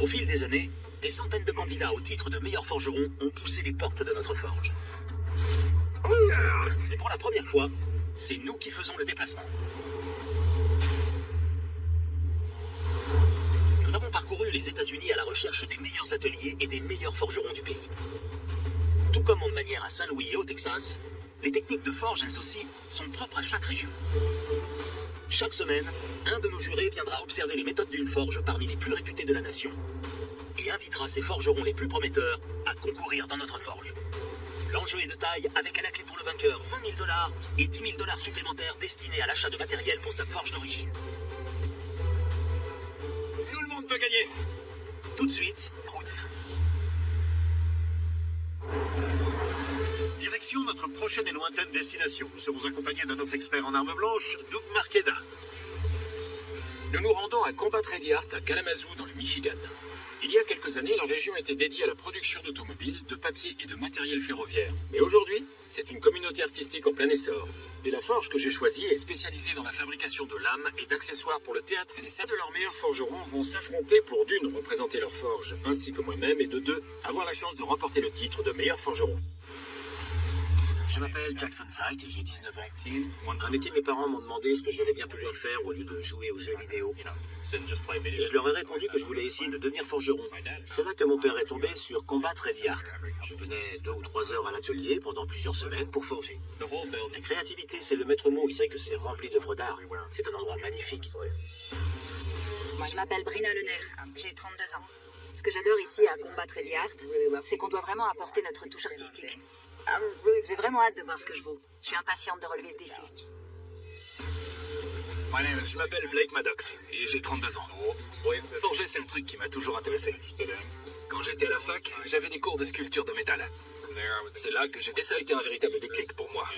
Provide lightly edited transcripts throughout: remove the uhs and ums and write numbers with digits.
Au fil des années, des centaines de candidats au titre de meilleur forgeron ont poussé les portes de notre forge. Et pour la première fois, c'est nous qui faisons le déplacement. Nous avons parcouru les États-Unis à la recherche des meilleurs ateliers et des meilleurs forgerons du pays. Tout comme en manière à Saint-Louis et au Texas, les techniques de forge, elles aussi, sont propres à chaque région. Chaque semaine, un de nos jurés viendra observer les méthodes d'une forge parmi les plus réputées de la nation et invitera ses forgerons les plus prometteurs à concourir dans notre forge. L'enjeu est de taille, avec à la clé pour le vainqueur 20 000 $ et 10 000 $ supplémentaires destinés à l'achat de matériel pour sa forge d'origine. Tout le monde peut gagner. Tout de suite, route. Direction notre prochaine et lointaine destination. Nous serons accompagnés d'un autre expert en armes blanches, Doug Marqueda. Nous nous rendons à Combat Ready Art à Kalamazoo, dans le Michigan. Il y a quelques années, la région était dédiée à la production d'automobiles, de papier et de matériel ferroviaire. Mais aujourd'hui, c'est une communauté artistique en plein essor. Et la forge que j'ai choisie est spécialisée dans la fabrication de lames et d'accessoires pour le théâtre. Et 7 de leurs meilleurs forgerons vont s'affronter pour d'une, représenter leur forge, ainsi que moi-même, et de deux, avoir la chance de remporter le titre de meilleur forgeron. Je m'appelle Jackson Sight et j'ai 19 ans. Un été, mes parents m'ont demandé ce que j'aurais bien pouvoir faire au lieu de jouer aux jeux vidéo. Et je leur ai répondu que je voulais essayer de devenir forgeron. C'est là que mon père est tombé sur Combat Ready Art. Je venais 2 ou 3 heures à l'atelier pendant plusieurs semaines pour forger. La créativité, c'est le maître mot. Il sait que c'est rempli d'œuvres d'art. C'est un endroit magnifique. Moi, je m'appelle Brina Lener. J'ai 32 ans. Ce que j'adore ici à Combat Ready Art, c'est qu'on doit vraiment apporter notre touche artistique. J'ai vraiment hâte de voir ce que je vaux. Je suis impatiente de relever ce défi. Je m'appelle Blake Maddox et j'ai 32 ans. Forger, c'est un truc qui m'a toujours intéressé. Quand j'étais à la fac, j'avais des cours de sculpture de métal. C'est là que et ça a été un véritable déclic pour moi.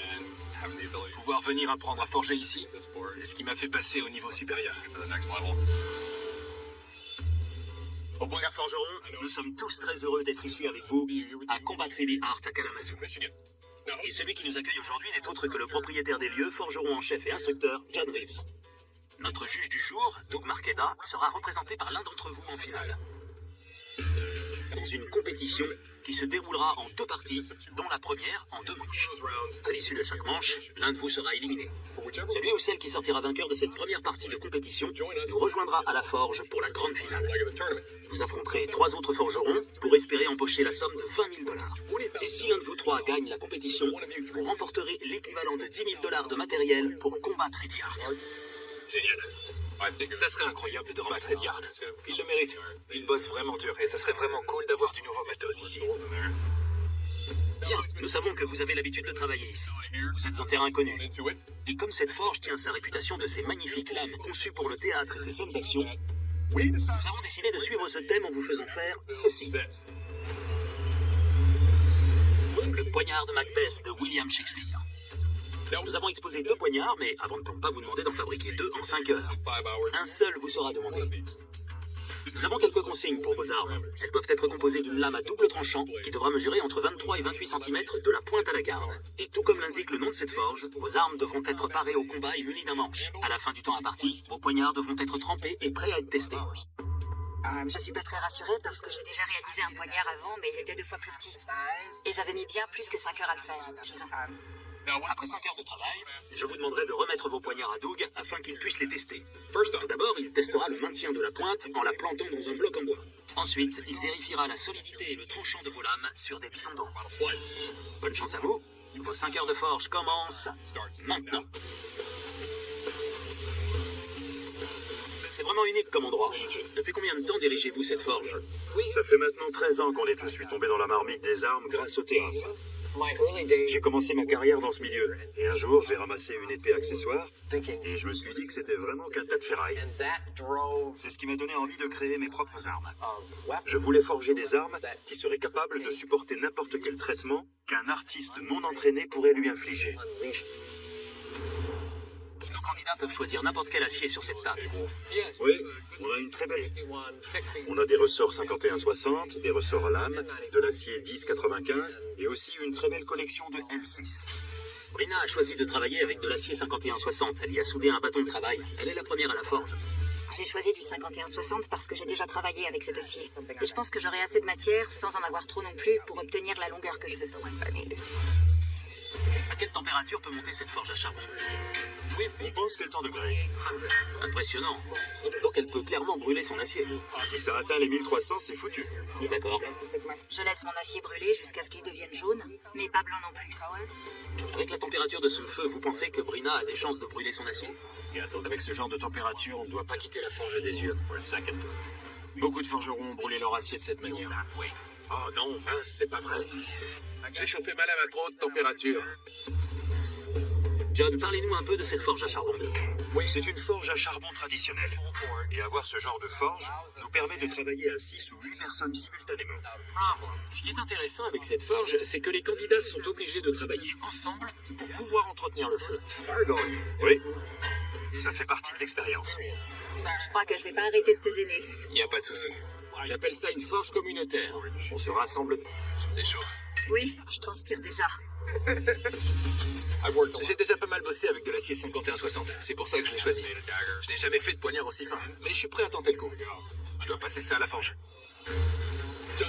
Pouvoir venir apprendre à forger ici, c'est ce qui m'a fait passer au niveau supérieur. Chers forgerons, nous sommes tous très heureux d'être ici avec vous à Combat Ready Art à Kalamazoo. Et celui qui nous accueille aujourd'hui n'est autre que le propriétaire des lieux, forgeron en chef et instructeur, John Reeves. Notre juge du jour, Doug Marqueda, sera représenté par l'un d'entre vous en finale. Dans une compétition qui se déroulera en 2 parties, dont la première en 2 manches. À l'issue de chaque manche, l'un de vous sera éliminé. Celui ou celle qui sortira vainqueur de cette première partie de compétition nous rejoindra à la forge pour la grande finale. Vous affronterez 3 autres forgerons pour espérer empocher la somme de 20 000 $. Et si l'un de vous 3 gagne la compétition, vous remporterez l'équivalent de 10 000 $ de matériel pour Combat Ready Art. Génial. Ça serait incroyable de rembattre Ready Art. Il le mérite. Il bosse vraiment dur et ça serait vraiment cool d'avoir du nouveau matos ici. Bien, nous savons que vous avez l'habitude de travailler ici. Vous êtes en terrain connu. Et comme cette forge tient sa réputation de ses magnifiques lames conçues pour le théâtre et ses scènes d'action, nous avons décidé de suivre ce thème en vous faisant faire ceci. Le poignard de Macbeth de William Shakespeare. Nous avons exposé 2 poignards, mais avant de ne pas vous demander d'en fabriquer 2 en 5 heures. Un seul vous sera demandé. Nous avons quelques consignes pour vos armes. Elles doivent être composées d'une lame à double tranchant qui devra mesurer entre 23 et 28 cm de la pointe à la garde. Et tout comme l'indique le nom de cette forge, vos armes devront être parées au combat et munies d'un manche. À la fin du temps imparti, vos poignards devront être trempés et prêts à être testés. Je suis pas très rassurée parce que j'ai déjà réalisé un poignard avant, mais il était 2 fois plus petit. Et j'avais mis bien plus que 5 heures à le faire, disons. Après 5 heures de travail, je vous demanderai de remettre vos poignards à Doug afin qu'il puisse les tester. Tout d'abord, il testera le maintien de la pointe en la plantant dans un bloc en bois. Ensuite, il vérifiera la solidité et le tranchant de vos lames sur des bidons d'eau. Bonne chance à vous. Vos 5 heures de forge commencent maintenant. C'est vraiment unique comme endroit. Depuis combien de temps dirigez-vous cette forge? Ça fait maintenant 13 ans qu'en est, je suis tombé dans la marmite des armes grâce au théâtre. J'ai commencé ma carrière dans ce milieu. Et un jour, j'ai ramassé une épée accessoire et je me suis dit que c'était vraiment qu'un tas de ferraille. C'est ce qui m'a donné envie de créer mes propres armes. Je voulais forger des armes qui seraient capables de supporter n'importe quel traitement qu'un artiste non entraîné pourrait lui infliger. Nos candidats peuvent choisir n'importe quel acier sur cette table. Oui, on a une très belle. On a des ressorts 51-60, des ressorts à lame, de l'acier 10-95 et aussi une très belle collection de L6. Brina a choisi de travailler avec de l'acier 51-60. Elle y a soudé un bâton de travail. Elle est la première à la forge. J'ai choisi du 51-60 parce que j'ai déjà travaillé avec cet acier. Et je pense que j'aurai assez de matière, sans en avoir trop non plus, pour obtenir la longueur que je veux. À quelle température peut monter cette forge à charbon? On pense quel temps degrés? Impressionnant. Donc elle peut clairement brûler son acier. Si ça atteint les 1300, c'est foutu. D'accord. Je laisse mon acier brûler jusqu'à ce qu'il devienne jaune, mais pas blanc non plus. Avec la température de son feu, vous pensez que Brina a des chances de brûler son acier? Avec ce genre de température, on ne doit pas quitter la forge des yeux. Beaucoup de forgerons ont brûlé leur acier de cette manière. Oh non, mince, c'est pas vrai. J'ai chauffé ma lame à trop haute température. John, parlez-nous un peu de cette forge à charbon. C'est une forge à charbon traditionnelle. Et avoir ce genre de forge nous permet de travailler à 6 ou 8 personnes simultanément. Ce qui est intéressant avec cette forge, c'est que les candidats sont obligés de travailler ensemble pour pouvoir entretenir le feu. Oui, ça fait partie de l'expérience. Je crois que je vais pas arrêter de te gêner. Il n'y a pas de souci. J'appelle ça une forge communautaire. On se rassemble. C'est chaud. Oui, je transpire déjà. J'ai déjà pas mal bossé avec de l'acier 51-60. C'est pour ça que je l'ai choisi. Je n'ai jamais fait de poignard aussi fin, mais je suis prêt à tenter le coup. Je dois passer ça à la forge.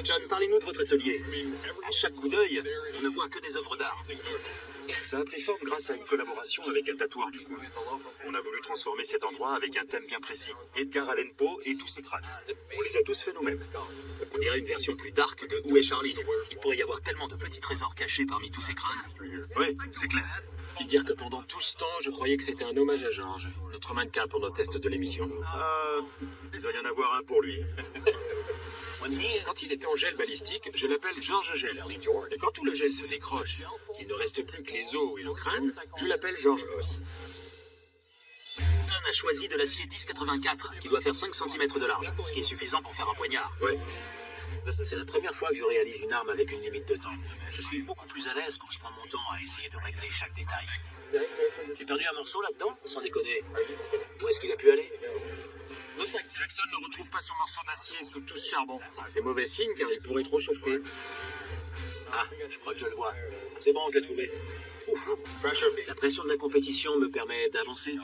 John, parlez-nous de votre atelier. À chaque coup d'œil, on ne voit que des œuvres d'art. Ça a pris forme grâce à une collaboration avec un tatoueur du coin. On a voulu transformer cet endroit avec un thème bien précis. Edgar Allan Poe et tous ses crânes. On les a tous faits nous-mêmes. On dirait une version plus dark de Où est Charlie? Il pourrait y avoir tellement de petits trésors cachés parmi tous ces crânes. Oui, c'est clair. Et dire que pendant tout ce temps, je croyais que c'était un hommage à Georges, notre mannequin pour nos tests de l'émission. Il doit y en avoir un pour lui. Quand il était en gel balistique, je l'appelle Georges Gel. Et quand tout le gel se décroche, qu'il ne reste plus que les os et le crâne, je l'appelle Georges Os. John a choisi de l'acier 1084, qui doit faire 5 cm de large, ce qui est suffisant pour faire un poignard. Ouais. C'est la première fois que je réalise une arme avec une limite de temps. Je suis beaucoup plus à l'aise quand je prends mon temps à essayer de régler chaque détail. J'ai perdu un morceau là-dedans? Sans déconner. Où est-ce qu'il a pu aller? Jackson ne retrouve pas son morceau d'acier sous tout ce charbon. C'est mauvais signe car il pourrait trop chauffer. Ah, je crois que je le vois. C'est bon, je l'ai trouvé. Ouf. La pression de la compétition me permet d'avancer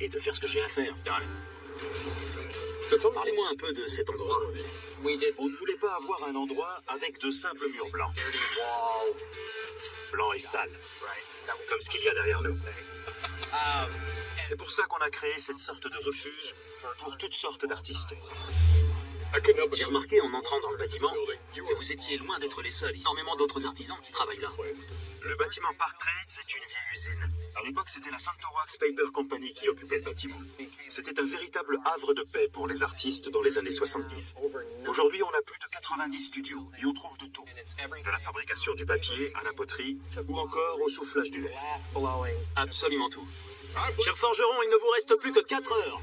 et de faire ce que j'ai à faire. Parlez-moi un peu de cet endroit. On ne voulait pas avoir un endroit avec de simples murs blancs. Blancs et sales. Comme ce qu'il y a derrière nous. C'est pour ça qu'on a créé cette sorte de refuge pour toutes sortes d'artistes. J'ai remarqué en entrant dans le bâtiment que vous étiez loin d'être les seuls. Il y a énormément d'autres artisans qui travaillent là. Le bâtiment Park Trades est une vieille usine. À l'époque, c'était la Santo Wax Paper Company qui occupait le bâtiment. C'était un véritable havre de paix pour les artistes dans les années 70. Aujourd'hui, on a plus de 90 studios et on trouve de tout. De la fabrication du papier à la poterie ou encore au soufflage du verre. Absolument tout. Cher forgeron, il ne vous reste plus que 4 heures.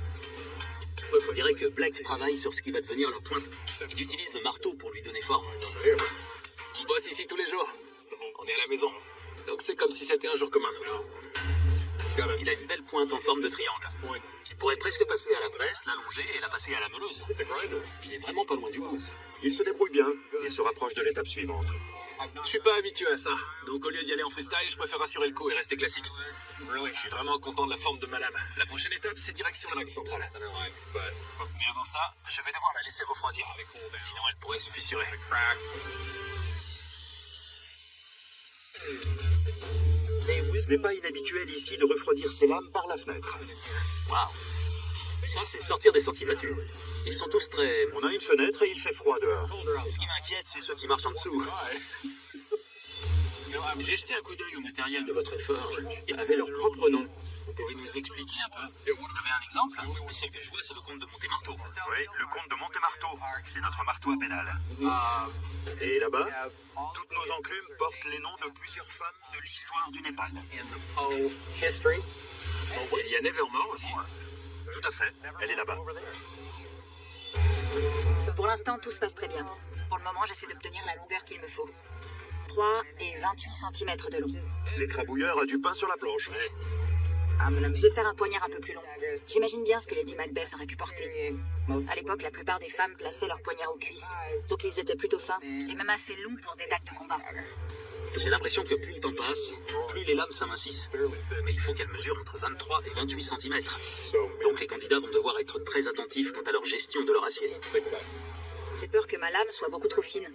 On dirait que Blake travaille sur ce qui va devenir la pointe. Il utilise le marteau pour lui donner forme. On bosse ici tous les jours. On est à la maison. Donc c'est comme si c'était un jour comme un autre. Il a une belle pointe en forme de triangle. Il pourrait presque passer à la presse, l'allonger et la passer à la meuleuse. Il est vraiment pas loin du bout. Il se débrouille bien et se rapproche de l'étape suivante. Je suis pas habitué à ça. Donc au lieu d'y aller en freestyle, je préfère assurer le coup et rester classique. Je suis vraiment content de la forme de ma lame. La prochaine étape, c'est direction l'axe central. Mais avant ça, je vais devoir la laisser refroidir. Sinon, elle pourrait se fissurer. Ce n'est pas inhabituel ici de refroidir ses lames par la fenêtre. Waouh. Ça, c'est sortir des sentiers battus. Ils sont tous très... On a une fenêtre et il fait froid dehors. Ce qui m'inquiète, c'est ceux qui marchent en dessous. J'ai jeté un coup d'œil au matériel de votre forge. Ils avaient leur propre nom. Vous pouvez nous expliquer un peu? Vous avez un exemple? Celle que je vois, c'est le comte de Montemarto. Oui, le comte de Montemarto. C'est notre marteau à pédale. Et là-bas, toutes nos enclumes portent les noms de plusieurs femmes de l'histoire du Népal. Il y a Nevermore aussi. Tout à fait, elle est là-bas. Pour l'instant, tout se passe très bien. Pour le moment, j'essaie d'obtenir la longueur qu'il me faut. 3 et 28 cm de long. L'écrabouilleur a du pain sur la planche. Je vais faire un poignard un peu plus long. J'imagine bien ce que Lady Macbeth aurait pu porter. À l'époque, la plupart des femmes plaçaient leurs poignards aux cuisses. Donc ils étaient plutôt fins et même assez longs pour des dagues de combat. J'ai l'impression que plus le temps passe, plus les lames s'amincissent. Mais il faut qu'elles mesurent entre 23 et 28 cm. Donc Donc les candidats vont devoir être très attentifs quant à leur gestion de leur acier. J'ai peur que ma lame soit beaucoup trop fine.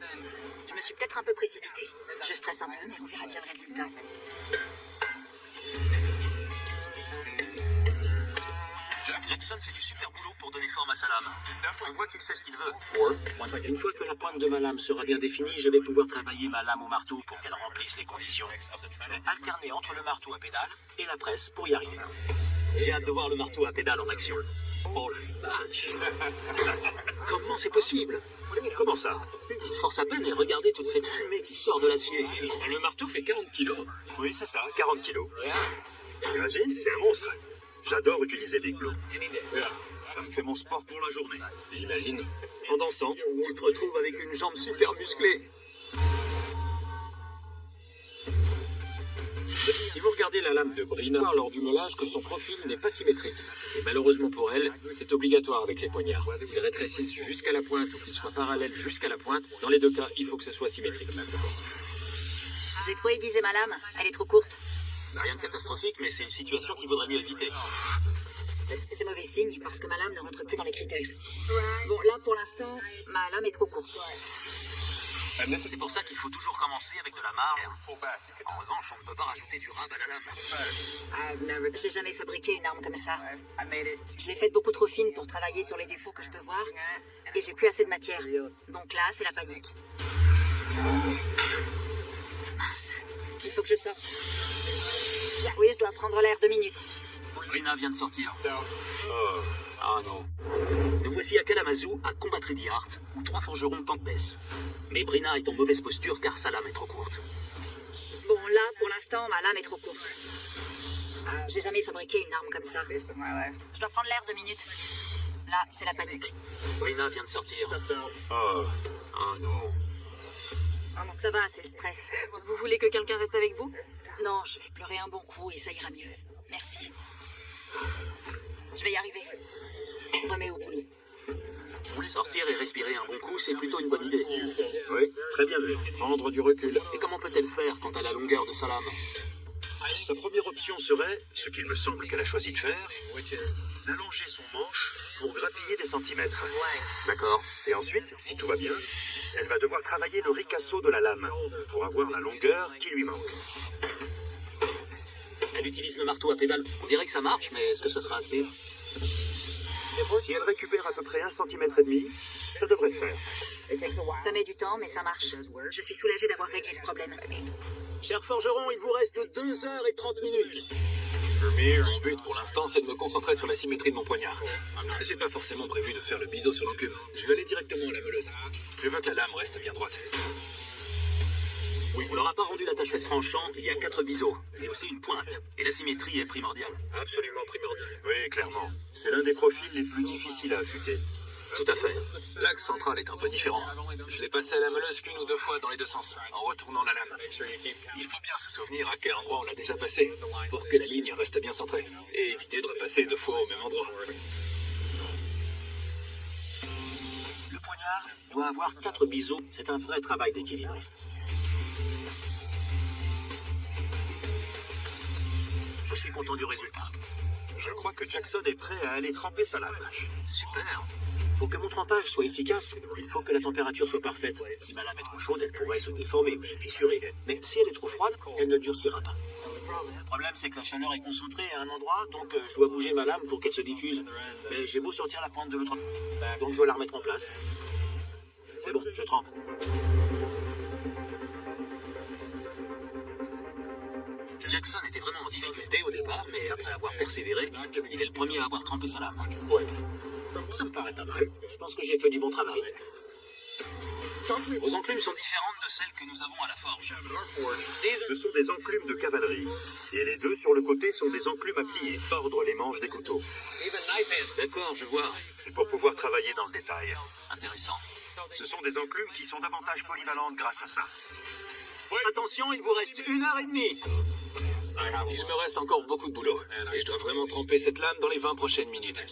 Je me suis peut-être un peu précipitée. Je stresse un peu, mais on verra bien le résultat. Jackson fait du super boulot pour donner forme à sa lame. On voit qu'il sait ce qu'il veut. Une fois que la pointe de ma lame sera bien définie, je vais pouvoir travailler ma lame au marteau pour qu'elle remplisse les conditions. Je vais alterner entre le marteau à pédale et la presse pour y arriver. J'ai hâte de voir le marteau à pédale en action. Oh la vache! Comment c'est possible? Comment ça? Il force à peine et regardez toute cette fumée qui sort de l'acier. Le marteau fait 40 kilos. Oui, c'est ça, 40 kilos. T'imagines? C'est un monstre. J'adore utiliser Big Blue. Ça me fait mon sport pour la journée. J'imagine. En dansant, Tu te retrouves avec une jambe super musclée. si vous regardez la lame de Brina lors du moulage, que son profil n'est pas symétrique. Et malheureusement pour elle, c'est obligatoire avec les poignards. Qu'ils rétrécissent jusqu'à la pointe ou qu'ils soient parallèles jusqu'à la pointe. Dans les deux cas, il faut que ce soit symétrique. J'ai trop aiguisé ma lame. Elle est trop courte. Rien de catastrophique, mais c'est une situation qu'il vaudrait mieux éviter. C'est mauvais signe parce que ma lame ne rentre plus dans les critères. Bon, là pour l'instant, ma lame est trop courte. C'est pour ça qu'il faut toujours commencer avec de la marge. En revanche, on ne peut pas rajouter du rab à la lame. J'ai jamais fabriqué une arme comme ça. Je l'ai faite beaucoup trop fine pour travailler sur les défauts que je peux voir. Et j'ai plus assez de matière. Donc là, c'est la panique. Mince. Il faut que je sorte. Oui, je dois prendre l'air 2 minutes. Brina vient de sortir. Ah non. Nous voici à Kalamazoo, à combattre Eddie Hart, où 3 forgerons tentent baisse. Mais Brina est en mauvaise posture car sa lame est trop courte. Bon, là, pour l'instant, ma lame est trop courte. J'ai jamais fabriqué une arme comme ça. Je dois prendre l'air 2 minutes. Là, c'est la panique. Brina vient de sortir. Oh, Ah non. Ça va, c'est le stress. Vous voulez que quelqu'un reste avec vous? Non, je vais pleurer un bon coup et ça ira mieux. Merci. Je vais y arriver. Remets au boulot. Sortir et respirer un bon coup, c'est plutôt une bonne idée. oui, très bien vu. Prendre du recul. Et comment peut-elle faire quant à la longueur de sa lame? Sa première option serait, ce qu'il me semble qu'elle a choisi de faire, d'allonger son manche pour grappiller des centimètres. D'accord. Et ensuite, si tout va bien, elle va devoir travailler le ricasso de la lame pour avoir la longueur qui lui manque. Elle utilise le marteau à pédale. On dirait que ça marche, mais est-ce que ce sera assez? Si elle récupère à peu près 1,5 cm, ça devrait le faire. Ça met du temps, mais ça marche. Je suis soulagée d'avoir réglé ce problème. Cher forgeron, il vous reste 2 heures et 30 minutes. Mon but pour l'instant, c'est de me concentrer sur la symétrie de mon poignard. J'ai pas forcément prévu de faire le biseau sur l'enclume. Je vais aller directement à la meuleuse. Je veux que la lame reste bien droite. On leur a pas rendu la tâche faite tranchant, il y a 4 biseaux, et aussi une pointe. Et la symétrie est primordiale. Absolument primordial. Oui, clairement. C'est l'un des profils les plus difficiles à affûter. Tout à fait. L'axe central est un peu différent. Je l'ai passé à la meuleuse qu'une ou 2 fois dans les 2 sens, en retournant la lame. Il faut bien se souvenir à quel endroit on l'a déjà passé, pour que la ligne reste bien centrée, et éviter de repasser 2 fois au même endroit. Le poignard doit avoir 4 biseaux, c'est un vrai travail d'équilibriste. Je suis content du résultat. Je crois que Jackson est prêt à aller tremper sa lame. Super. Pour que mon trempage soit efficace, il faut que la température soit parfaite. Si ma lame est trop chaude, elle pourrait se déformer ou se fissurer. Mais si elle est trop froide, elle ne durcira pas. Le problème, c'est que la chaleur est concentrée à un endroit, donc je dois bouger ma lame pour qu'elle se diffuse. Mais j'ai beau sortir la pointe de l'autre, donc je dois la remettre en place. C'est bon, je trempe. Jackson était vraiment en difficulté au départ, mais après avoir persévéré, il est le premier à avoir trempé sa lame. Ça me paraît pas mal. Je pense que j'ai fait du bon travail. Vos enclumes sont différentes de celles que nous avons à la forge. Ce sont des enclumes de cavalerie. Et les 2 sur le côté sont des enclumes à plier, tordre les manches des couteaux. D'accord, je vois. C'est pour pouvoir travailler dans le détail. Intéressant. Ce sont des enclumes qui sont davantage polyvalentes grâce à ça. Attention, il vous reste 1 heure et demie. Il me reste encore beaucoup de boulot, et je dois vraiment tremper cette lame dans les 20 prochaines minutes.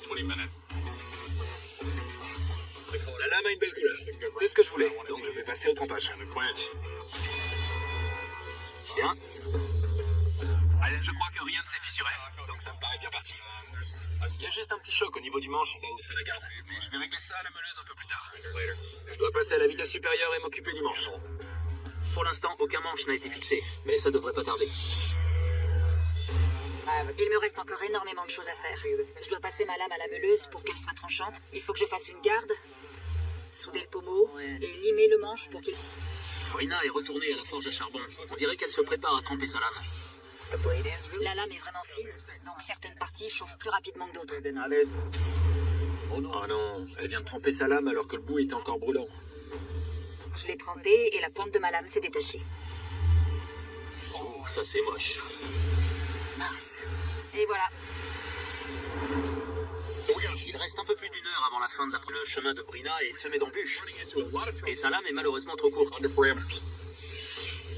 La lame a une belle couleur. C'est ce que je voulais, donc je vais passer au trempage. Bien. Je crois que rien ne s'est fissuré, donc ça me paraît bien parti. Il y a juste un petit choc au niveau du manche, là où serait la garde. Mais je vais régler ça à la meuleuse un peu plus tard. Je dois passer à la vitesse supérieure et m'occuper du manche. Pour l'instant, aucun manche n'a été fixé, mais ça devrait pas tarder. Il me reste encore énormément de choses à faire. Je dois passer ma lame à la meuleuse pour qu'elle soit tranchante. Il faut que je fasse une garde, souder le pommeau et limer le manche pour qu'il... Brina est retournée à la forge à charbon. On dirait qu'elle se prépare à tremper sa lame. La lame est vraiment fine, donc certaines parties chauffent plus rapidement que d'autres. Oh non, elle vient de tremper sa lame alors que le bout était encore brûlant. Je l'ai trempée et la pointe de ma lame s'est détachée. Oh, ça c'est moche. Mince. Et voilà. Il reste un peu plus d'une heure avant la fin de la... Le chemin de Brina est semé d'embûches. Et sa lame est malheureusement trop courte.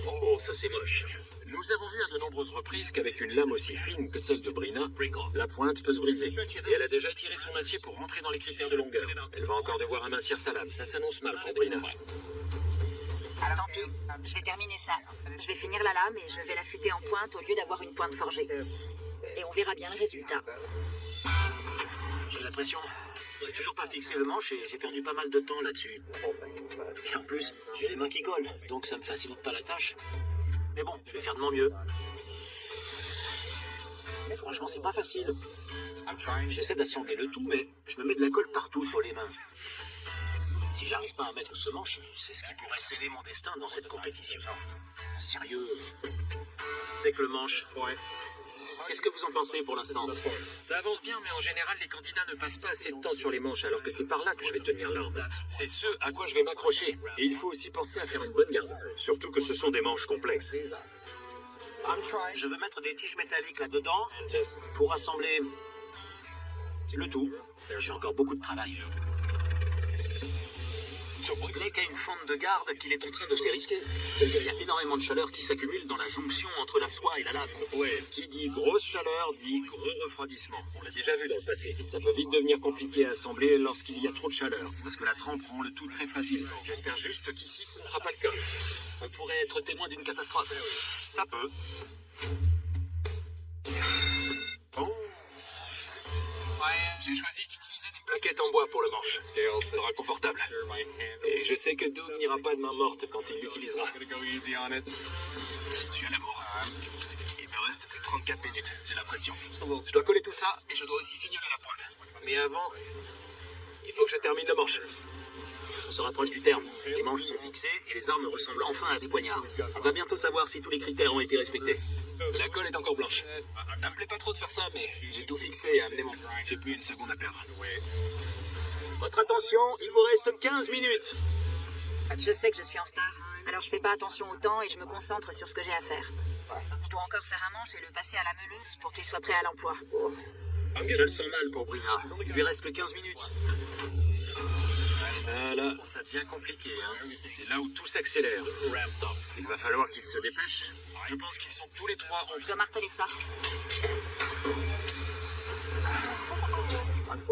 Oh, ça c'est moche. Nous avons vu à de nombreuses reprises qu'avec une lame aussi fine que celle de Brina, la pointe peut se briser. Et elle a déjà étiré son acier pour rentrer dans les critères de longueur. Elle va encore devoir amincir sa lame, ça s'annonce mal pour Brina. Tant pis, je vais terminer ça. Je vais finir la lame et je vais l'affûter en pointe au lieu d'avoir une pointe forgée. Et on verra bien le résultat. J'ai l'impression... J'ai toujours pas fixé le manche et j'ai perdu pas mal de temps là-dessus. Et en plus, j'ai les mains qui collent, donc ça me facilite pas la tâche. Mais bon, je vais faire de mon mieux. Mais franchement, c'est pas facile. J'essaie d'assembler le tout, mais je me mets de la colle partout sur les mains. Si j'arrive pas à mettre ce manche, c'est ce qui pourrait sceller mon destin dans cette compétition. Sérieux. Avec le manche. Qu'est-ce que vous en pensez pour l'instant? Ça avance bien, mais en général, les candidats ne passent pas assez de temps sur les manches, alors que c'est par là que je vais tenir l'arme. C'est ce à quoi je vais m'accrocher. Et il faut aussi penser à faire une bonne garde. Surtout que ce sont des manches complexes. Je veux mettre des tiges métalliques là-dedans pour assembler le tout. J'ai encore beaucoup de travail. Il n'est qu'à une fente de garde qu'il est en train de se risquer. Il y a énormément de chaleur qui s'accumule dans la jonction entre la soie et la lame. Ouais, qui dit grosse chaleur dit gros refroidissement. On l'a déjà vu dans le passé. Ça peut vite devenir compliqué à assembler lorsqu'il y a trop de chaleur, parce que la trempe rend le tout très fragile. J'espère juste qu'ici, ce ne sera pas le cas. On pourrait être témoin d'une catastrophe. Ça peut. J'ai choisi d'utiliser des plaquettes en bois pour le manche. Ça sera confortable. Et je sais que Doug n'ira pas de main morte quand il l'utilisera. Je suis à l'amour. Il me reste que 34 minutes, j'ai la pression. Je dois coller tout ça et je dois aussi fignoler la pointe. Mais avant, il faut que je termine le manche. On se rapproche du terme. Les manches sont fixées et les armes ressemblent enfin à des poignards. On va bientôt savoir si tous les critères ont été respectés. La colle est encore blanche. Ça me plaît pas trop de faire ça, mais j'ai tout fixé et amené mon... J'ai plus une seconde à perdre. Votre attention, il vous reste 15 minutes. Je sais que je suis en retard, alors je fais pas attention au temps et je me concentre sur ce que j'ai à faire. Je dois encore faire un manche et le passer à la meuleuse pour qu'il soit prêt à l'emploi. Je le sens mal pour Brina. Il lui reste que 15 minutes. Ah là, ça devient compliqué, hein. C'est là où tout s'accélère. Il va falloir qu'ils se dépêchent. Je pense qu'ils sont tous les trois en... Je dois marteler ça.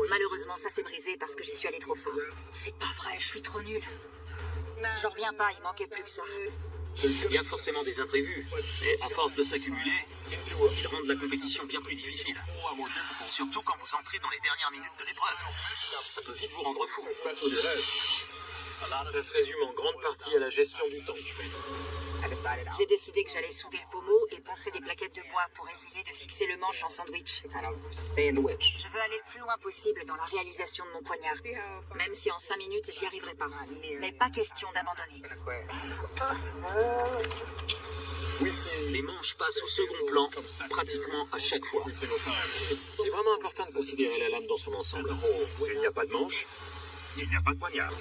Malheureusement, ça s'est brisé parce que j'y suis allée trop fort. C'est pas vrai, je suis trop nulle. J'en reviens pas, il manquait plus que ça. Il y a forcément des imprévus, et à force de s'accumuler, ils rendent la compétition bien plus difficile. Surtout quand vous entrez dans les dernières minutes de l'épreuve. Ça peut vite vous rendre fou. Ça se résume en grande partie à la gestion du temps. J'ai décidé que j'allais souder le pommeau et poncer des plaquettes de bois pour essayer de fixer le manche en sandwich. Je veux aller le plus loin possible dans la réalisation de mon poignard. Même si en 5 minutes, j'y arriverai pas. Mais pas question d'abandonner. Les manches passent au second plan pratiquement à chaque fois. C'est vraiment important de considérer la lame dans son ensemble. S'il n'y a pas de manche, il n'y a pas de poignard.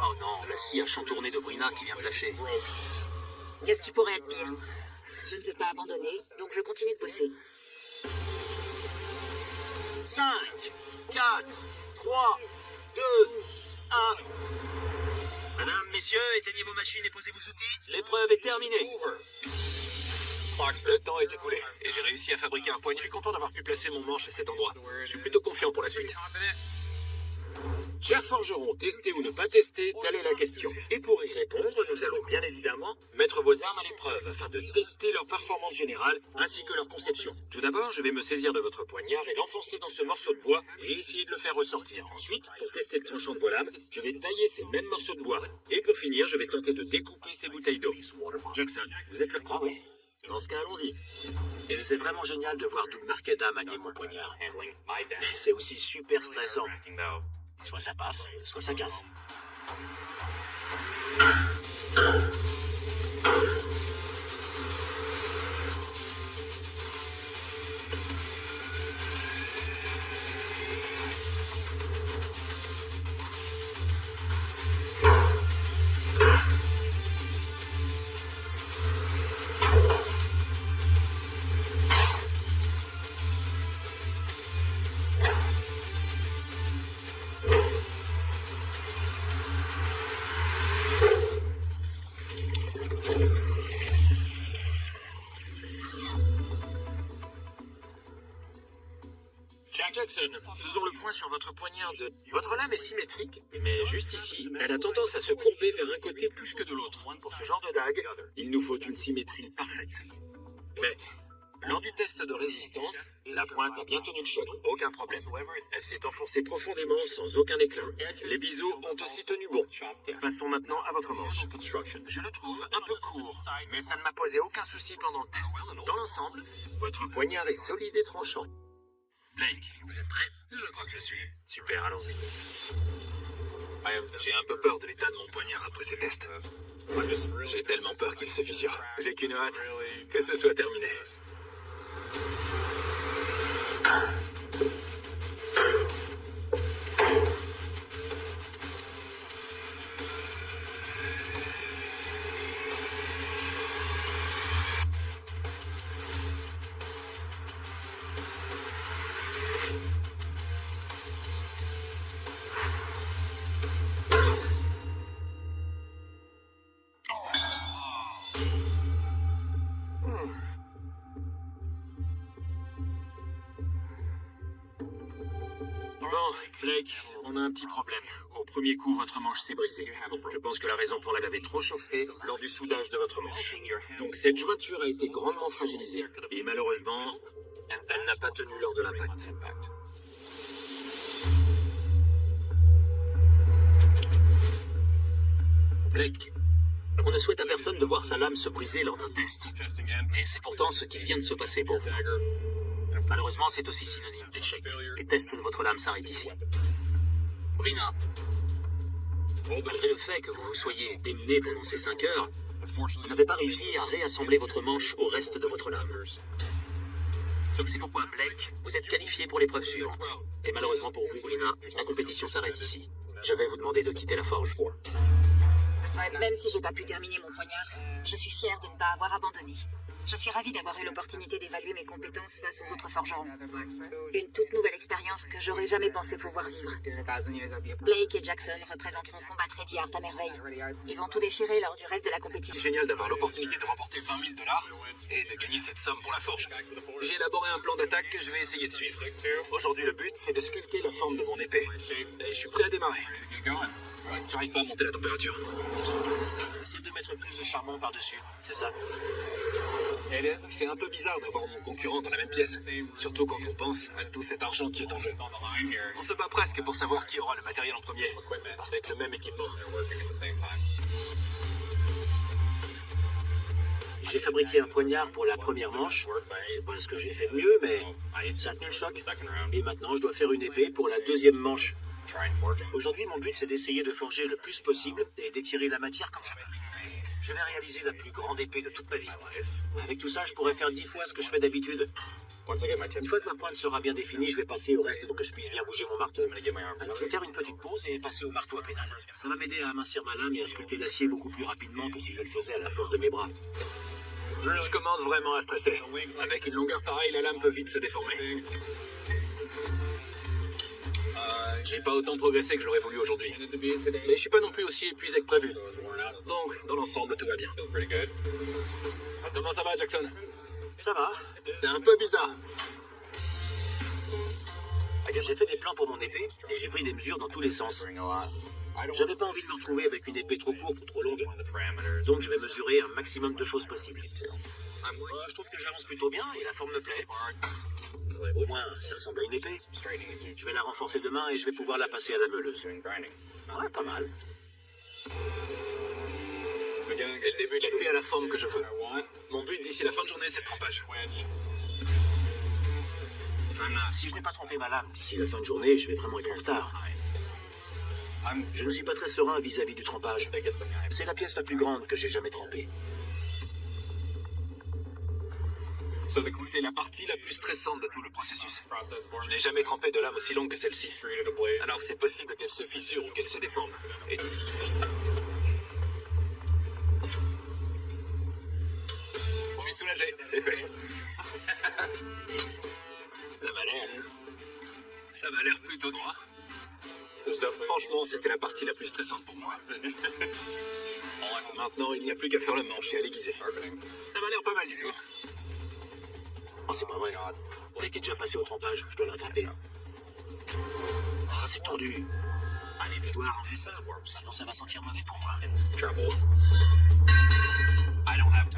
Oh non, la scie à chantourner de Brina qui vient de lâcher. Qu'est-ce qui pourrait être pire? Je ne veux pas abandonner, donc je continue de bosser. 5, 4, 3, 2, 1... Madame, messieurs, éteignez vos machines et posez vos outils. L'épreuve est terminée. Le temps est écoulé et j'ai réussi à fabriquer un poignard. Je suis content d'avoir pu placer mon manche à cet endroit. Je suis plutôt confiant pour la suite. Cher forgeron, tester ou ne pas tester, telle est la question. Et pour y répondre, nous allons bien évidemment mettre vos armes à l'épreuve afin de tester leur performance générale ainsi que leur conception. Tout d'abord, je vais me saisir de votre poignard et l'enfoncer dans ce morceau de bois et essayer de le faire ressortir. Ensuite, pour tester le tranchant de vos lames, je vais tailler ces mêmes morceaux de bois. Et pour finir, je vais tenter de découper ces bouteilles d'eau. Jackson, vous êtes le Ah oui. Dans ce cas, allons-y. Et c'est vraiment génial de voir Doug Marqueda manier mon poignard. C'est aussi super stressant. Soit ça passe, soit ça casse. Jackson, faisons le point sur votre poignard de... Votre lame est symétrique, mais juste ici, elle a tendance à se courber vers un côté plus que de l'autre. Pour ce genre de dague, il nous faut une symétrie parfaite. Mais, lors du test de résistance, la pointe a bien tenu le choc, aucun problème. Elle s'est enfoncée profondément sans aucun éclat. Les biseaux ont aussi tenu bon. Passons maintenant à votre manche. Je le trouve un peu court, mais ça ne m'a posé aucun souci pendant le test. Dans l'ensemble, votre poignard est solide et tranchant. Blake, vous êtes prêt? Je crois que je suis. Super, allons-y. J'ai un peu peur de l'état de mon poignard après ces tests. J'ai tellement peur qu'il se fissure. J'ai qu'une hâte, que ce soit terminé. Bon, Blake, on a un petit problème. Au premier coup, votre manche s'est brisée. Je pense que la raison pour laquelle elle avait trop chauffé lors du soudage de votre manche. Donc cette jointure a été grandement fragilisée. Et malheureusement, elle n'a pas tenu lors de l'impact. Blake, on ne souhaite à personne de voir sa lame se briser lors d'un test. Mais c'est pourtant ce qui vient de se passer pour vous. Malheureusement, c'est aussi synonyme d'échec. Les tests de votre lame s'arrêtent ici. Brina, malgré le fait que vous vous soyez démené pendant ces 5 heures, vous n'avez pas réussi à réassembler votre manche au reste de votre lame. C'est pourquoi, Blake, vous êtes qualifié pour l'épreuve suivante. Et malheureusement pour vous, Brina, la compétition s'arrête ici. Je vais vous demander de quitter la forge. Même si j'ai pas pu terminer mon poignard, je suis fière de ne pas avoir abandonné. Je suis ravie d'avoir eu l'opportunité d'évaluer mes compétences face aux autres forgerons. Une toute nouvelle expérience que j'aurais jamais pensé pouvoir vivre. Blake et Jackson représenteront Combattre Ready Art à merveille. Ils vont tout déchirer lors du reste de la compétition. C'est génial d'avoir l'opportunité de remporter 20 000 $ et de gagner cette somme pour la forge. J'ai élaboré un plan d'attaque que je vais essayer de suivre. Aujourd'hui, le but, c'est de sculpter la forme de mon épée. Et je suis prêt à démarrer. J'arrive pas à monter la température. Essayez de mettre plus de charbon par-dessus, c'est ça. C'est un peu bizarre d'avoir mon concurrent dans la même pièce, surtout quand on pense à tout cet argent qui est en jeu. On se bat presque pour savoir qui aura le matériel en premier, parce qu'avec le même équipement. J'ai fabriqué un poignard pour la première manche. C'est pas ce que j'ai fait de mieux, mais ça a tenu le choc. Et maintenant, je dois faire une épée pour la deuxième manche. Aujourd'hui, mon but, c'est d'essayer de forger le plus possible et d'étirer la matière comme je peux. Je vais réaliser la plus grande épée de toute ma vie. Avec tout ça, je pourrais faire 10 fois ce que je fais d'habitude. Une fois que ma pointe sera bien définie, je vais passer au reste pour que je puisse bien bouger mon marteau. Alors je vais faire une petite pause et passer au marteau à pédale. Ça va m'aider à amincir ma lame et à sculpter l'acier beaucoup plus rapidement que si je le faisais à la force de mes bras. Je commence vraiment à stresser. Avec une longueur pareille, la lame peut vite se déformer. J'ai pas autant progressé que je l'aurais voulu aujourd'hui. Mais je suis pas non plus aussi épuisé que prévu. Donc, dans l'ensemble, tout va bien. Comment ça va, Jackson? Ça va. C'est un peu bizarre. bien, j'ai fait des plans pour mon épée et j'ai pris des mesures dans tous les sens. J'avais pas envie de me retrouver avec une épée trop courte ou trop longue. Donc je vais mesurer un maximum de choses possibles. Je trouve que j'avance plutôt bien et la forme me plaît. Au moins, ça ressemble à une épée. Je vais la renforcer demain et je vais pouvoir la passer à la meuleuse. Ouais, pas mal. C'est le début de l'épée à la forme que je veux. Mon but d'ici la fin de journée, c'est le trempage. Si je n'ai pas trempé ma lame d'ici la fin de journée, je vais vraiment être en retard. Je ne suis pas très serein vis-à-vis du trempage. C'est la pièce la plus grande que j'ai jamais trempée. C'est la partie la plus stressante de tout le processus. Je n'ai jamais trempé de lame aussi longue que celle-ci. Alors c'est possible qu'elle se fissure ou qu'elle se déforme. Et... Je suis soulagé, c'est fait. Ça m'a l'air plutôt droit. Franchement, c'était la partie la plus stressante pour moi. Maintenant, il n'y a plus qu'à faire le manche et à l'aiguiser. Ça m'a l'air pas mal du tout. Oh, c'est pas vrai. Pour les qui est déjà passé au trempage, je dois l'attraper. Ah, c'est tendu. Je dois arranger ça, sinon ça va sentir mauvais pour moi.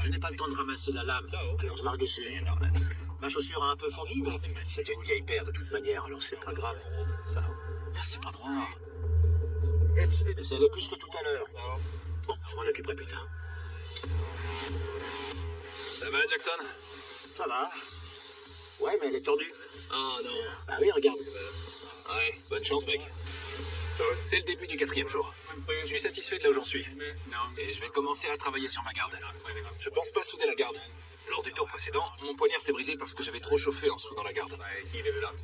Je n'ai pas le temps de ramasser la lame, alors je marche dessus. Ma chaussure a un peu fondu, mais c'était une vieille paire de toute manière, alors c'est pas grave. Ah, c'est pas droit. Mais ça allait plus que tout à l'heure. Bon, je m'en occuperai plus tard. Ça va, Jackson? Ça va. Ouais, mais elle est tordue. Oh non. Ah oui, regarde. Ouais, bonne chance, mec. C'est le début du 4e jour. Je suis satisfait de là où j'en suis. Et je vais commencer à travailler sur ma garde. Je pense pas souder la garde. Lors du tour précédent, mon poignard s'est brisé parce que j'avais trop chauffé en soudant la garde.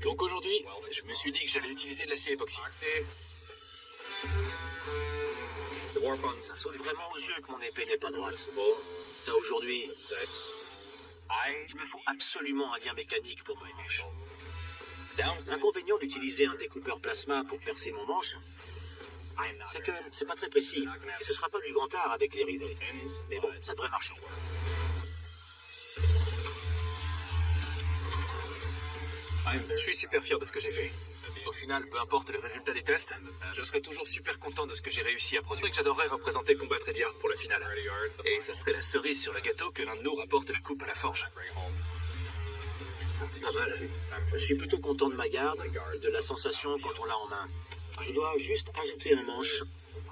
Donc aujourd'hui, je me suis dit que j'allais utiliser de l'acier époxy. Ça saute vraiment aux yeux que mon épée n'est pas droite. Bon, ça aujourd'hui... Il me faut absolument un lien mécanique pour mon manche. L'inconvénient d'utiliser un découpeur plasma pour percer mon manche, c'est que c'est pas très précis, et ce sera pas du grand art avec les rivets. Mais bon, ça devrait marcher. Je suis super fier de ce que j'ai fait. Au final, peu importe le résultat des tests, je serai toujours super content de ce que j'ai réussi à produire et que j'adorerais représenter Combat Ready Art pour la finale. Et ça serait la cerise sur le gâteau que l'un de nous rapporte la coupe à la forge. C'est pas mal. Je suis plutôt content de ma garde et de la sensation quand on l'a en main. Je dois juste ajouter un manche,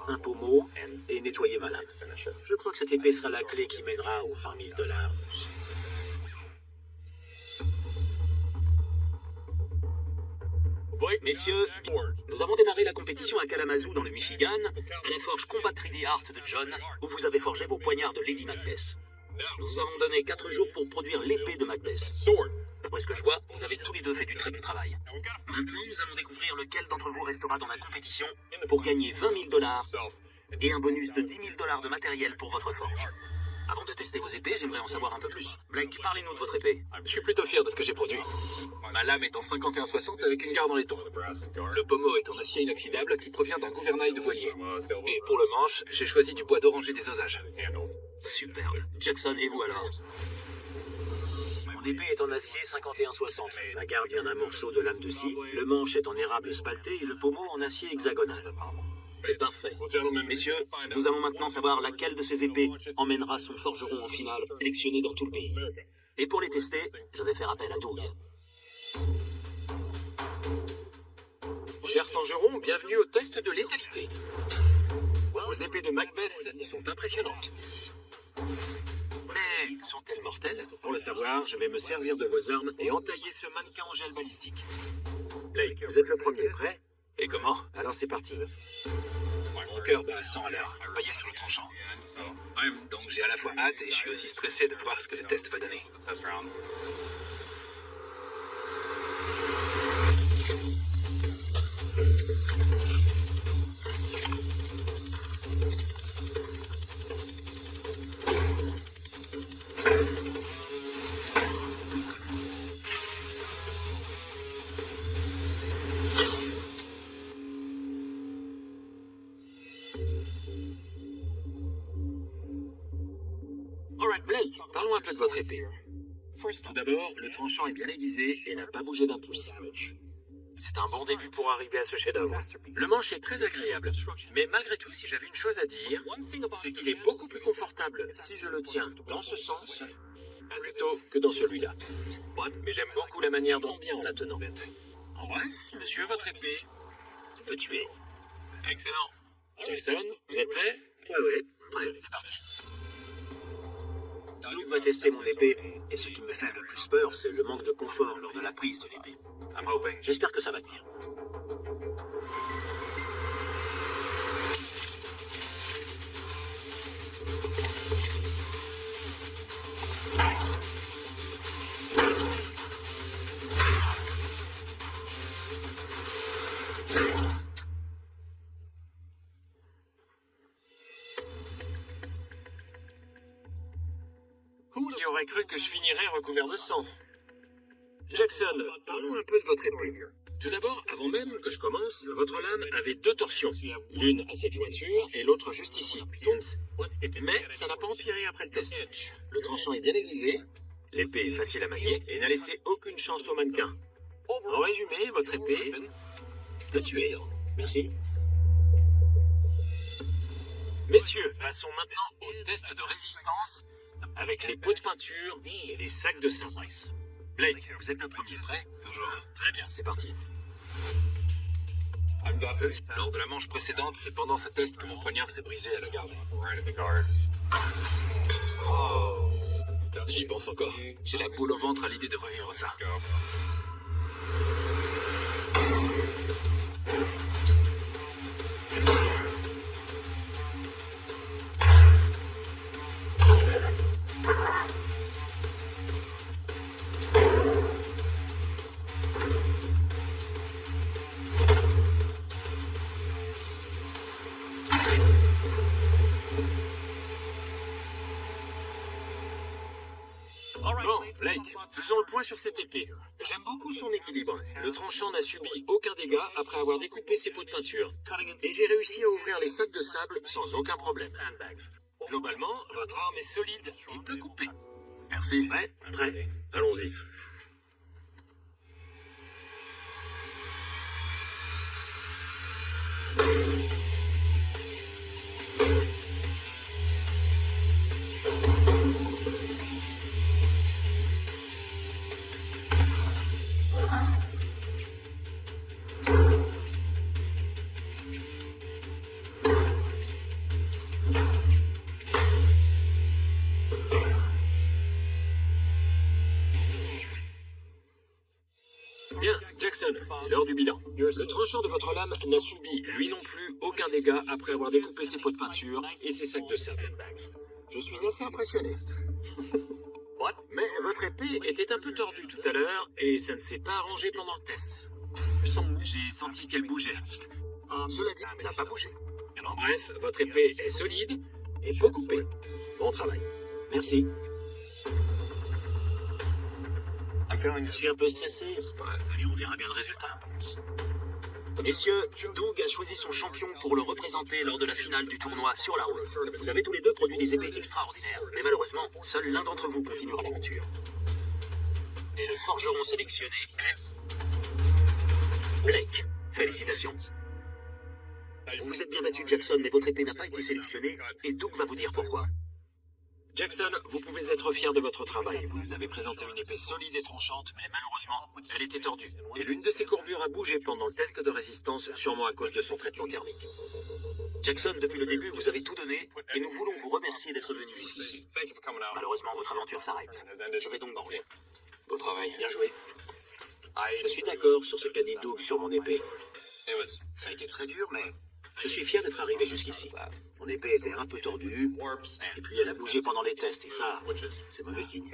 un pommeau et nettoyer ma lame. Je crois que cette épée sera la clé qui mènera aux 20 000 $. Messieurs, nous avons démarré la compétition à Kalamazoo dans le Michigan, à la forge Combat 3D Art de John, où vous avez forgé vos poignards de Lady Macbeth. Nous vous avons donné 4 jours pour produire l'épée de Macbeth. D'après ce que je vois, vous avez tous les deux fait du très bon travail. Maintenant, nous allons découvrir lequel d'entre vous restera dans la compétition pour gagner 20 000 $ et un bonus de 10 000 $ de matériel pour votre forge. Avant de tester vos épées, j'aimerais en savoir un peu plus. Blake, parlez-nous de votre épée. Je suis plutôt fier de ce que j'ai produit. Ma lame est en 51-60 avec une garde en laiton. Le pommeau est en acier inoxydable qui provient d'un gouvernail de voilier. Et pour le manche, j'ai choisi du bois d'oranger des Osages. Superbe. Jackson, et vous alors? Mon épée est en acier 51-60. La garde vient d'un morceau de lame de scie. Le manche est en érable spalté et le pommeau en acier hexagonal. C'est parfait. Messieurs, nous allons maintenant savoir laquelle de ces épées emmènera son forgeron en finale, sélectionné dans tout le pays. Et pour les tester, je vais faire appel à Doug. Chers forgerons, bienvenue au test de létalité. Vos épées de Macbeth sont impressionnantes. Mais sont-elles mortelles? Pour le savoir, je vais me servir de vos armes et entailler ce mannequin en gel balistique. Blake, vous êtes le premier, prêt? Et comment? Alors c'est parti. Mon cœur bat à 100 à l'heure, baillé sur le tranchant. Donc j'ai à la fois hâte et je suis aussi stressé de voir ce que le test va donner. Alright, Blake, Parlons un peu de votre épée. Tout d'abord, le tranchant est bien aiguisé et n'a pas bougé d'un pouce. C'est un bon début pour arriver à ce chef-d'œuvre. Le manche est très agréable. Mais malgré tout, si j'avais une chose à dire, c'est qu'il est beaucoup plus confortable si je le tiens dans ce sens plutôt que dans celui-là. Mais j'aime beaucoup la manière dont bien en la tenant. En bref, monsieur, votre épée peut tuer. Excellent. Jackson, vous êtes prêt? Ouais, prêt. C'est parti. Doug va tester mon épée, et ce qui me fait le plus peur, c'est le manque de confort lors de la prise de l'épée. J'espère que ça va tenir. Qui aurait cru que je finirais recouvert de sang? Jackson, parlons un peu de votre épée. Tout d'abord, avant même que je commence, votre lame avait deux torsions. L'une à cette jointure et l'autre juste ici. Mais ça n'a pas empiré après le test. Le tranchant est bien aiguisé, l'épée est facile à manier et n'a laissé aucune chance au mannequin. En résumé, votre épée peut tuer. Merci. Messieurs, passons maintenant au test de résistance avec les pots de peinture et les sacs de sable. Blake, vous êtes le premier, prêt? Toujours. Très bien, c'est parti. Lors de la manche précédente, c'est pendant ce test que mon poignard s'est brisé à la garde. J'y pense encore. J'ai la boule au ventre à l'idée de revivre ça. Bon, Blake, faisons le point sur cette épée. J'aime beaucoup son équilibre. Le tranchant n'a subi aucun dégât après avoir découpé ses pots de peinture. Et j'ai réussi à ouvrir les sacs de sable sans aucun problème. Globalement, votre arme est solide et peut couper. Merci. Prêt? Prêt. Allons-y. Bien, Jackson, c'est l'heure du bilan. Le tranchant de votre lame n'a subi, lui non plus, aucun dégât après avoir découpé ses pots de peinture et ses sacs de sable. Je suis assez impressionné. Mais votre épée était un peu tordue tout à l'heure et ça ne s'est pas arrangé pendant le test. J'ai senti qu'elle bougeait. Cela dit, elle n'a pas bougé. En bref, votre épée est solide et peut couper. Bon travail. Merci. Je suis un peu stressé, mais on verra bien le résultat. Messieurs, Doug a choisi son champion pour le représenter lors de la finale du tournoi sur la route. Vous avez tous les deux produit des épées extraordinaires, mais malheureusement, seul l'un d'entre vous continuera l'aventure. Et le forgeron sélectionné est... Blake. Félicitations. Vous vous êtes bien battu, Jackson, mais votre épée n'a pas été sélectionnée, et Doug va vous dire pourquoi. Jackson, vous pouvez être fier de votre travail. Vous nous avez présenté une épée solide et tranchante, mais malheureusement, elle était tordue. Et l'une de ses courbures a bougé pendant le test de résistance, sûrement à cause de son traitement thermique. Jackson, depuis le début, vous avez tout donné, et nous voulons vous remercier d'être venu jusqu'ici. Malheureusement, votre aventure s'arrête. Je vais donc manger. Beau travail. Bien joué. Je suis d'accord sur ce qu'a dit Doug sur mon épée. Ça a été très dur, mais je suis fier d'être arrivé jusqu'ici. Mon épée était un peu tordue, et puis elle a bougé pendant les tests, et ça, c'est mauvais signe.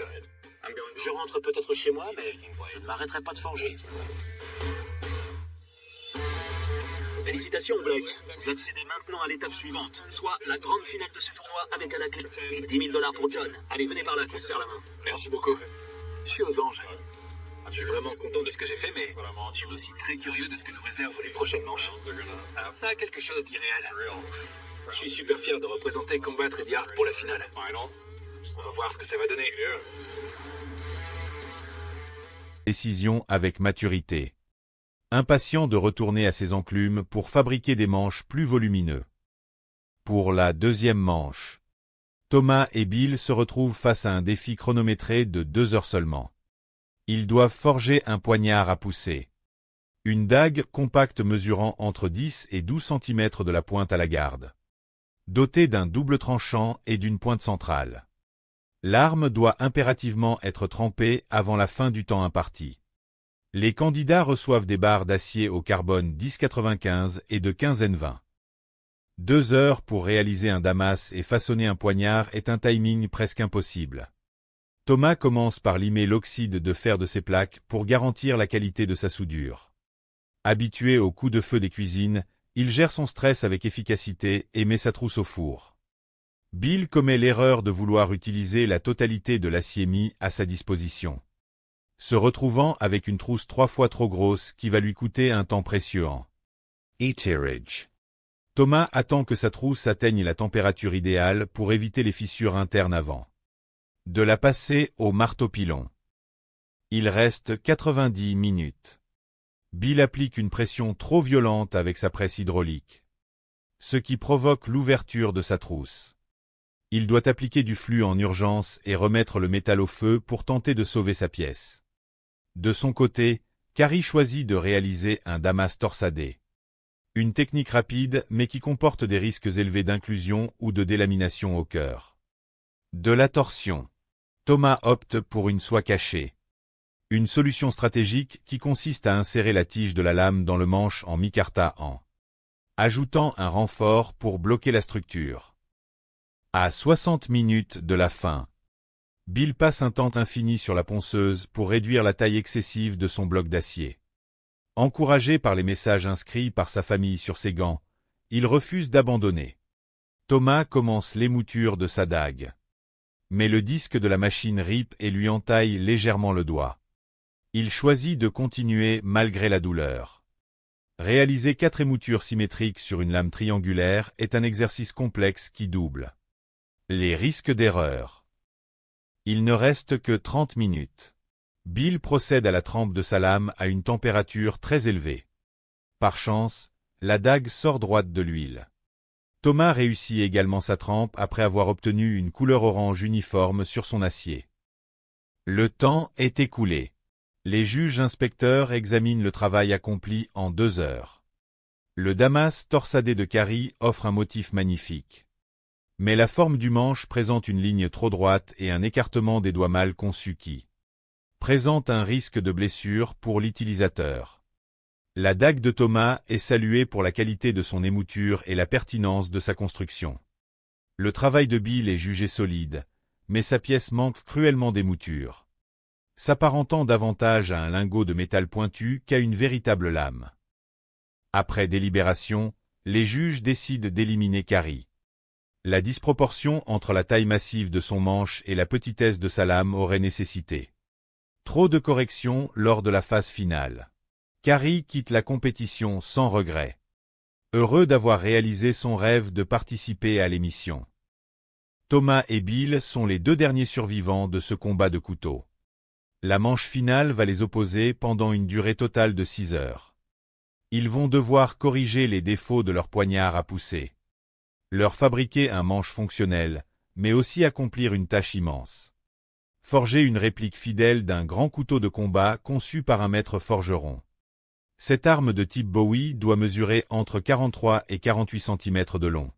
Je rentre peut-être chez moi, mais je ne m'arrêterai pas de forger. Félicitations, Blake. Vous accédez maintenant à l'étape suivante, soit la grande finale de ce tournoi avec à la clé et 10 000 $ pour John. Allez, venez par là, qu'on se serre la main. Merci beaucoup. Je suis aux anges. Je suis vraiment content de ce que j'ai fait, mais je suis aussi très curieux de ce que nous réservent les prochaines manches. Ça a quelque chose d'irréel. Je suis super fier de représenter Combat Ready Art pour la finale. On va voir ce que ça va donner. Décision avec maturité. impatient de retourner à ses enclumes pour fabriquer des manches plus volumineux. Pour la deuxième manche, Thomas et Bill se retrouvent face à un défi chronométré de 2 heures seulement. Ils doivent forger un poignard à pousser. Une dague compacte mesurant entre 10 et 12 cm de la pointe à la garde. Dotée d'un double tranchant et d'une pointe centrale. L'arme doit impérativement être trempée avant la fin du temps imparti. Les candidats reçoivent des barres d'acier au carbone 1095 et de 15N20. 2 heures pour réaliser un damas et façonner un poignard est un timing presque impossible. Thomas commence par limer l'oxyde de fer de ses plaques pour garantir la qualité de sa soudure. Habitué aux coups de feu des cuisines, il gère son stress avec efficacité et met sa trousse au four. Bill commet l'erreur de vouloir utiliser la totalité de l'acier mis à sa disposition. Se retrouvant avec une trousse 3 fois trop grosse qui va lui coûter un temps précieux en heaterage. Thomas attend que sa trousse atteigne la température idéale pour éviter les fissures internes avant de la passer au marteau-pilon. Il reste 90 minutes. Bill applique une pression trop violente avec sa presse hydraulique, ce qui provoque l'ouverture de sa trousse. Il doit appliquer du flux en urgence et remettre le métal au feu pour tenter de sauver sa pièce. De son côté, Carrie choisit de réaliser un damas torsadé. Une technique rapide mais qui comporte des risques élevés d'inclusion ou de délamination au cœur. De la torsion. Thomas opte pour une soie cachée. Une solution stratégique qui consiste à insérer la tige de la lame dans le manche en micarta en ajoutant un renfort pour bloquer la structure. À 60 minutes de la fin, Bill passe un temps infini sur la ponceuse pour réduire la taille excessive de son bloc d'acier. Encouragé par les messages inscrits par sa famille sur ses gants, il refuse d'abandonner. Thomas commence l'émouture de sa dague. Mais le disque de la machine rip et lui entaille légèrement le doigt. Il choisit de continuer malgré la douleur. Réaliser 4 émoutures symétriques sur une lame triangulaire est un exercice complexe qui double les risques d'erreur. Il ne reste que 30 minutes. Bill procède à la trempe de sa lame à une température très élevée. Par chance, la dague sort droite de l'huile. Thomas réussit également sa trempe après avoir obtenu une couleur orange uniforme sur son acier. Le temps est écoulé. Les juges inspecteurs examinent le travail accompli en 2 heures. Le damas torsadé de Carrie offre un motif magnifique. Mais la forme du manche présente une ligne trop droite et un écartement des doigts mal conçus qui présente un risque de blessure pour l'utilisateur. La dague de Thomas est saluée pour la qualité de son émouture et la pertinence de sa construction. Le travail de Bill est jugé solide, mais sa pièce manque cruellement d'émouture, s'apparentant davantage à un lingot de métal pointu qu'à une véritable lame. Après délibération, les juges décident d'éliminer Carrie. La disproportion entre la taille massive de son manche et la petitesse de sa lame aurait nécessité trop de corrections lors de la phase finale. Carrie quitte la compétition sans regret. Heureux d'avoir réalisé son rêve de participer à l'émission. Thomas et Bill sont les 2 derniers survivants de ce combat de couteau. La manche finale va les opposer pendant une durée totale de 6 heures. Ils vont devoir corriger les défauts de leur poignard à pousser. Leur fabriquer un manche fonctionnel, mais aussi accomplir une tâche immense. Forger une réplique fidèle d'un grand couteau de combat conçu par un maître forgeron. Cette arme de type Bowie doit mesurer entre 43 et 48 cm de long.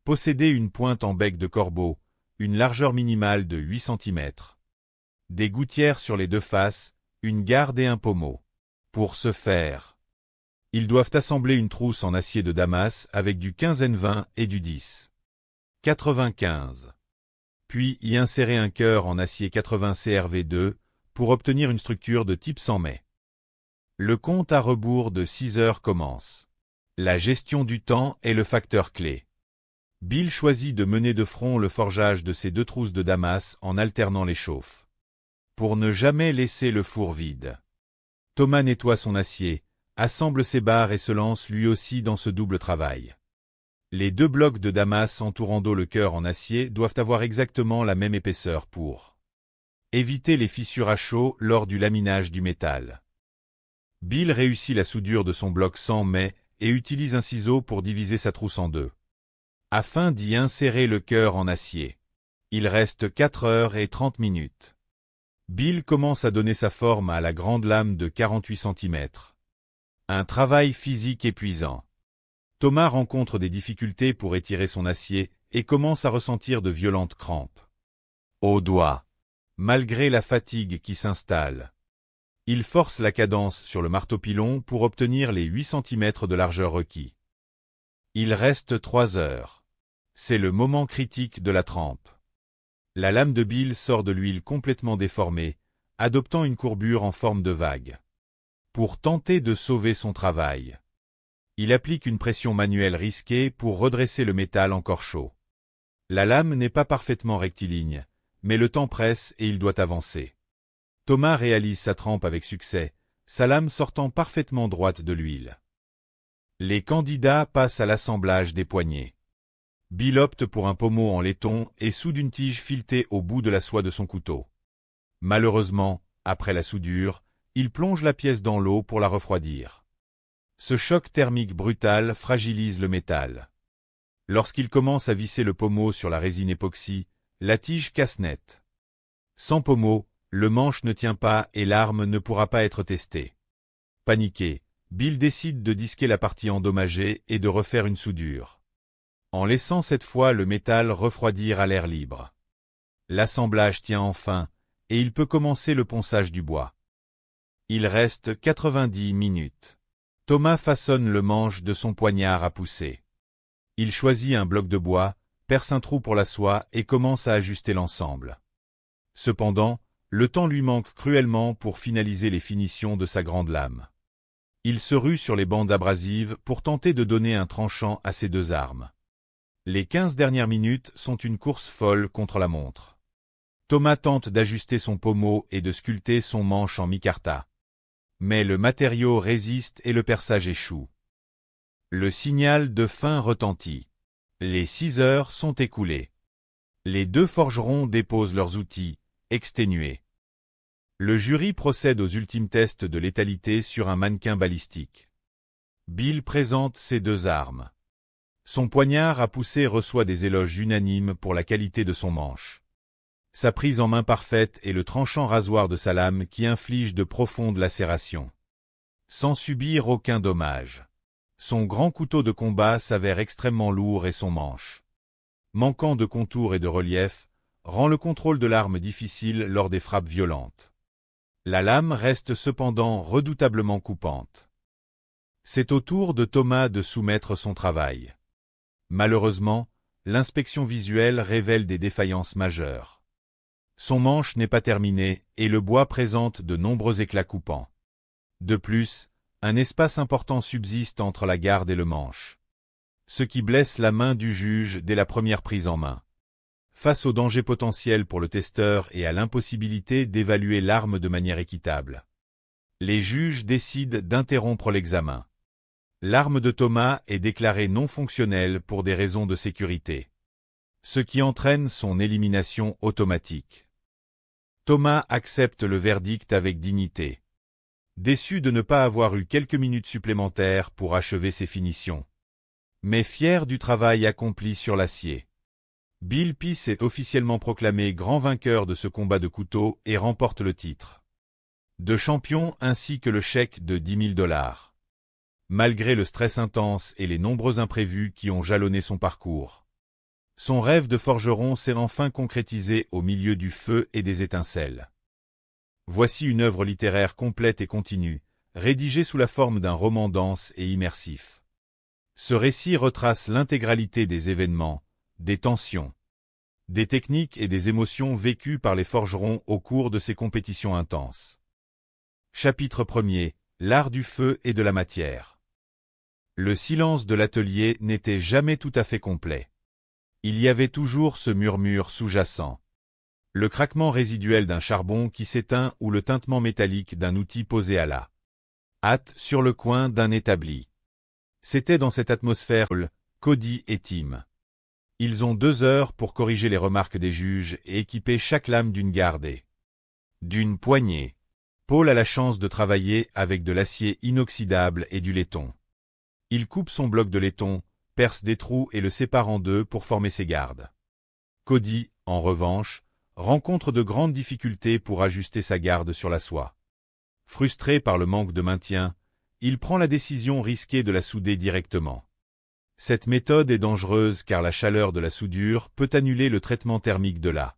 Posséder une pointe en bec de corbeau, une largeur minimale de 8 cm. Des gouttières sur les 2 faces, une garde et un pommeau. Pour ce faire, ils doivent assembler une trousse en acier de Damas avec du 15N20 et du 10-95. Puis y insérer un cœur en acier 80 CRV2 pour obtenir une structure de type 100 mai. Le compte à rebours de 6 heures commence. La gestion du temps est le facteur clé. Bill choisit de mener de front le forgeage de ses 2 trousses de Damas en alternant les chauffes. Pour ne jamais laisser le four vide. Thomas nettoie son acier, assemble ses barres et se lance lui aussi dans ce double travail. Les 2 blocs de Damas entourant le cœur en acier doivent avoir exactement la même épaisseur pour éviter les fissures à chaud lors du laminage du métal. Bill réussit la soudure de son bloc 100 mais et utilise un ciseau pour diviser sa trousse en deux, afin d'y insérer le cœur en acier. Il reste 4 heures et 30 minutes. Bill commence à donner sa forme à la grande lame de 48 cm. Un travail physique épuisant. Thomas rencontre des difficultés pour étirer son acier et commence à ressentir de violentes crampes aux doigts, malgré la fatigue qui s'installe. Il force la cadence sur le marteau-pilon pour obtenir les 8 cm de largeur requis. Il reste 3 heures. C'est le moment critique de la trempe. La lame de Bill sort de l'huile complètement déformée, adoptant une courbure en forme de vague. Pour tenter de sauver son travail, il applique une pression manuelle risquée pour redresser le métal encore chaud. La lame n'est pas parfaitement rectiligne, mais le temps presse et il doit avancer. Thomas réalise sa trempe avec succès, sa lame sortant parfaitement droite de l'huile. Les candidats passent à l'assemblage des poignées. Bill opte pour un pommeau en laiton et soude une tige filetée au bout de la soie de son couteau. Malheureusement, après la soudure, il plonge la pièce dans l'eau pour la refroidir. Ce choc thermique brutal fragilise le métal. Lorsqu'il commence à visser le pommeau sur la résine époxy, la tige casse net. Sans pommeau, le manche ne tient pas et l'arme ne pourra pas être testée. Paniqué, Bill décide de disquer la partie endommagée et de refaire une soudure, en laissant cette fois le métal refroidir à l'air libre. L'assemblage tient enfin, et il peut commencer le ponçage du bois. Il reste 90 minutes. Thomas façonne le manche de son poignard à pousser. Il choisit un bloc de bois, perce un trou pour la soie et commence à ajuster l'ensemble. Cependant, le temps lui manque cruellement pour finaliser les finitions de sa grande lame. Il se rue sur les bandes abrasives pour tenter de donner un tranchant à ses deux armes. Les 15 dernières minutes sont une course folle contre la montre. Thomas tente d'ajuster son pommeau et de sculpter son manche en micarta. Mais le matériau résiste et le perçage échoue. Le signal de fin retentit. Les 6 heures sont écoulées. Les deux forgerons déposent leurs outils, exténués. Le jury procède aux ultimes tests de létalité sur un mannequin balistique. Bill présente ses deux armes. Son poignard à pousser reçoit des éloges unanimes pour la qualité de son manche. Sa prise en main parfaite et le tranchant rasoir de sa lame qui inflige de profondes lacérations, sans subir aucun dommage. Son grand couteau de combat s'avère extrêmement lourd et son manche, manquant de contour et de relief, rend le contrôle de l'arme difficile lors des frappes violentes. La lame reste cependant redoutablement coupante. C'est au tour de Thomas de soumettre son travail. Malheureusement, l'inspection visuelle révèle des défaillances majeures. Son manche n'est pas terminé et le bois présente de nombreux éclats coupants. De plus, un espace important subsiste entre la garde et le manche, ce qui blesse la main du juge dès la première prise en main. Face au danger potentiel pour le testeur et à l'impossibilité d'évaluer l'arme de manière équitable, les juges décident d'interrompre l'examen. L'arme de Thomas est déclarée non fonctionnelle pour des raisons de sécurité, ce qui entraîne son élimination automatique. Thomas accepte le verdict avec dignité, déçu de ne pas avoir eu quelques minutes supplémentaires pour achever ses finitions, mais fier du travail accompli sur l'acier. Bill Peace est officiellement proclamé grand vainqueur de ce combat de couteau et remporte le titre de champion ainsi que le chèque de 10 000 $. Malgré le stress intense et les nombreux imprévus qui ont jalonné son parcours, son rêve de forgeron s'est enfin concrétisé au milieu du feu et des étincelles. Voici une œuvre littéraire complète et continue, rédigée sous la forme d'un roman dense et immersif. Ce récit retrace l'intégralité des événements, des tensions, des techniques et des émotions vécues par les forgerons au cours de ces compétitions intenses. Chapitre 1er, l'art du feu et de la matière. Le silence de l'atelier n'était jamais tout à fait complet. Il y avait toujours ce murmure sous-jacent, le craquement résiduel d'un charbon qui s'éteint ou le tintement métallique d'un outil posé à la hâte sur le coin d'un établi. C'était dans cette atmosphère Cody et Tim. Ils ont 2 heures pour corriger les remarques des juges et équiper chaque lame d'une garde et d'une poignée. Paul a la chance de travailler avec de l'acier inoxydable et du laiton. Il coupe son bloc de laiton, perce des trous et le sépare en deux pour former ses gardes. Cody, en revanche, rencontre de grandes difficultés pour ajuster sa garde sur la soie. Frustré par le manque de maintien, il prend la décision risquée de la souder directement. Cette méthode est dangereuse car la chaleur de la soudure peut annuler le traitement thermique de la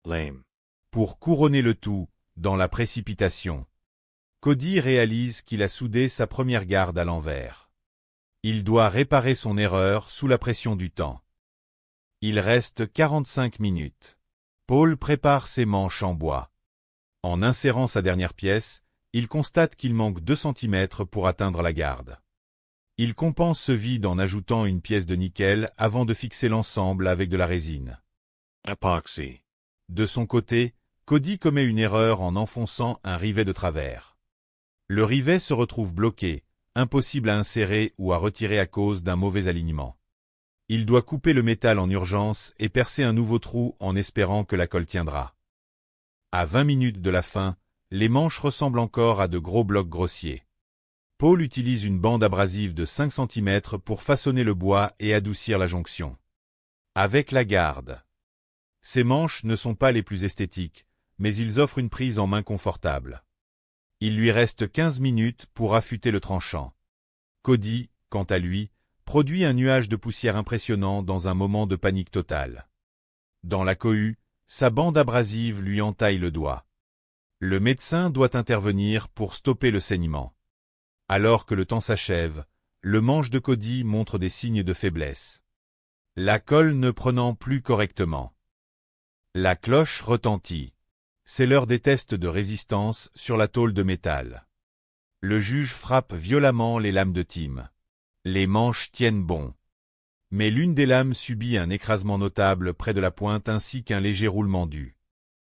lame. Pour couronner le tout, dans la précipitation, Cody réalise qu'il a soudé sa première garde à l'envers. Il doit réparer son erreur sous la pression du temps. Il reste 45 minutes. Paul prépare ses manches en bois. En insérant sa dernière pièce, il constate qu'il manque 2 cm pour atteindre la garde. Il compense ce vide en ajoutant une pièce de nickel avant de fixer l'ensemble avec de la résine époxy. De son côté, Cody commet une erreur en enfonçant un rivet de travers. Le rivet se retrouve bloqué, impossible à insérer ou à retirer à cause d'un mauvais alignement. Il doit couper le métal en urgence et percer un nouveau trou en espérant que la colle tiendra. À 20 minutes de la fin, les manches ressemblent encore à de gros blocs grossiers. Paul utilise une bande abrasive de 5 cm pour façonner le bois et adoucir la jonction. Avec la garde. Ces manches ne sont pas les plus esthétiques, mais ils offrent une prise en main confortable. Il lui reste 15 minutes pour affûter le tranchant. Cody, quant à lui, produit un nuage de poussière impressionnant dans un moment de panique totale. Dans la cohue, sa bande abrasive lui entaille le doigt. Le médecin doit intervenir pour stopper le saignement. Alors que le temps s'achève, le manche de Cody montre des signes de faiblesse. La colle ne prenant plus correctement. La cloche retentit. C'est l'heure des tests de résistance sur la tôle de métal. Le juge frappe violemment les lames de Tim. Les manches tiennent bon. Mais l'une des lames subit un écrasement notable près de la pointe ainsi qu'un léger roulement du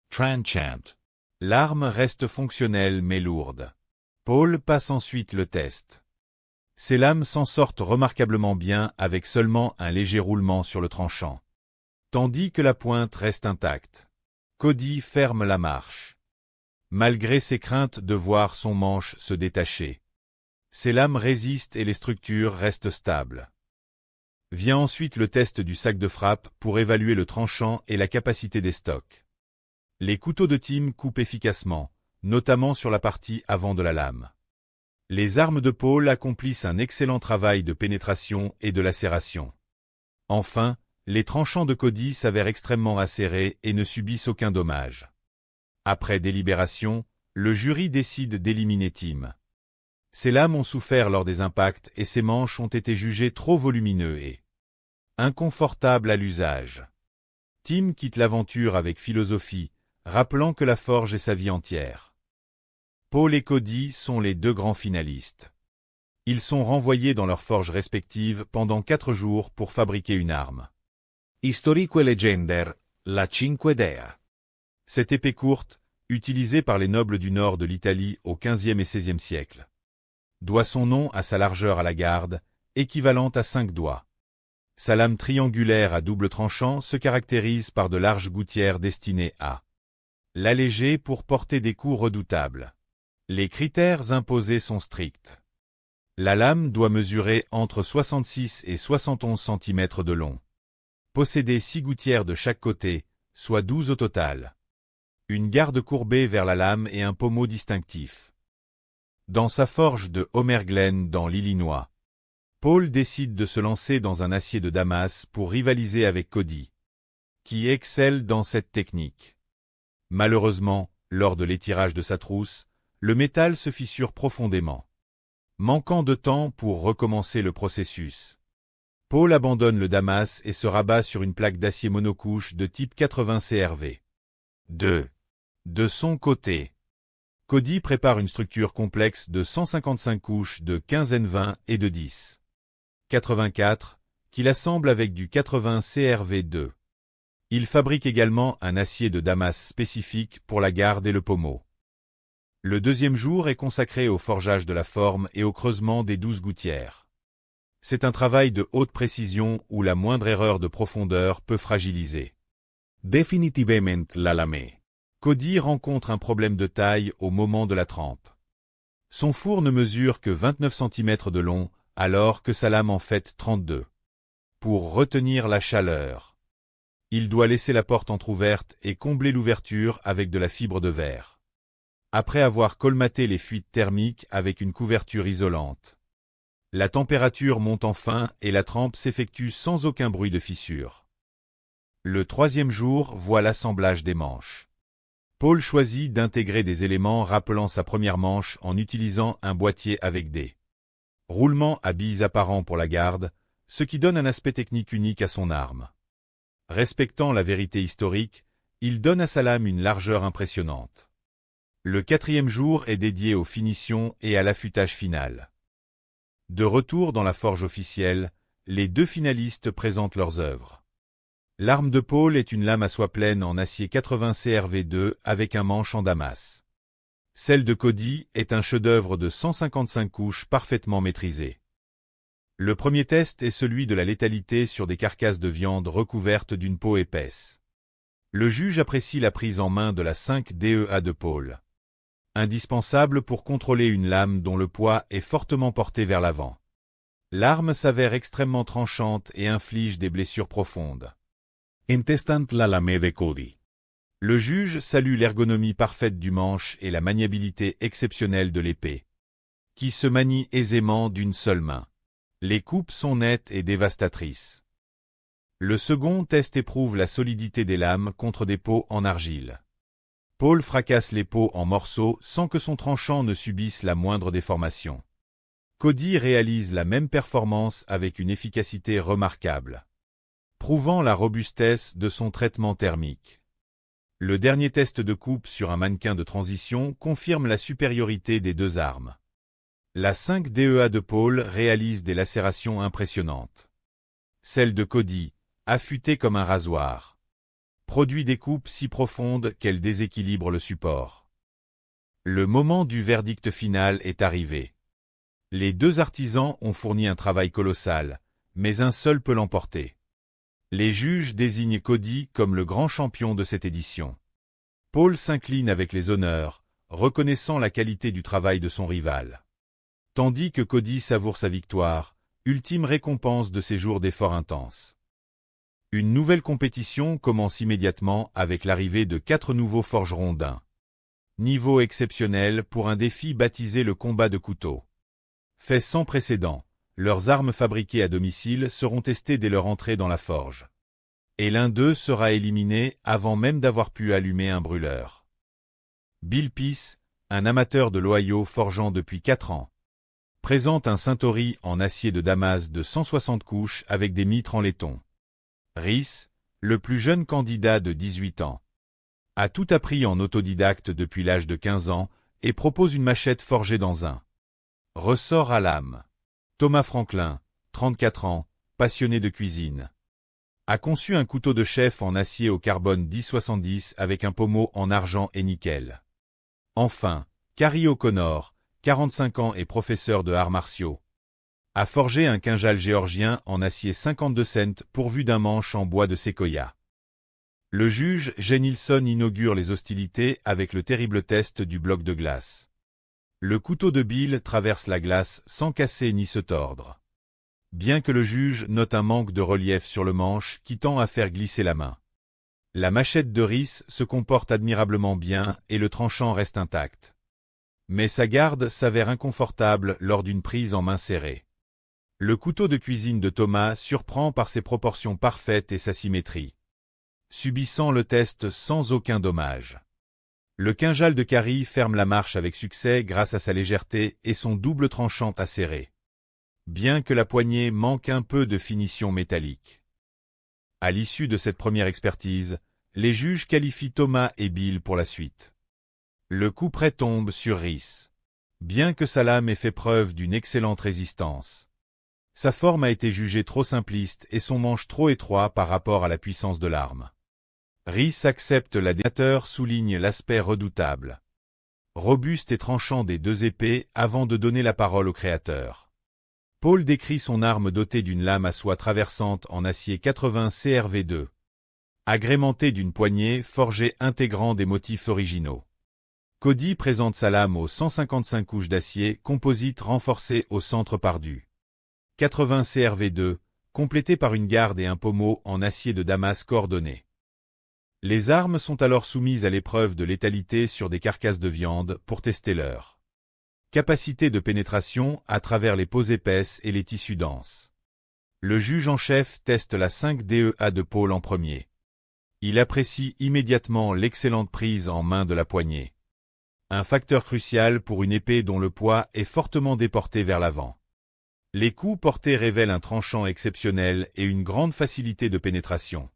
tranchant. L'arme reste fonctionnelle mais lourde. Paul passe ensuite le test. Ces lames s'en sortent remarquablement bien avec seulement un léger roulement sur le tranchant. Tandis que la pointe reste intacte. Cody ferme la marche. Malgré ses craintes de voir son manche se détacher. Ces lames résistent et les structures restent stables. Vient ensuite le test du sac de frappe pour évaluer le tranchant et la capacité des stocks. Les couteaux de Tim coupent efficacement, notamment sur la partie avant de la lame. Les armes de Paul accomplissent un excellent travail de pénétration et de lacération. Enfin, les tranchants de Cody s'avèrent extrêmement acérés et ne subissent aucun dommage. Après délibération, le jury décide d'éliminer Tim. Ses lames ont souffert lors des impacts et ses manches ont été jugées trop volumineux et inconfortables à l'usage. Tim quitte l'aventure avec philosophie, rappelant que la forge est sa vie entière. Paul et Cody sont les 2 grands finalistes. Ils sont renvoyés dans leurs forges respectives pendant 4 jours pour fabriquer une arme. Historique legender, la Cinque Dea. Cette épée courte, utilisée par les nobles du nord de l'Italie au XVe et XVIe siècle, doit son nom à sa largeur à la garde, équivalente à 5 doigts. Sa lame triangulaire à double tranchant se caractérise par de larges gouttières destinées à l'alléger pour porter des coups redoutables. Les critères imposés sont stricts. La lame doit mesurer entre 66 et 71 cm de long. Posséder 6 gouttières de chaque côté, soit 12 au total. Une garde courbée vers la lame et un pommeau distinctif. Dans sa forge de Homer Glen dans l'Illinois, Paul décide de se lancer dans un acier de Damas pour rivaliser avec Cody, qui excelle dans cette technique. Malheureusement, lors de l'étirage de sa trousse, le métal se fissure profondément. Manquant de temps pour recommencer le processus, Paul abandonne le Damas et se rabat sur une plaque d'acier monocouche de type 80 CRV. De son côté, Cody prépare une structure complexe de 155 couches de 15 N20 et de 10. 84, qu'il assemble avec du 80 CRV2. Il fabrique également un acier de Damas spécifique pour la garde et le pommeau. Le deuxième jour est consacré au forgeage de la forme et au creusement des 12 gouttières. C'est un travail de haute précision où la moindre erreur de profondeur peut fragiliser définitivement la lame. Cody rencontre un problème de taille au moment de la trempe. Son four ne mesure que 29 cm de long, alors que sa lame en fait 32. Pour retenir la chaleur, il doit laisser la porte entr'ouverte et combler l'ouverture avec de la fibre de verre. Après avoir colmaté les fuites thermiques avec une couverture isolante, la température monte enfin et la trempe s'effectue sans aucun bruit de fissure. Le 3e jour voit l'assemblage des manches. Paul choisit d'intégrer des éléments rappelant sa première manche en utilisant un boîtier avec des roulements à billes apparents pour la garde, ce qui donne un aspect technique unique à son arme. Respectant la vérité historique, il donne à sa lame une largeur impressionnante. Le 4e jour est dédié aux finitions et à l'affûtage final. De retour dans la forge officielle, les 2 finalistes présentent leurs œuvres. L'arme de Paul est une lame à soie pleine en acier 80 CRV2 avec un manche en damas. Celle de Cody est un chef-d'œuvre de 155 couches parfaitement maîtrisé. Le premier test est celui de la létalité sur des carcasses de viande recouvertes d'une peau épaisse. Le juge apprécie la prise en main de la 5 DEA de Paul. Indispensable pour contrôler une lame dont le poids est fortement porté vers l'avant. L'arme s'avère extrêmement tranchante et inflige des blessures profondes. Intestant la lame de Cody. Le juge salue l'ergonomie parfaite du manche et la maniabilité exceptionnelle de l'épée, qui se manie aisément d'une seule main. Les coupes sont nettes et dévastatrices. Le second test éprouve la solidité des lames contre des pots en argile. Paul fracasse les pots en morceaux sans que son tranchant ne subisse la moindre déformation. Cody réalise la même performance avec une efficacité remarquable, prouvant la robustesse de son traitement thermique. Le dernier test de coupe sur un mannequin de transition confirme la supériorité des 2 armes. La 5 DEA de Paul réalise des lacérations impressionnantes. Celle de Cody, affûtée comme un rasoir, produit des coupes si profondes qu'elles déséquilibrent le support. Le moment du verdict final est arrivé. Les 2 artisans ont fourni un travail colossal, mais un seul peut l'emporter. Les juges désignent Cody comme le grand champion de cette édition. Paul s'incline avec les honneurs, reconnaissant la qualité du travail de son rival. Tandis que Cody savoure sa victoire, ultime récompense de ses jours d'efforts intenses. Une nouvelle compétition commence immédiatement avec l'arrivée de 4 nouveaux forgerons d'un niveau exceptionnel pour un défi baptisé le combat de couteau. Fait sans précédent, leurs armes fabriquées à domicile seront testées dès leur entrée dans la forge. Et l'un d'eux sera éliminé avant même d'avoir pu allumer un brûleur. Bill Peace, un amateur de l'Ohio forgeant depuis 4 ans, présente un Centauri en acier de Damas de 160 couches avec des mitres en laiton. Rhys, le plus jeune candidat de 18 ans, a tout appris en autodidacte depuis l'âge de 15 ans et propose une machette forgée dans un ressort à lame. Thomas Franklin, 34 ans, passionné de cuisine, a conçu un couteau de chef en acier au carbone 1070 avec un pommeau en argent et nickel. Enfin, Carrie O'Connor, 45 ans et professeur de arts martiaux, a forgé un quinjal géorgien en acier 52 cents pourvu d'un manche en bois de séquoia. Le juge Jay Nilsson inaugure les hostilités avec le terrible test du bloc de glace. Le couteau de Bill traverse la glace sans casser ni se tordre. Bien que le juge note un manque de relief sur le manche qui tend à faire glisser la main. La machette de Rhys se comporte admirablement bien et le tranchant reste intact. Mais sa garde s'avère inconfortable lors d'une prise en main serrée. Le couteau de cuisine de Thomas surprend par ses proportions parfaites et sa symétrie, subissant le test sans aucun dommage. Le quinjal de Carrie ferme la marche avec succès grâce à sa légèreté et son double tranchant acéré, bien que la poignée manque un peu de finition métallique. À l'issue de cette première expertise, les juges qualifient Thomas et Bill pour la suite. Le couperet tombe sur Rhys. Bien que sa lame ait fait preuve d'une excellente résistance, sa forme a été jugée trop simpliste et son manche trop étroit par rapport à la puissance de l'arme. Rhys accepte la dénateur souligne l'aspect redoutable, robuste et tranchant des 2 épées avant de donner la parole au créateur. Paul décrit son arme dotée d'une lame à soie traversante en acier 80 CRV2, agrémentée d'une poignée forgée intégrant des motifs originaux. Cody présente sa lame aux 155 couches d'acier composite renforcée au centre par du 80 CRV2, complété par une garde et un pommeau en acier de Damas coordonné. Les armes sont alors soumises à l'épreuve de létalité sur des carcasses de viande pour tester leur capacité de pénétration à travers les peaux épaisses et les tissus denses. Le juge en chef teste la 5DEA de Paul en premier. Il apprécie immédiatement l'excellente prise en main de la poignée. Un facteur crucial pour une épée dont le poids est fortement déporté vers l'avant. Les coups portés révèlent un tranchant exceptionnel et une grande facilité de pénétration,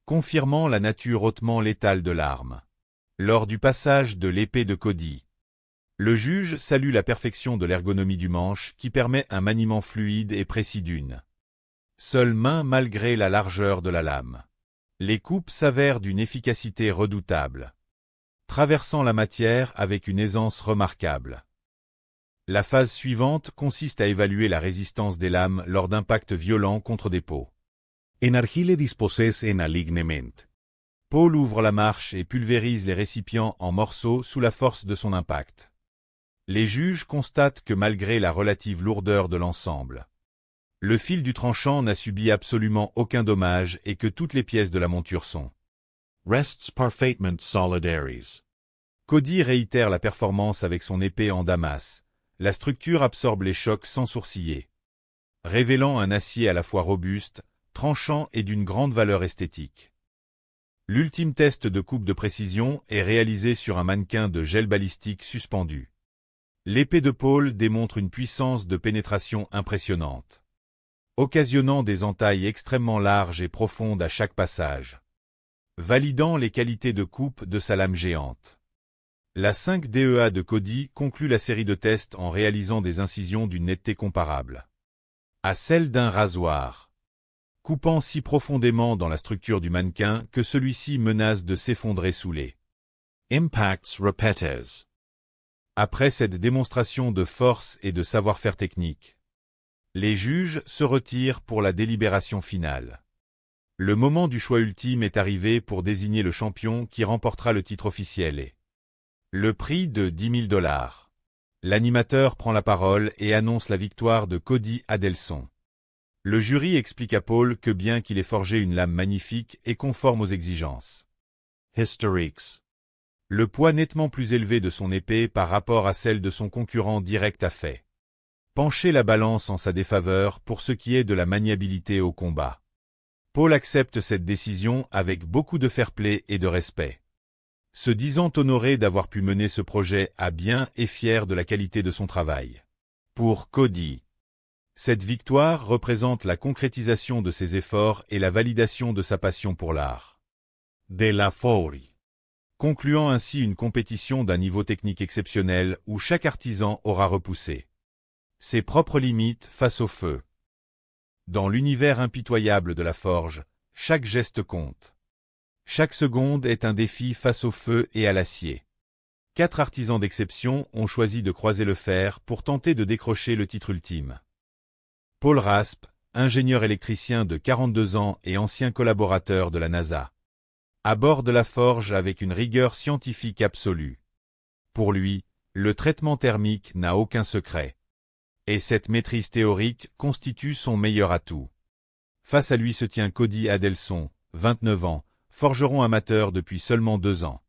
confirmant la nature hautement létale de l'arme. Lors du passage de l'épée de Cody, le juge salue la perfection de l'ergonomie du manche qui permet un maniement fluide et précis d'une seule main malgré la largeur de la lame. Les coupes s'avèrent d'une efficacité redoutable, traversant la matière avec une aisance remarquable. La phase suivante consiste à évaluer la résistance des lames lors d'impacts violents contre des peaux. Enargile disposes en alignement. Paul ouvre la marche et pulvérise les récipients en morceaux sous la force de son impact. Les juges constatent que malgré la relative lourdeur de l'ensemble, le fil du tranchant n'a subi absolument aucun dommage et que toutes les pièces de la monture sont Rests parfaitement solidaires. Cody réitère la performance avec son épée en Damas. La structure absorbe les chocs sans sourciller, révélant un acier à la fois robuste, tranchant et d'une grande valeur esthétique. L'ultime test de coupe de précision est réalisé sur un mannequin de gel balistique suspendu. L'épée de Paul démontre une puissance de pénétration impressionnante, occasionnant des entailles extrêmement larges et profondes à chaque passage, validant les qualités de coupe de sa lame géante. La 5DEA de Cody conclut la série de tests en réalisant des incisions d'une netteté comparable à celle d'un rasoir, coupant si profondément dans la structure du mannequin que celui-ci menace de s'effondrer sous les Impacts repetes. Après cette démonstration de force et de savoir-faire technique, les juges se retirent pour la délibération finale. Le moment du choix ultime est arrivé pour désigner le champion qui remportera le titre officiel et le prix de 10 000 $. L'animateur prend la parole et annonce la victoire de Cody Adelson. Le jury explique à Paul que bien qu'il ait forgé une lame magnifique et conforme aux exigences Historiques. le poids nettement plus élevé de son épée par rapport à celle de son concurrent direct a fait pencher la balance en sa défaveur pour ce qui est de la maniabilité au combat. Paul accepte cette décision avec beaucoup de fair-play et de respect, se disant honoré d'avoir pu mener ce projet à bien et fier de la qualité de son travail. Pour Cody, cette victoire représente la concrétisation de ses efforts et la validation de sa passion pour l'art De la Fori. concluant ainsi une compétition d'un niveau technique exceptionnel où chaque artisan aura repoussé ses propres limites face au feu. Dans l'univers impitoyable de la forge, chaque geste compte. Chaque seconde est un défi face au feu et à l'acier. 4 artisans d'exception ont choisi de croiser le fer pour tenter de décrocher le titre ultime. Paul Raspe, ingénieur électricien de 42 ans et ancien collaborateur de la NASA, aborde la forge avec une rigueur scientifique absolue. Pour lui, le traitement thermique n'a aucun secret. Et cette maîtrise théorique constitue son meilleur atout. Face à lui se tient Cody Adelson, 29 ans, forgeron amateur depuis seulement 2 ans.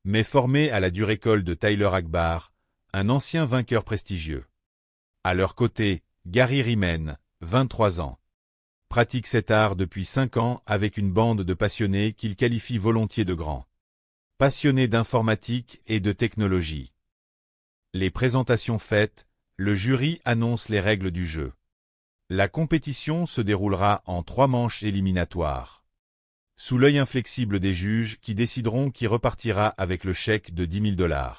Mais formé à la dure école de Tyler Akbar, un ancien vainqueur prestigieux. À leur côté, Gary Riemann, 23 ans. Pratique cet art depuis 5 ans avec une bande de passionnés qu'il qualifie volontiers de grands passionnés d'informatique et de technologie. Les présentations faites, le jury annonce les règles du jeu. La compétition se déroulera en 3 manches éliminatoires, sous l'œil inflexible des juges qui décideront qui repartira avec le chèque de 10 000 $.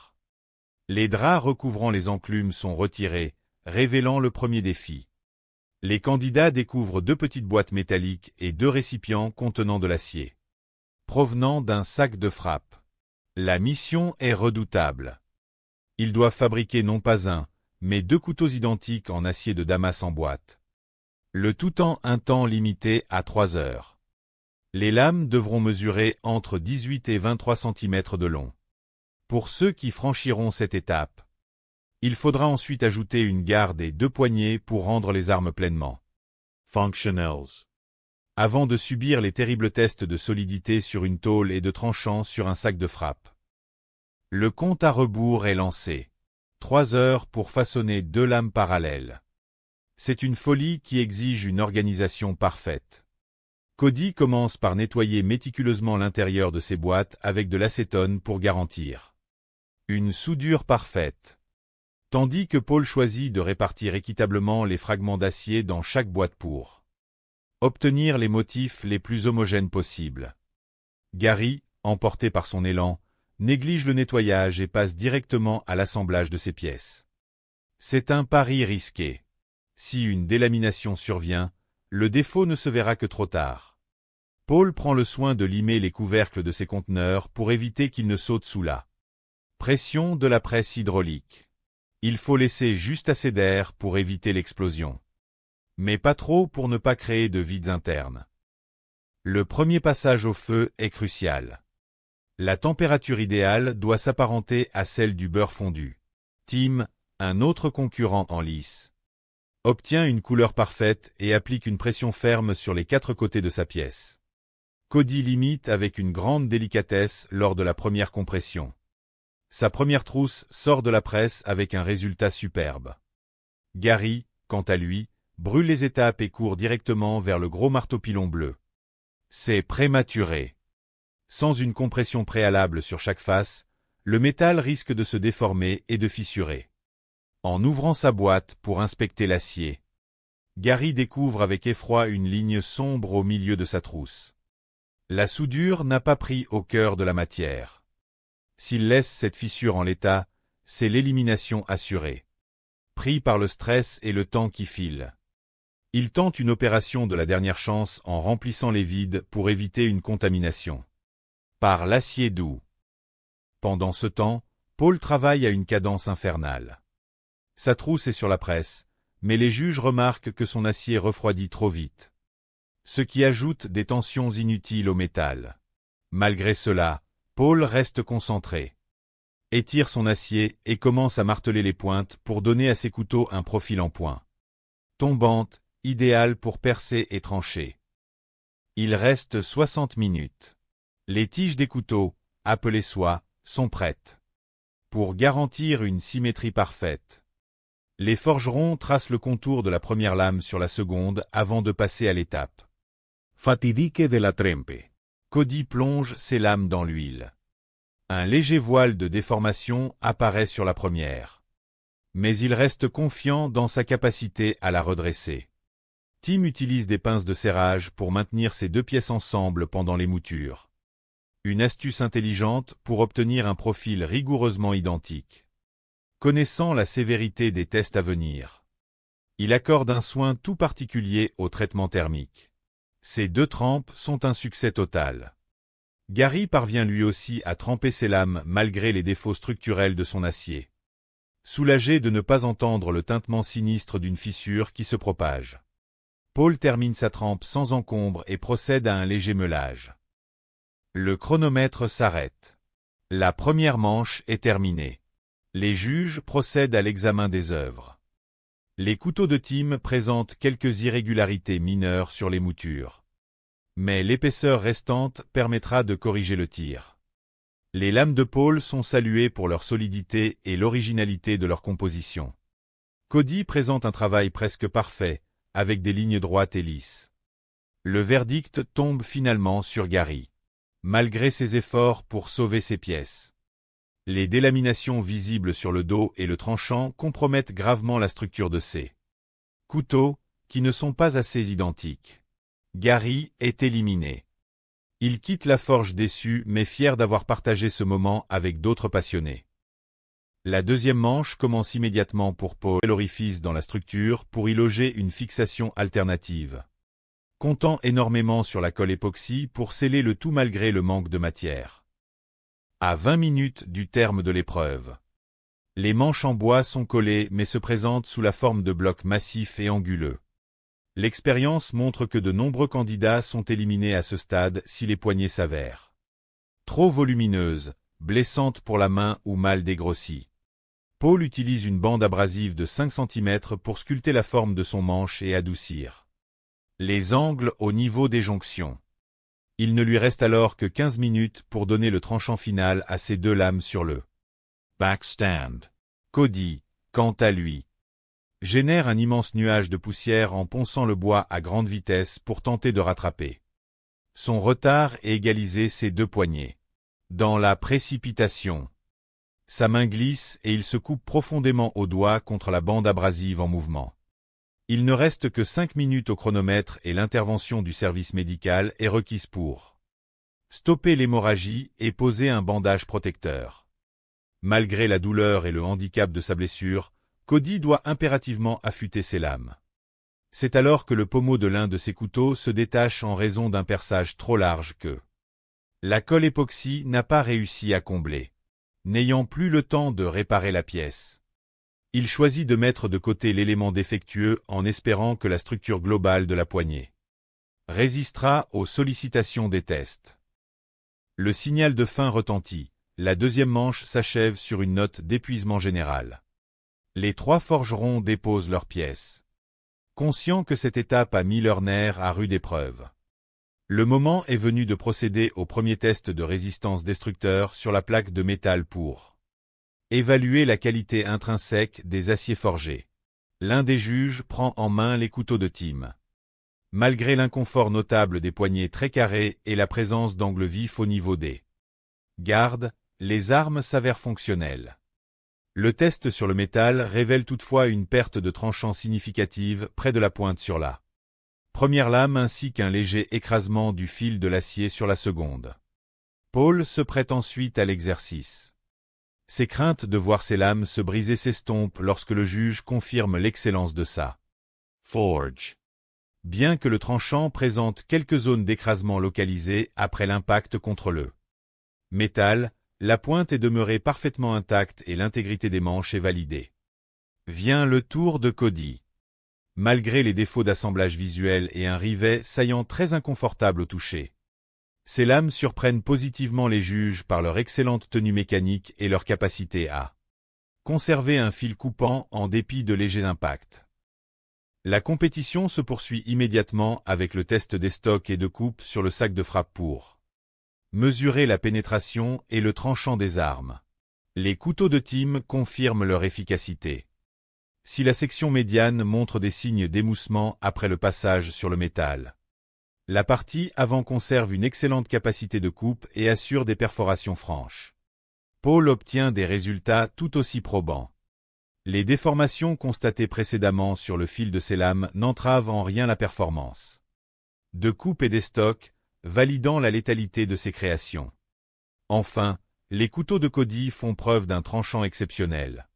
Les draps recouvrant les enclumes sont retirés, révélant le premier défi. Les candidats découvrent 2 petites boîtes métalliques et 2 récipients contenant de l'acier, provenant d'un sac de frappe. La mission est redoutable. Ils doivent fabriquer non pas un, mais 2 couteaux identiques en acier de Damas en boîte. Le tout en un temps limité à 3 heures. Les lames devront mesurer entre 18 et 23 cm de long. Pour ceux qui franchiront cette étape, il faudra ensuite ajouter une garde et 2 poignées pour rendre les armes pleinement functionals, avant de subir les terribles tests de solidité sur une tôle et de tranchant sur un sac de frappe. Le compte à rebours est lancé. 3 heures pour façonner 2 lames parallèles. C'est une folie qui exige une organisation parfaite. Cody commence par nettoyer méticuleusement l'intérieur de ses boîtes avec de l'acétone pour garantir une soudure parfaite. Tandis que Paul choisit de répartir équitablement les fragments d'acier dans chaque boîte pour obtenir les motifs les plus homogènes possibles. Gary, emporté par son élan, néglige le nettoyage et passe directement à l'assemblage de ses pièces. C'est un pari risqué. Si une délamination survient, le défaut ne se verra que trop tard. Paul prend le soin de limer les couvercles de ses conteneurs pour éviter qu'ils ne sautent sous la pression de la presse hydraulique. Il faut laisser juste assez d'air pour éviter l'explosion. Mais pas trop pour ne pas créer de vides internes. Le premier passage au feu est crucial. La température idéale doit s'apparenter à celle du beurre fondu. Tim, un autre concurrent en lice, obtient une couleur parfaite et applique une pression ferme sur les 4 côtés de sa pièce. Cody l'imite avec une grande délicatesse lors de la première compression. Sa première trousse sort de la presse avec un résultat superbe. Gary, quant à lui, brûle les étapes et court directement vers le gros marteau-pilon bleu. C'est prématuré. Sans une compression préalable sur chaque face, le métal risque de se déformer et de fissurer. En ouvrant sa boîte pour inspecter l'acier, Gary découvre avec effroi une ligne sombre au milieu de sa trousse. La soudure n'a pas pris au cœur de la matière. S'il laisse cette fissure en l'état, c'est l'élimination assurée. Pris par le stress et le temps qui file, il tente une opération de la dernière chance en remplissant les vides pour éviter une contamination par l'acier doux. Pendant ce temps, Paul travaille à une cadence infernale. Sa trousse est sur la presse, mais les juges remarquent que son acier refroidit trop vite, ce qui ajoute des tensions inutiles au métal. Malgré cela, Paul reste concentré, étire son acier et commence à marteler les pointes pour donner à ses couteaux un profil en point. Tombante, idéale pour percer et trancher. Il reste 60 minutes. Les tiges des couteaux, appelées soies, sont prêtes. Pour garantir une symétrie parfaite, les forgerons tracent le contour de la première lame sur la seconde avant de passer à l'étape fatidique de la trempe. Cody plonge ses lames dans l'huile. Un léger voile de déformation apparaît sur la première. Mais il reste confiant dans sa capacité à la redresser. Tim utilise des pinces de serrage pour maintenir ces 2 pièces ensemble pendant les moutures. Une astuce intelligente pour obtenir un profil rigoureusement identique. Connaissant la sévérité des tests à venir, il accorde un soin tout particulier au traitement thermique. Ces 2 trempes sont un succès total. Gary parvient lui aussi à tremper ses lames malgré les défauts structurels de son acier. Soulagé de ne pas entendre le tintement sinistre d'une fissure qui se propage, Paul termine sa trempe sans encombre et procède à un léger meulage. Le chronomètre s'arrête. La première manche est terminée. Les juges procèdent à l'examen des œuvres. Les couteaux de Tim présentent quelques irrégularités mineures sur les moutures. Mais l'épaisseur restante permettra de corriger le tir. Les lames de Paul sont saluées pour leur solidité et l'originalité de leur composition. Cody présente un travail presque parfait, avec des lignes droites et lisses. Le verdict tombe finalement sur Gary, malgré ses efforts pour sauver ses pièces. Les délaminations visibles sur le dos et le tranchant compromettent gravement la structure de ces couteaux, qui ne sont pas assez identiques. Gary est éliminé. Il quitte la forge déçu mais fier d'avoir partagé ce moment avec d'autres passionnés. La deuxième manche commence immédiatement pour Paul, l'orifice dans la structure pour y loger une fixation alternative, comptant énormément sur la colle époxy pour sceller le tout malgré le manque de matière. À 20 minutes du terme de l'épreuve, les manches en bois sont collées mais se présentent sous la forme de blocs massifs et anguleux. L'expérience montre que de nombreux candidats sont éliminés à ce stade si les poignées s'avèrent trop volumineuses, blessantes pour la main ou mal dégrossies. Paul utilise une bande abrasive de 5 cm pour sculpter la forme de son manche et adoucir les angles au niveau des jonctions. Il ne lui reste alors que 15 minutes pour donner le tranchant final à ses 2 lames sur le backstand. Cody, quant à lui, génère un immense nuage de poussière en ponçant le bois à grande vitesse pour tenter de rattraper son retard et égaliser ses 2 poignées. Dans la précipitation, sa main glisse et il se coupe profondément au doigt contre la bande abrasive en mouvement. Il ne reste que 5 minutes au chronomètre et l'intervention du service médical est requise pour stopper l'hémorragie et poser un bandage protecteur. Malgré la douleur et le handicap de sa blessure, Cody doit impérativement affûter ses lames. C'est alors que le pommeau de l'un de ses couteaux se détache en raison d'un perçage trop large que la colle époxy n'a pas réussi à combler. N'ayant plus le temps de réparer la pièce, il choisit de mettre de côté l'élément défectueux en espérant que la structure globale de la poignée résistera aux sollicitations des tests. Le signal de fin retentit. La deuxième manche s'achève sur une note d'épuisement général. Les 3 forgerons déposent leurs pièces, conscients que cette étape a mis leur nerf à rude épreuve. Le moment est venu de procéder au premier test de résistance destructeur sur la plaque de métal pour évaluer la qualité intrinsèque des aciers forgés. L'un des juges prend en main les couteaux de Tim. Malgré l'inconfort notable des poignées très carrées et la présence d'angles vifs au niveau des gardes, les armes s'avèrent fonctionnelles. Le test sur le métal révèle toutefois une perte de tranchant significative près de la pointe sur la première lame ainsi qu'un léger écrasement du fil de l'acier sur la seconde. Paul se prête ensuite à l'exercice. Ses craintes de voir ses lames se briser s'estompent lorsque le juge confirme l'excellence de sa forge. Bien que le tranchant présente quelques zones d'écrasement localisées après l'impact contre le métal, la pointe est demeurée parfaitement intacte et l'intégrité des manches est validée. Vient le tour de Cody. Malgré les défauts d'assemblage visuel et un rivet saillant très inconfortable au toucher, ces lames surprennent positivement les juges par leur excellente tenue mécanique et leur capacité à conserver un fil coupant en dépit de légers impacts. La compétition se poursuit immédiatement avec le test des stocks et de coupe sur le sac de frappe pour mesurer la pénétration et le tranchant des armes. Les couteaux de Tim confirment leur efficacité. Si la section médiane montre des signes d'émoussement après le passage sur le métal, la partie avant conserve une excellente capacité de coupe et assure des perforations franches. Paul obtient des résultats tout aussi probants. Les déformations constatées précédemment sur le fil de ses lames n'entravent en rien la performance de coupe et des stocks, validant la létalité de ses créations. Enfin, les couteaux de Cody font preuve d'un tranchant exceptionnel,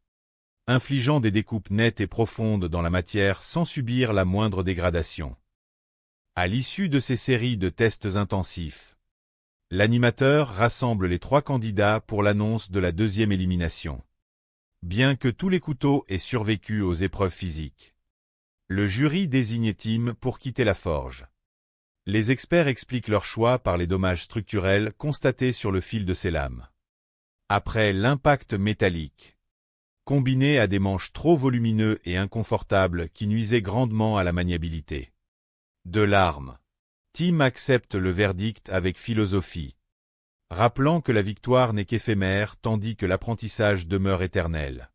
infligeant des découpes nettes et profondes dans la matière sans subir la moindre dégradation. À l'issue de ces séries de tests intensifs, l'animateur rassemble les 3 candidats pour l'annonce de la deuxième élimination. Bien que tous les couteaux aient survécu aux épreuves physiques, le jury désigne Tim pour quitter la forge. Les experts expliquent leur choix par les dommages structurels constatés sur le fil de ses lames. Après l'impact métallique, combiné à des manches trop volumineux et inconfortables qui nuisaient grandement à la maniabilité de l'arme, Tim accepte le verdict avec philosophie, rappelant que la victoire n'est qu'éphémère tandis que l'apprentissage demeure éternel.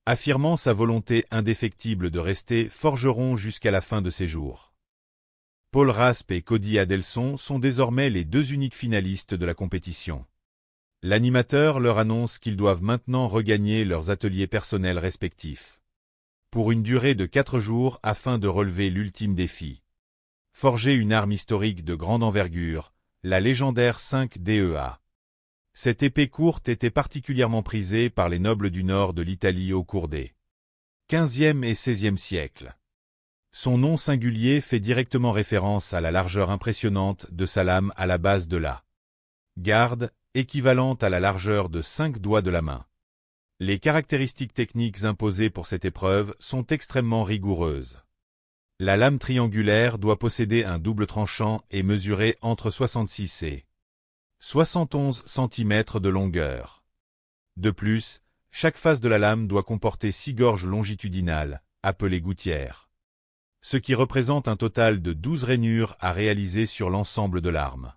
Affirmant sa volonté indéfectible de rester forgeron jusqu'à la fin de ses jours. Paul Raspe et Cody Adelson sont désormais les 2 uniques finalistes de la compétition. L'animateur leur annonce qu'ils doivent maintenant regagner leurs ateliers personnels respectifs, pour une durée de 4 jours afin de relever l'ultime défi. Forger une arme historique de grande envergure, la légendaire 5 DEA. Cette épée courte était particulièrement prisée par les nobles du nord de l'Italie au cours des XVe et XVIe siècles. Son nom singulier fait directement référence à la largeur impressionnante de sa lame à la base de la garde, équivalente à la largeur de 5 doigts de la main. Les caractéristiques techniques imposées pour cette épreuve sont extrêmement rigoureuses. La lame triangulaire doit posséder un double tranchant et mesurer entre 66 et 71 cm de longueur. De plus, chaque face de la lame doit comporter 6 gorges longitudinales, appelées gouttières, ce qui représente un total de 12 rainures à réaliser sur l'ensemble de l'arme.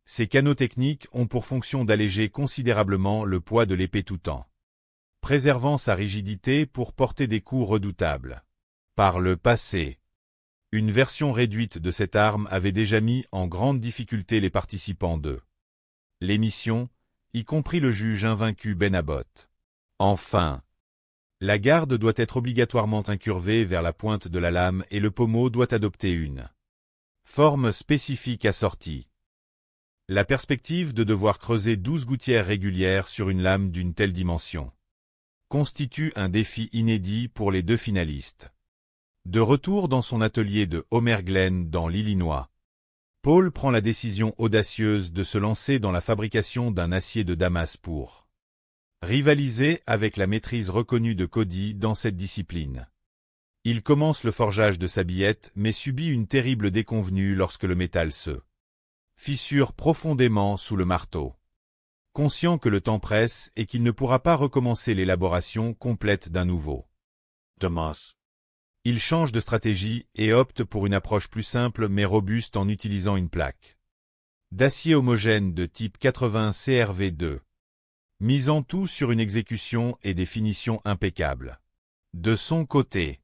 Ces canaux techniques ont pour fonction d'alléger considérablement le poids de l'épée tout en préservant sa rigidité pour porter des coups redoutables. Par le passé, une version réduite de cette arme avait déjà mis en grande difficulté les participants de l'émission, y compris le juge invaincu Ben Abbott. Enfin, la garde doit être obligatoirement incurvée vers la pointe de la lame et le pommeau doit adopter une forme spécifique assortie. La perspective de devoir creuser 12 gouttières régulières sur une lame d'une telle dimension constitue un défi inédit pour les 2 finalistes. De retour dans son atelier de Homer Glen dans l'Illinois, Paul prend la décision audacieuse de se lancer dans la fabrication d'un acier de Damas pour rivaliser avec la maîtrise reconnue de Cody dans cette discipline. Il commence le forgeage de sa billette mais subit une terrible déconvenue lorsque le métal se fissure profondément sous le marteau. Conscient que le temps presse et qu'il ne pourra pas recommencer l'élaboration complète d'un nouveau Damas, il change de stratégie et opte pour une approche plus simple mais robuste en utilisant une plaque d'acier homogène de type 80 CRV2, misant tout sur une exécution et des finitions impeccables. De son côté,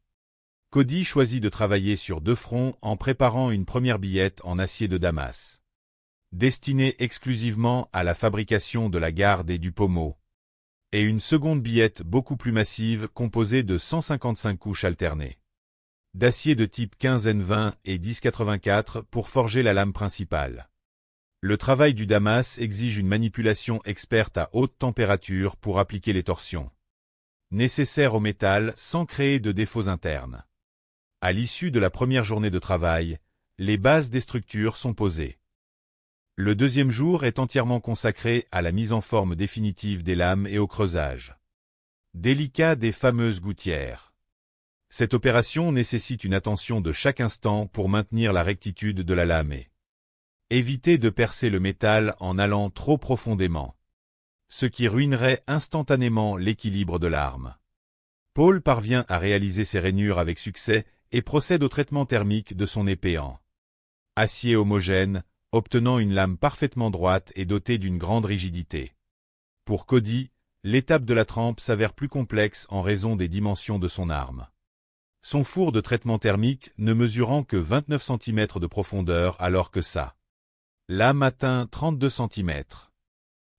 Cody choisit de travailler sur 2 fronts en préparant une première billette en acier de Damas, destinée exclusivement à la fabrication de la garde et du pommeau, et une seconde billette beaucoup plus massive composée de 155 couches alternées d'acier de type 15N20 et 1084 pour forger la lame principale. Le travail du Damas exige une manipulation experte à haute température pour appliquer les torsions nécessaires au métal sans créer de défauts internes. À l'issue de la première journée de travail, les bases des structures sont posées. Le deuxième jour est entièrement consacré à la mise en forme définitive des lames et au creusage délicat des fameuses gouttières. Cette opération nécessite une attention de chaque instant pour maintenir la rectitude de la lame et éviter de percer le métal en allant trop profondément, ce qui ruinerait instantanément l'équilibre de l'arme. Paul parvient à réaliser ces rainures avec succès et procède au traitement thermique de son épée en acier homogène, obtenant une lame parfaitement droite et dotée d'une grande rigidité. Pour Cody, l'étape de la trempe s'avère plus complexe en raison des dimensions de son arme. Son four de traitement thermique ne mesurant que 29 cm de profondeur alors que sa lame atteint 32 cm.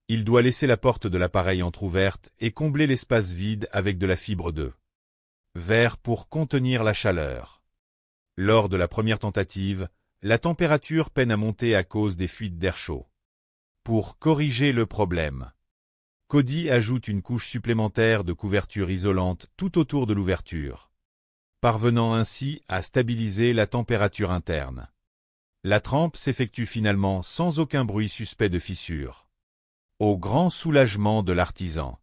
Il doit laisser la porte de l'appareil entr'ouverte et combler l'espace vide avec de la fibre de verre pour contenir la chaleur. Lors de la première tentative, la température peine à monter à cause des fuites d'air chaud. Pour corriger le problème, Cody ajoute une couche supplémentaire de couverture isolante tout autour de l'ouverture, parvenant ainsi à stabiliser la température interne. La trempe s'effectue finalement sans aucun bruit suspect de fissure, au grand soulagement de l'artisan.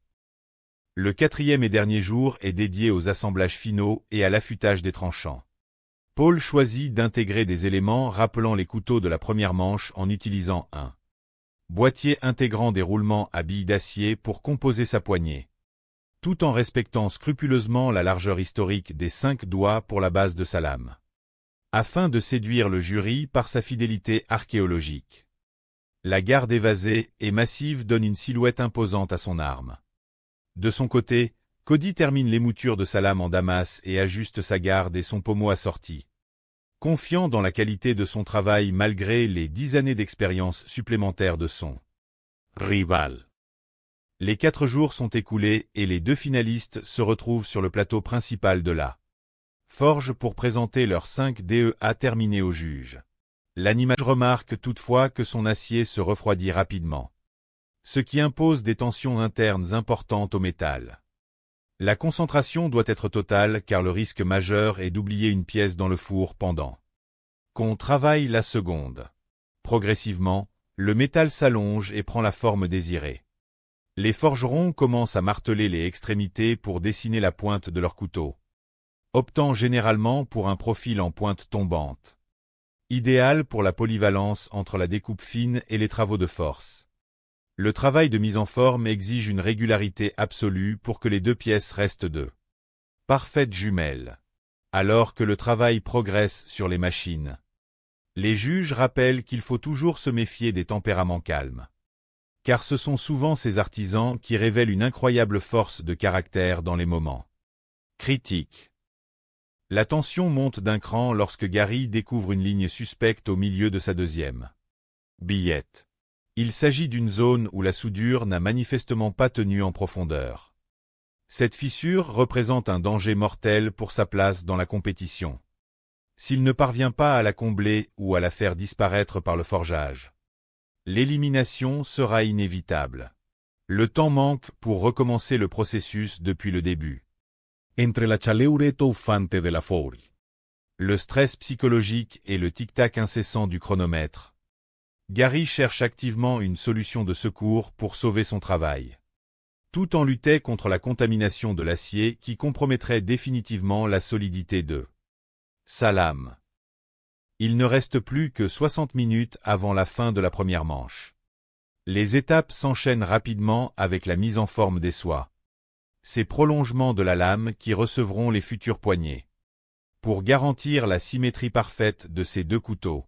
Le 4e et dernier jour est dédié aux assemblages finaux et à l'affûtage des tranchants. Paul choisit d'intégrer des éléments rappelant les couteaux de la première manche en utilisant un boîtier intégrant des roulements à billes d'acier pour composer sa poignée, tout en respectant scrupuleusement la largeur historique des 5 doigts pour la base de sa lame, afin de séduire le jury par sa fidélité archéologique. La garde évasée et massive donne une silhouette imposante à son arme. De son côté, Cody termine l'émouture de sa lame en Damas et ajuste sa garde et son pommeau assorti, confiant dans la qualité de son travail malgré les 10 années d'expérience supplémentaires de son rival. Les 4 jours sont écoulés et les 2 finalistes se retrouvent sur le plateau principal de la forge pour présenter leurs 5 DEA terminés au juge. L'animateur remarque toutefois que son acier se refroidit rapidement, ce qui impose des tensions internes importantes au métal. La concentration doit être totale car le risque majeur est d'oublier une pièce dans le four pendant qu'on travaille la seconde. Progressivement, le métal s'allonge et prend la forme désirée. Les forgerons commencent à marteler les extrémités pour dessiner la pointe de leur couteau, optant généralement pour un profil en pointe tombante. Idéal pour la polyvalence entre la découpe fine et les travaux de force. Le travail de mise en forme exige une régularité absolue pour que les deux pièces restent de parfaites jumelles. Alors que le travail progresse sur les machines. Les juges rappellent qu'il faut toujours se méfier des tempéraments calmes. Car ce sont souvent ces artisans qui révèlent une incroyable force de caractère dans les moments critiques. La tension monte d'un cran lorsque Gary découvre une ligne suspecte au milieu de sa deuxième billette. Il s'agit d'une zone où la soudure n'a manifestement pas tenu en profondeur. Cette fissure représente un danger mortel pour sa place dans la compétition. S'il ne parvient pas à la combler ou à la faire disparaître par le forgeage, l'élimination sera inévitable. Le temps manque pour recommencer le processus depuis le début. Entre la chaleureto ufante de la fouri. Le stress psychologique et le tic-tac incessant du chronomètre. Gary cherche activement une solution de secours pour sauver son travail. Tout en luttant contre la contamination de l'acier qui compromettrait définitivement la solidité de sa lame. Il ne reste plus que 60 minutes avant la fin de la première manche. Les étapes s'enchaînent rapidement avec la mise en forme des soies. Ces prolongements de la lame qui recevront les futures poignées. Pour garantir la symétrie parfaite de ces deux couteaux,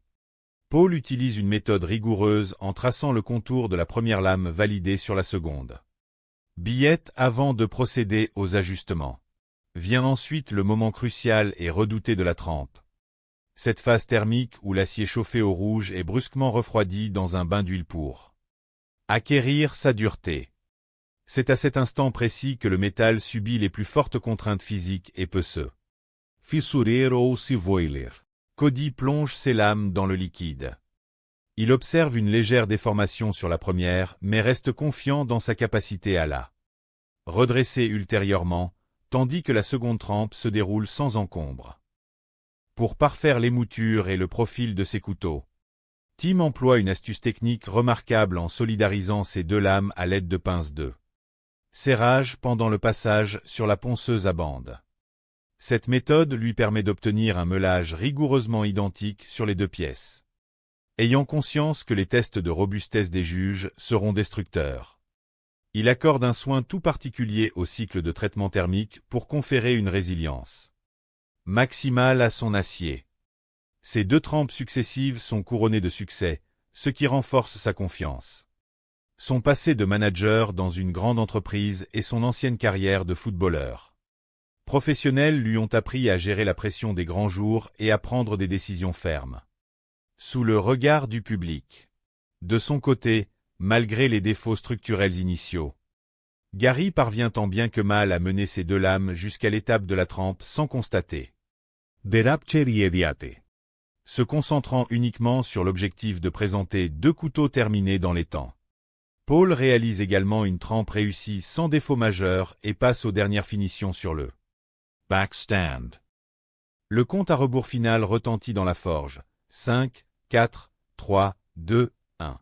Paul utilise une méthode rigoureuse en traçant le contour de la première lame validée sur la seconde billette avant de procéder aux ajustements. Vient ensuite le moment crucial et redouté de la trempe. Cette phase thermique où l'acier chauffé au rouge est brusquement refroidi dans un bain d'huile pour acquérir sa dureté. C'est à cet instant précis que le métal subit les plus fortes contraintes physiques et peut se fissurer ou se voiler. Cody plonge ses lames dans le liquide. Il observe une légère déformation sur la première, mais reste confiant dans sa capacité à la redresser ultérieurement, tandis que la seconde trempe se déroule sans encombre. Pour parfaire l'émouture et le profil de ses couteaux, Tim emploie une astuce technique remarquable en solidarisant ses deux lames à l'aide de pinces de serrage pendant le passage sur la ponceuse à bande. Cette méthode lui permet d'obtenir un meulage rigoureusement identique sur les deux pièces. Ayant conscience que les tests de robustesse des juges seront destructeurs, il accorde un soin tout particulier au cycle de traitement thermique pour conférer une résilience maximale à son acier. Ces deux trempes successives sont couronnées de succès, ce qui renforce sa confiance. Son passé de manager dans une grande entreprise et son ancienne carrière de footballeur professionnel lui ont appris à gérer la pression des grands jours et à prendre des décisions fermes. Sous le regard du public. De son côté, malgré les défauts structurels initiaux, Gary parvient tant bien que mal à mener ses deux lames jusqu'à l'étape de la trempe sans constater derapcheriediate, se concentrant uniquement sur l'objectif de présenter deux couteaux terminés dans les temps. Paul réalise également une trempe réussie sans défaut majeur et passe aux dernières finitions sur le backstand. Le compte à rebours final retentit dans la forge. 5, 4, 3, 2, 1.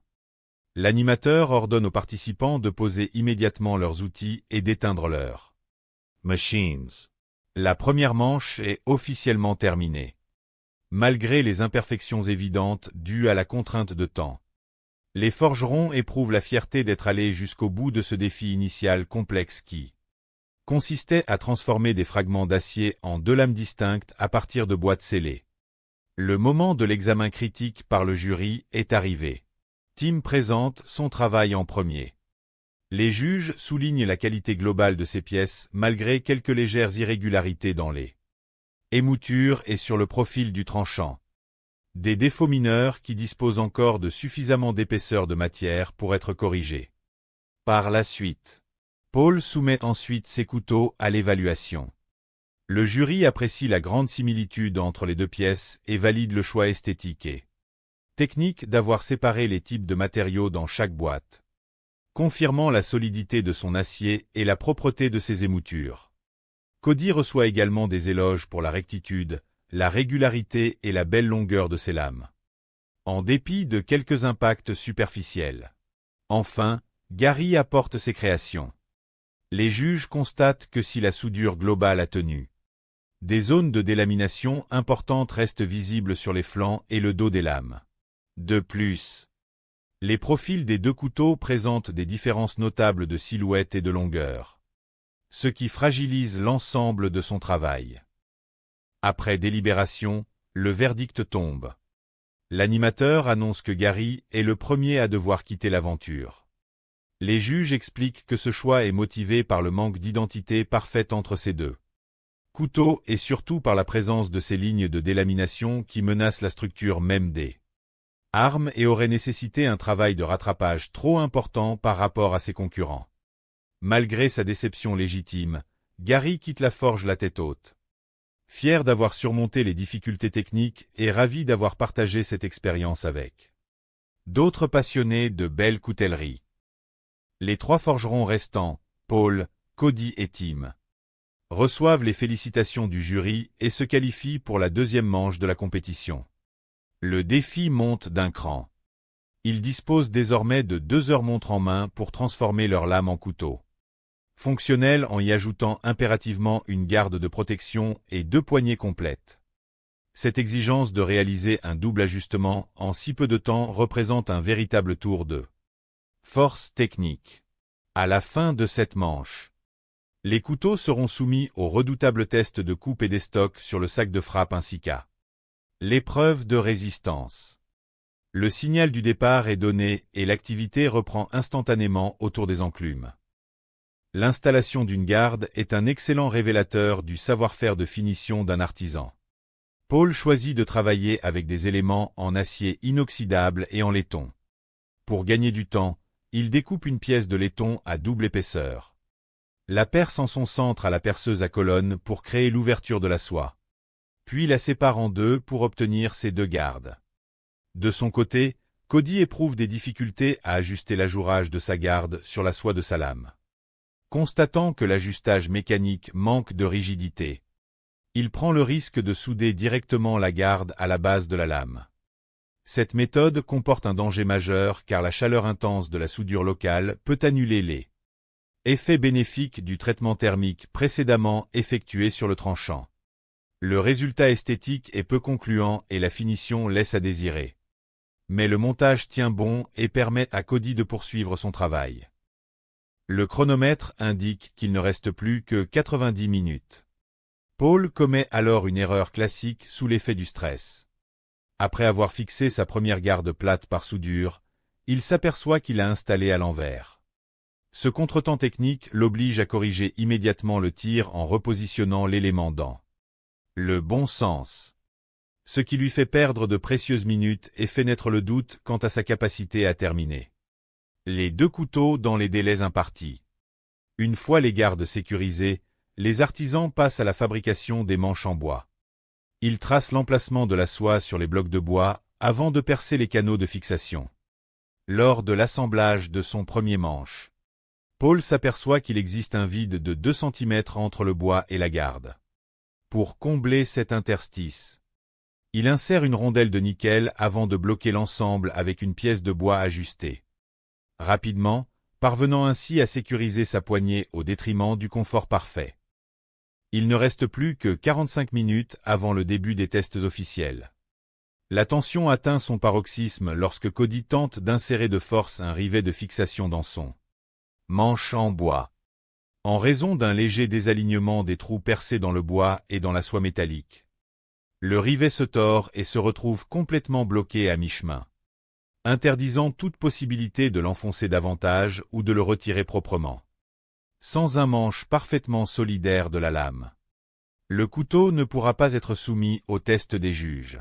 L'animateur ordonne aux participants de poser immédiatement leurs outils et d'éteindre leurs Machines. La première manche est officiellement terminée. Malgré les imperfections évidentes dues à la contrainte de temps, les forgerons éprouvent la fierté d'être allés jusqu'au bout de ce défi initial complexe qui consistait à transformer des fragments d'acier en deux lames distinctes à partir de boîtes scellées. Le moment de l'examen critique par le jury est arrivé. Tim présente son travail en premier. Les juges soulignent la qualité globale de ces pièces malgré quelques légères irrégularités dans les émoutures et sur le profil du tranchant. Des défauts mineurs qui disposent encore de suffisamment d'épaisseur de matière pour être corrigés. Par la suite, Paul soumet ensuite ses couteaux à l'évaluation. Le jury apprécie la grande similitude entre les deux pièces et valide le choix esthétique et technique d'avoir séparé les types de matériaux dans chaque boîte, confirmant la solidité de son acier et la propreté de ses émoutures. Cody reçoit également des éloges pour la rectitude, la régularité et la belle longueur de ses lames, en dépit de quelques impacts superficiels. Enfin, Gary apporte ses créations. Les juges constatent que si la soudure globale a tenu Des zones de délamination importantes restent visibles sur les flancs et le dos des lames. De plus, les profils des deux couteaux présentent des différences notables de silhouette et de longueur, ce qui fragilise l'ensemble de son travail. Après délibération, le verdict tombe. L'animateur annonce que Gary est le premier à devoir quitter l'aventure. Les juges expliquent que ce choix est motivé par le manque d'identité parfaite entre ces deux couteaux et surtout par la présence de ces lignes de délamination qui menacent la structure même des armes et auraient nécessité un travail de rattrapage trop important par rapport à ses concurrents. Malgré sa déception légitime, Gary quitte la forge la tête haute. Fier d'avoir surmonté les difficultés techniques et ravi d'avoir partagé cette expérience avec d'autres passionnés de belle coutellerie. Les 3 forgerons restants, Paul, Cody et Tim, reçoivent les félicitations du jury et se qualifient pour la 2e manche de la compétition. Le défi monte d'un cran. Ils disposent désormais de 2 heures montre en main pour transformer leur lame en couteau fonctionnel en y ajoutant impérativement une garde de protection et 2 poignées complètes. Cette exigence de réaliser un double ajustement en si peu de temps représente un véritable tour de force technique. À la fin de cette manche, les couteaux seront soumis au redoutable test de coupe et d'estoc sur le sac de frappe ainsi qu'à l'épreuve de résistance. Le signal du départ est donné et l'activité reprend instantanément autour des enclumes. L'installation d'une garde est un excellent révélateur du savoir-faire de finition d'un artisan. Paul choisit de travailler avec des éléments en acier inoxydable et en laiton. Pour gagner du temps, il découpe une pièce de laiton à double épaisseur. La perce en son centre à la perceuse à colonne pour créer l'ouverture de la soie. Puis la sépare en 2 pour obtenir ces 2 gardes. De son côté, Cody éprouve des difficultés à ajuster l'ajourage de sa garde sur la soie de sa lame. Constatant que l'ajustage mécanique manque de rigidité, il prend le risque de souder directement la garde à la base de la lame. Cette méthode comporte un danger majeur car la chaleur intense de la soudure locale peut annuler les effets bénéfiques du traitement thermique précédemment effectué sur le tranchant. Le résultat esthétique est peu concluant et la finition laisse à désirer. Mais le montage tient bon et permet à Cody de poursuivre son travail. Le chronomètre indique qu'il ne reste plus que 90 minutes. Paul commet alors une erreur classique sous l'effet du stress. Après avoir fixé sa première garde plate par soudure, il s'aperçoit qu'il a installé à l'envers. Ce contretemps technique l'oblige à corriger immédiatement le tir en repositionnant l'élément dans le bon sens. Ce qui lui fait perdre de précieuses minutes et fait naître le doute quant à sa capacité à terminer les 2 couteaux dans les délais impartis. Une fois les gardes sécurisées, les artisans passent à la fabrication des manches en bois. Ils tracent l'emplacement de la soie sur les blocs de bois avant de percer les canaux de fixation. Lors de l'assemblage de son premier manche, Paul s'aperçoit qu'il existe un vide de 2 cm entre le bois et la garde. Pour combler cet interstice, il insère une rondelle de nickel avant de bloquer l'ensemble avec une pièce de bois ajustée. Rapidement, parvenant ainsi à sécuriser sa poignée au détriment du confort parfait. Il ne reste plus que 45 minutes avant le début des tests officiels. La tension atteint son paroxysme lorsque Cody tente d'insérer de force un rivet de fixation dans son manche en bois. En raison d'un léger désalignement des trous percés dans le bois et dans la soie métallique, le rivet se tord et se retrouve complètement bloqué à mi-chemin, interdisant toute possibilité de l'enfoncer davantage ou de le retirer proprement. Sans un manche parfaitement solidaire de la lame, le couteau ne pourra pas être soumis au test des juges.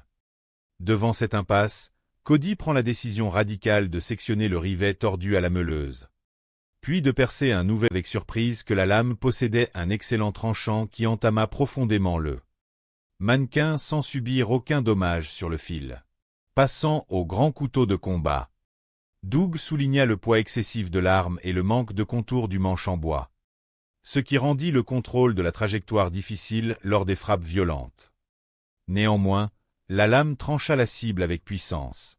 Devant cette impasse, Cody prend la décision radicale de sectionner le rivet tordu à la meuleuse, puis de percer un nouvel avec surprise que la lame possédait un excellent tranchant qui entama profondément le mannequin sans subir aucun dommage sur le fil. Passant au grand couteau de combat, Doug souligna le poids excessif de l'arme et le manque de contour du manche en bois, ce qui rendit le contrôle de la trajectoire difficile lors des frappes violentes. Néanmoins, la lame trancha la cible avec puissance,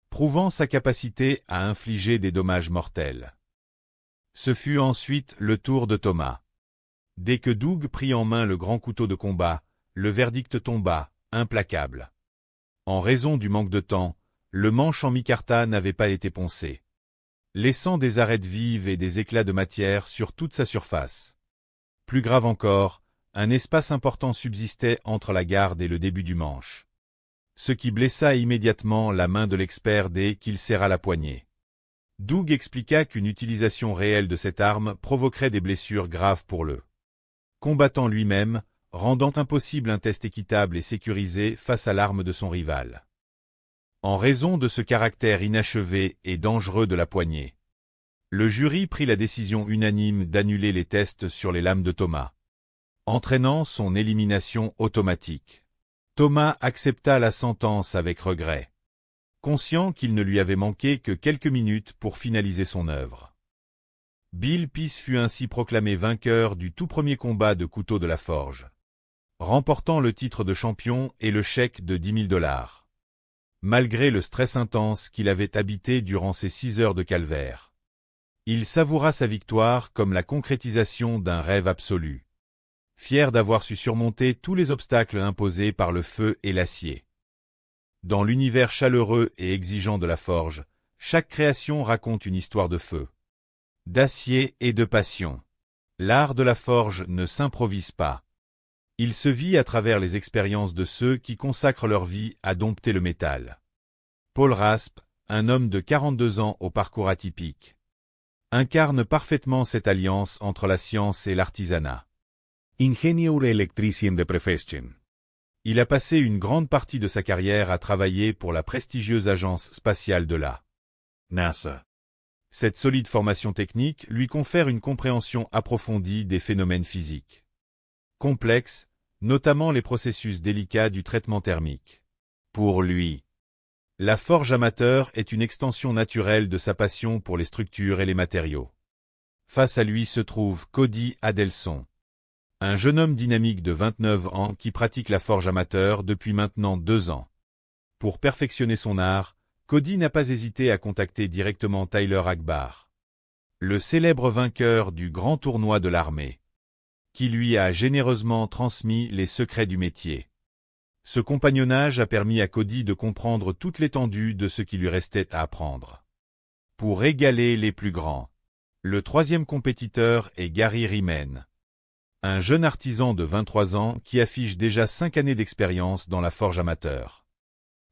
prouvant sa capacité à infliger des dommages mortels. Ce fut ensuite le tour de Thomas. Dès que Doug prit en main le grand couteau de combat, le verdict tomba, implacable. En raison du manque de temps, le manche en micarta n'avait pas été poncé, laissant des arêtes vives et des éclats de matière sur toute sa surface. Plus grave encore, un espace important subsistait entre la garde et le début du manche, ce qui blessa immédiatement la main de l'expert dès qu'il serra la poignée. Doug expliqua qu'une utilisation réelle de cette arme provoquerait des blessures graves pour le combattant lui-même, rendant impossible un test équitable et sécurisé face à l'arme de son rival. En raison de ce caractère inachevé et dangereux de la poignée, le jury prit la décision unanime d'annuler les tests sur les lames de Thomas, entraînant son élimination automatique. Thomas accepta la sentence avec regret, conscient qu'il ne lui avait manqué que quelques minutes pour finaliser son œuvre. Bill Peace fut ainsi proclamé vainqueur du tout premier combat de couteau de la forge, remportant le titre de champion et le chèque de 10 000 $. Malgré le stress intense qu'il avait habité durant ces 6 heures de calvaire, il savoura sa victoire comme la concrétisation d'un rêve absolu, fier d'avoir su surmonter tous les obstacles imposés par le feu et l'acier. Dans l'univers chaleureux et exigeant de la forge, chaque création raconte une histoire de feu, d'acier et de passion. L'art de la forge ne s'improvise pas. Il se vit à travers les expériences de ceux qui consacrent leur vie à dompter le métal. Paul Raspe, un homme de 42 ans au parcours atypique, incarne parfaitement cette alliance entre la science et l'artisanat. Ingenieur Elektricien de Profession. Il a passé une grande partie de sa carrière à travailler pour la prestigieuse agence spatiale de la NASA. Cette solide formation technique lui confère une compréhension approfondie des phénomènes physiques complexes, notamment les processus délicats du traitement thermique. Pour lui, la forge amateur est une extension naturelle de sa passion pour les structures et les matériaux. Face à lui se trouve Cody Adelson, un jeune homme dynamique de 29 ans qui pratique la forge amateur depuis maintenant 2 ans. Pour perfectionner son art, Cody n'a pas hésité à contacter directement Tyler Akbar, le célèbre vainqueur du grand tournoi de l'armée, qui lui a généreusement transmis les secrets du métier. Ce compagnonnage a permis à Cody de comprendre toute l'étendue de ce qui lui restait à apprendre. Pour égaler les plus grands, le 3e compétiteur est Gary Riemann, un jeune artisan de 23 ans qui affiche déjà 5 années d'expérience dans la forge amateur.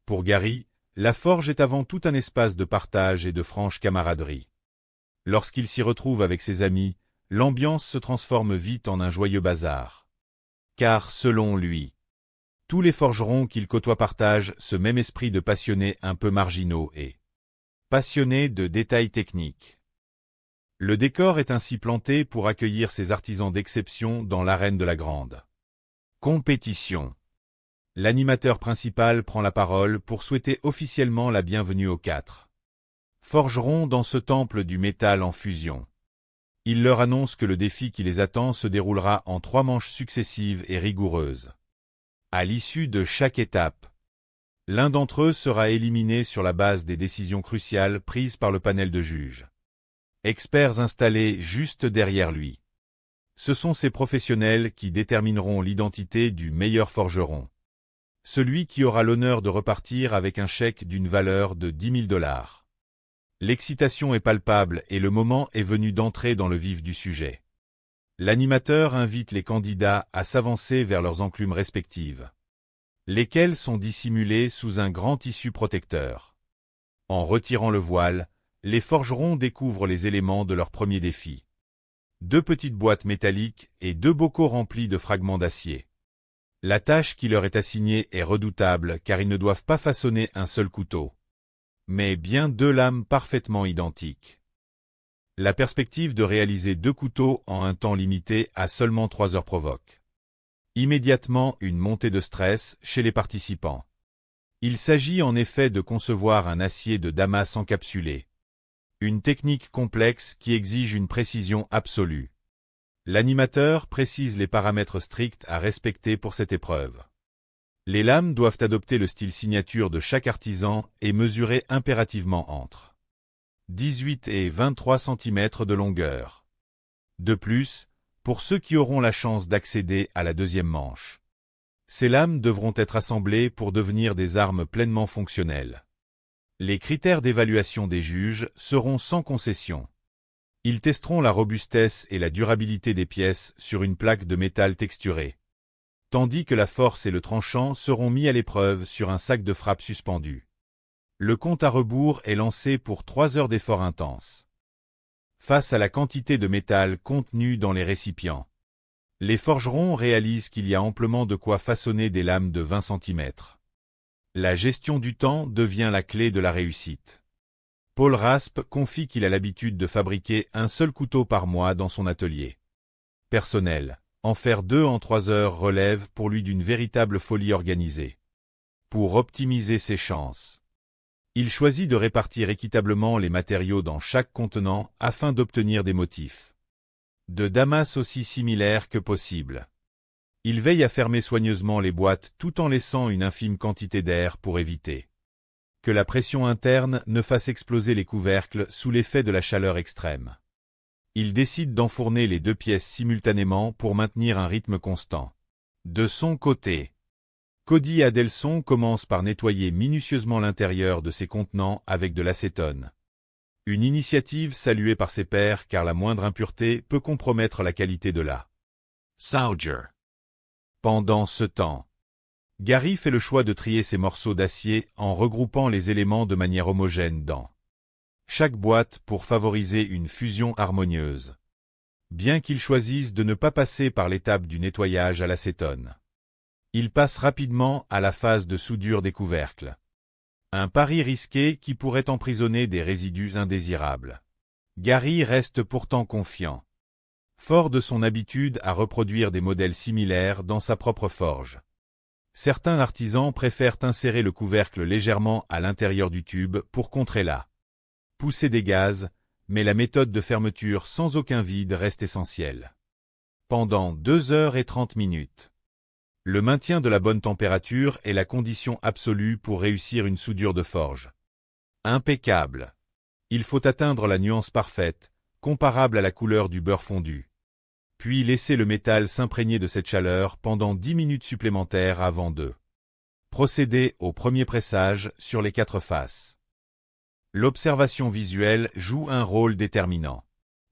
Pour Gary, la forge est avant tout un espace de partage et de franche camaraderie. Lorsqu'il s'y retrouve avec ses amis, l'ambiance se transforme vite en un joyeux bazar. Car, selon lui, tous les forgerons qu'il côtoie partagent ce même esprit de passionnés un peu marginaux et passionnés de détails techniques. Le décor est ainsi planté pour accueillir ces artisans d'exception dans l'arène de la grande compétition. L'animateur principal prend la parole pour souhaiter officiellement la bienvenue aux 4 forgerons dans ce temple du métal en fusion. Il leur annonce que le défi qui les attend se déroulera en 3 manches successives et rigoureuses. À l'issue de chaque étape, l'un d'entre eux sera éliminé sur la base des décisions cruciales prises par le panel de juges, experts installés juste derrière lui. Ce sont ces professionnels qui détermineront l'identité du meilleur forgeron, celui qui aura l'honneur de repartir avec un chèque d'une valeur de 10 000 $. L'excitation est palpable et le moment est venu d'entrer dans le vif du sujet. L'animateur invite les candidats à s'avancer vers leurs enclumes respectives, lesquelles sont dissimulées sous un grand tissu protecteur. En retirant le voile, les forgerons découvrent les éléments de leur premier défi. 2 petites boîtes métalliques et 2 bocaux remplis de fragments d'acier. La tâche qui leur est assignée est redoutable car ils ne doivent pas façonner un seul couteau, mais bien 2 lames parfaitement identiques. La perspective de réaliser 2 couteaux en un temps limité à seulement 3 heures provoque immédiatement une montée de stress chez les participants. Il s'agit en effet de concevoir un acier de Damas encapsulé, une technique complexe qui exige une précision absolue. L'animateur précise les paramètres stricts à respecter pour cette épreuve. Les lames doivent adopter le style signature de chaque artisan et mesurer impérativement entre 18 et 23 cm de longueur. De plus, pour ceux qui auront la chance d'accéder à la 2e manche, Ces lames devront être assemblées pour devenir des armes pleinement fonctionnelles. Les critères d'évaluation des juges seront sans concession. Ils testeront la robustesse et la durabilité des pièces sur une plaque de métal texturé, tandis que la force et le tranchant seront mis à l'épreuve sur un sac de frappe suspendu. Le compte à rebours est lancé pour 3 heures d'efforts intenses. Face à la quantité de métal contenue dans les récipients, les forgerons réalisent qu'il y a amplement de quoi façonner des lames de 20 cm. La gestion du temps devient la clé de la réussite. Paul Raspe confie qu'il a l'habitude de fabriquer un seul couteau par mois dans son atelier personnel. En faire 2 en 3 heures relève pour lui d'une véritable folie organisée. Pour optimiser ses chances, il choisit de répartir équitablement les matériaux dans chaque contenant afin d'obtenir des motifs de damas aussi similaires que possible. Il veille à fermer soigneusement les boîtes tout en laissant une infime quantité d'air pour éviter que la pression interne ne fasse exploser les couvercles sous l'effet de la chaleur extrême. Il décide d'enfourner les 2 pièces simultanément pour maintenir un rythme constant. De son côté, Cody Adelson commence par nettoyer minutieusement l'intérieur de ses contenants avec de l'acétone. Une initiative saluée par ses pairs car la moindre impureté peut compromettre la qualité de la solder. Pendant ce temps, Gary fait le choix de trier ses morceaux d'acier en regroupant les éléments de manière homogène dans chaque boîte pour favoriser une fusion harmonieuse, bien qu'il choisisse de ne pas passer par l'étape du nettoyage à l'acétone. Il passe rapidement à la phase de soudure des couvercles. Un pari risqué qui pourrait emprisonner des résidus indésirables. Gary reste pourtant confiant, fort de son habitude à reproduire des modèles similaires dans sa propre forge. Certains artisans préfèrent insérer le couvercle légèrement à l'intérieur du tube pour contrer la poussée des gaz, mais la méthode de fermeture sans aucun vide reste essentielle. Pendant 2 heures et 30 minutes, le maintien de la bonne température est la condition absolue pour réussir une soudure de forge. Impeccable. Il faut atteindre la nuance parfaite, comparable à la couleur du beurre fondu. Puis laisser le métal s'imprégner de cette chaleur pendant 10 minutes supplémentaires avant de procéder au premier pressage sur les 4 faces. L'observation visuelle joue un rôle déterminant.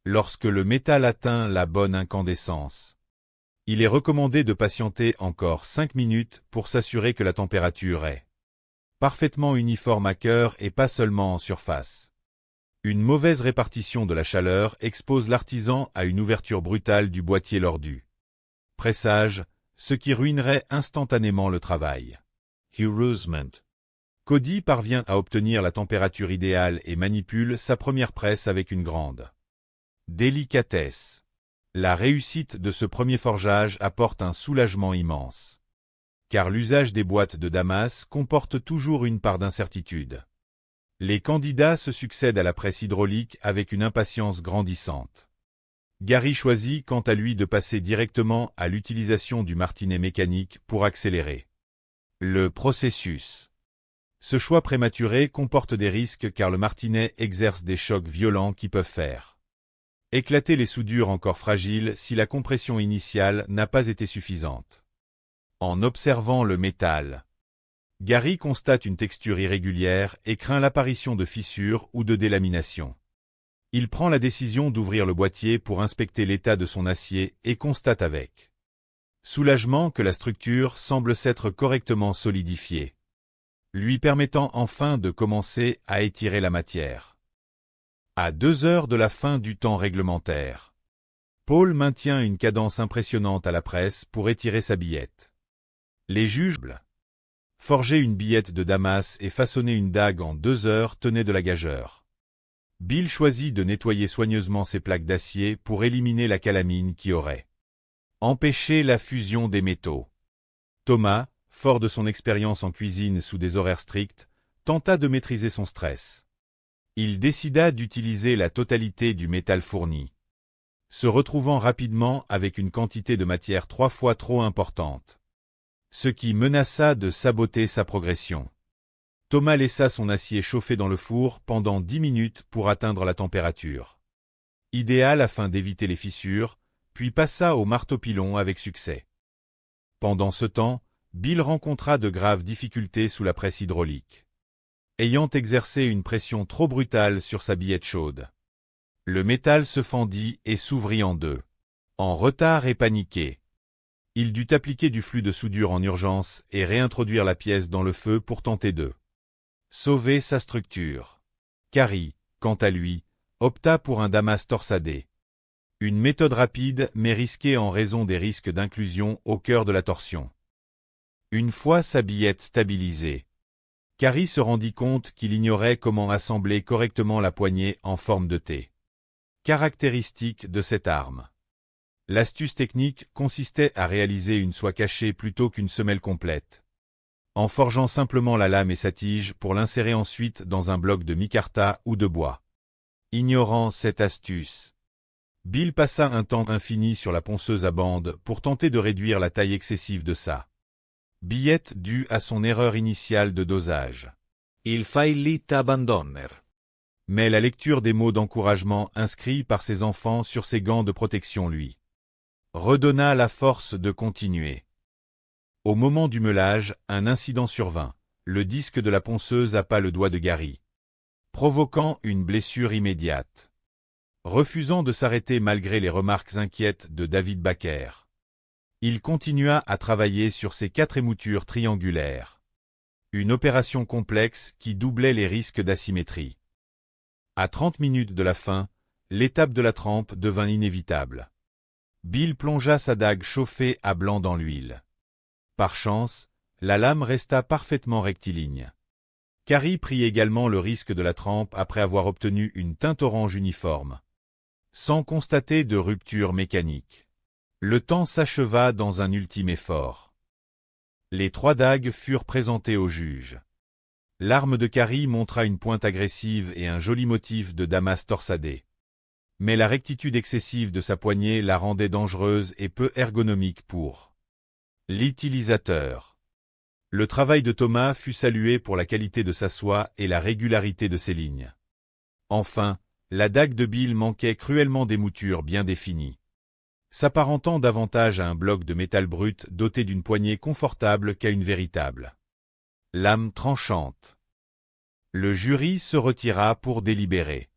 Lorsque le métal atteint la bonne incandescence, il est recommandé de patienter encore 5 minutes pour s'assurer que la température est parfaitement uniforme à cœur et pas seulement en surface. Une mauvaise répartition de la chaleur expose l'artisan à une ouverture brutale du boîtier lors du pressage, ce qui ruinerait instantanément le travail. Heureusement, Cody parvient à obtenir la température idéale et manipule sa première presse avec une grande délicatesse. La réussite de ce premier forgeage apporte un soulagement immense, car l'usage des boîtes de damas comporte toujours une part d'incertitude. Les candidats se succèdent à la presse hydraulique avec une impatience grandissante. Gary choisit quant à lui de passer directement à l'utilisation du martinet mécanique pour accélérer le processus. Ce choix prématuré comporte des risques car le martinet exerce des chocs violents qui peuvent faire éclater les soudures encore fragiles si la compression initiale n'a pas été suffisante. En observant le métal, Gary constate une texture irrégulière et craint l'apparition de fissures ou de délamination. Il prend la décision d'ouvrir le boîtier pour inspecter l'état de son acier et constate avec soulagement que la structure semble s'être correctement solidifiée, lui permettant enfin de commencer à étirer la matière. À 2 heures de la fin du temps réglementaire, Paul maintient une cadence impressionnante à la presse pour étirer sa billette. Les juges forger une billette de damas et façonner une dague en 2 heures tenait de la gageure. Bill choisit de nettoyer soigneusement ses plaques d'acier pour éliminer la calamine qui aurait empêché la fusion des métaux. Thomas, fort de son expérience en cuisine sous des horaires stricts, tenta de maîtriser son stress. Il décida d'utiliser la totalité du métal fourni, se retrouvant rapidement avec une quantité de matière 3 fois trop importante, ce qui menaça de saboter sa progression. Thomas laissa son acier chauffer dans le four pendant 10 minutes pour atteindre la température idéale afin d'éviter les fissures, puis passa au marteau-pilon avec succès. Pendant ce temps, Bill rencontra de graves difficultés sous la presse hydraulique, ayant exercé une pression trop brutale sur sa billette chaude. Le métal se fendit et s'ouvrit en deux. En retard et paniqué, il dut appliquer du flux de soudure en urgence et réintroduire la pièce dans le feu pour tenter de sauver sa structure. Carrie, quant à lui, opta pour un damas torsadé. Une méthode rapide mais risquée en raison des risques d'inclusion au cœur de la torsion. Une fois sa billette stabilisée, Carrie se rendit compte qu'il ignorait comment assembler correctement la poignée en forme de T. Caractéristique de cette arme. L'astuce technique consistait à réaliser une soie cachée plutôt qu'une semelle complète, en forgeant simplement la lame et sa tige pour l'insérer ensuite dans un bloc de micarta ou de bois. Ignorant cette astuce, Bill passa un temps infini sur la ponceuse à bande pour tenter de réduire la taille excessive de sa billette due à son erreur initiale de dosage. Il faillit abandonner. Mais la lecture des mots d'encouragement inscrits par ses enfants sur ses gants de protection lui redonna la force de continuer. Au moment du meulage, un incident survint. Le disque de la ponceuse happa le doigt de Gary, provoquant une blessure immédiate. Refusant de s'arrêter malgré les remarques inquiètes de David Baker, il continua à travailler sur ses 4 émoutures triangulaires. Une opération complexe qui doublait les risques d'asymétrie. À 30 minutes de la fin, l'étape de la trempe devint inévitable. Bill plongea sa dague chauffée à blanc dans l'huile. Par chance, la lame resta parfaitement rectiligne. Carrie prit également le risque de la trempe après avoir obtenu une teinte orange uniforme, sans constater de rupture mécanique. Le temps s'acheva dans un ultime effort. Les 3 dagues furent présentées au juge. L'arme de Carrie montra une pointe agressive et un joli motif de damas torsadé. Mais la rectitude excessive de sa poignée la rendait dangereuse et peu ergonomique pour l'utilisateur. Le travail de Thomas fut salué pour la qualité de sa soie et la régularité de ses lignes. Enfin, la dague de Bill manquait cruellement d'émoutures bien définies, s'apparentant davantage à un bloc de métal brut doté d'une poignée confortable qu'à une véritable lame tranchante. Le jury se retira pour délibérer.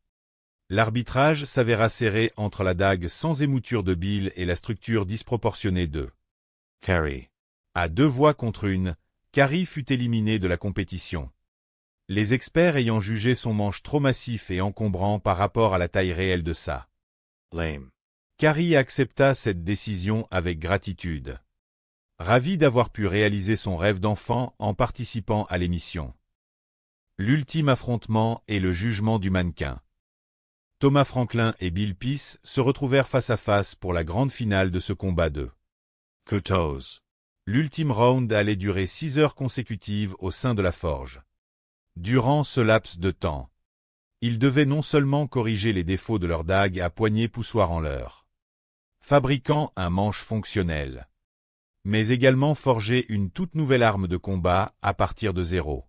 L'arbitrage s'avéra serré entre la dague sans émouture de Bill et la structure disproportionnée de Carrie. À 2 voix contre 1, Carrie fut éliminé de la compétition. Les experts ayant jugé son manche trop massif et encombrant par rapport à la taille réelle de sa lame. Carrie accepta cette décision avec gratitude. Ravi d'avoir pu réaliser son rêve d'enfant en participant à l'émission. L'ultime affrontement et le jugement du mannequin. Thomas Franklin et Bill Peace se retrouvèrent face à face pour la grande finale de ce combat de couteaux. L'ultime round allait durer 6 heures consécutives au sein de la forge. Durant ce laps de temps, ils devaient non seulement corriger les défauts de leur dague à poignée poussoir en leurre, fabriquant un manche fonctionnel, mais également forger une toute nouvelle arme de combat à partir de zéro.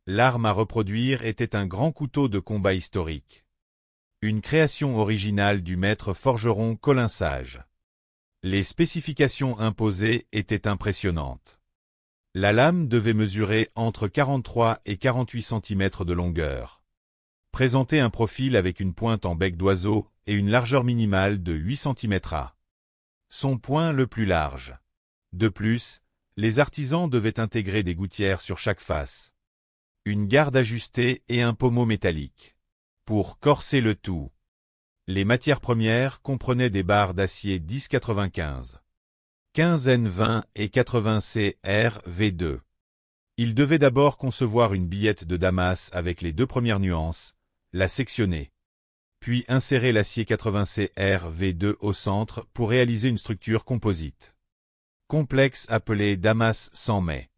L'arme à reproduire était un grand couteau de combat historique. Une création originale du maître forgeron Colin Sage. Les spécifications imposées étaient impressionnantes. La lame devait mesurer entre 43 et 48 cm de longueur. Présenter un profil avec une pointe en bec d'oiseau et une largeur minimale de 8 cm à son point le plus large. De plus, les artisans devaient intégrer des gouttières sur chaque face, une garde ajustée et un pommeau métallique. Pour corser le tout, les matières premières comprenaient des barres d'acier 1095, 15N20 et 80CR-V2. Il devait d'abord concevoir une billette de damas avec les 2 premières nuances, la sectionner, puis insérer l'acier 80CR-V2 au centre pour réaliser une structure composite complexe appelée damas sans mai.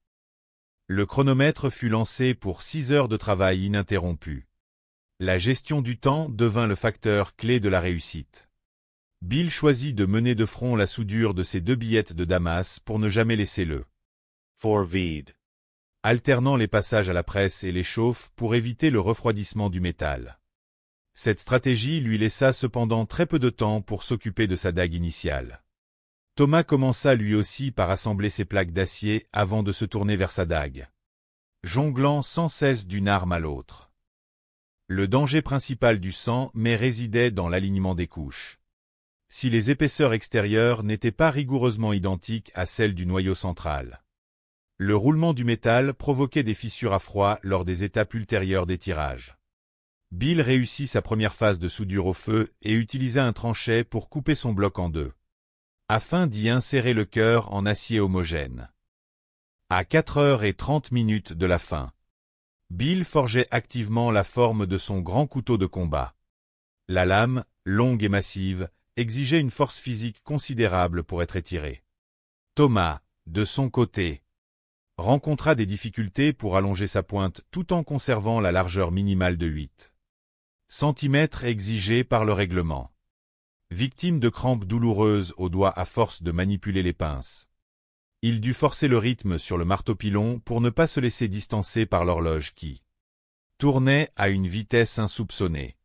Le chronomètre fut lancé pour 6 heures de travail ininterrompu. La gestion du temps devint le facteur clé de la réussite. Bill choisit de mener de front la soudure de ses 2 billettes de damas pour ne jamais laisser le four vide, alternant les passages à la presse et les chauffe pour éviter le refroidissement du métal. Cette stratégie lui laissa cependant très peu de temps pour s'occuper de sa dague initiale. Thomas commença lui aussi par assembler ses plaques d'acier avant de se tourner vers sa dague, jonglant sans cesse d'une arme à l'autre. Le danger principal du sang résidait dans l'alignement des couches. Si les épaisseurs extérieures n'étaient pas rigoureusement identiques à celles du noyau central, le roulement du métal provoquait des fissures à froid lors des étapes ultérieures des tirages. Bill réussit sa première phase de soudure au feu et utilisa un tranchet pour couper son bloc en deux, afin d'y insérer le cœur en acier homogène. À 4h30 de la fin, Bill forgeait activement la forme de son grand couteau de combat. La lame, longue et massive, exigeait une force physique considérable pour être étirée. Thomas, de son côté, rencontra des difficultés pour allonger sa pointe tout en conservant la largeur minimale de 8 cm exigée par le règlement. Victime de crampes douloureuses aux doigts à force de manipuler les pinces, il dut forcer le rythme sur le marteau-pilon pour ne pas se laisser distancer par l'horloge qui tournait à une vitesse insoupçonnée.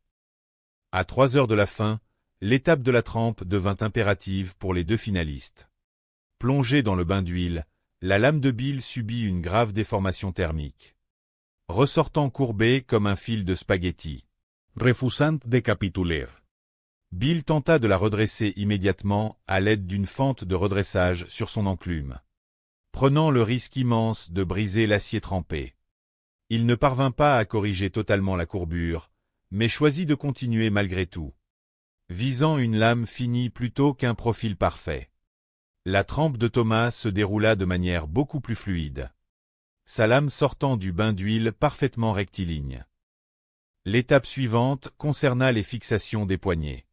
À 3 heures de la fin, l'étape de la trempe devint impérative pour les deux finalistes. Plongée dans le bain d'huile, la lame de Bill subit une grave déformation thermique, ressortant courbée comme un fil de spaghetti. Refusant de capituler. Bill tenta de la redresser immédiatement à l'aide d'une fente de redressage sur son enclume, prenant le risque immense de briser l'acier trempé. Il ne parvint pas à corriger totalement la courbure, mais choisit de continuer malgré tout, visant une lame finie plutôt qu'un profil parfait. La trempe de Thomas se déroula de manière beaucoup plus fluide, sa lame sortant du bain d'huile parfaitement rectiligne. L'étape suivante concerna les fixations des poignets.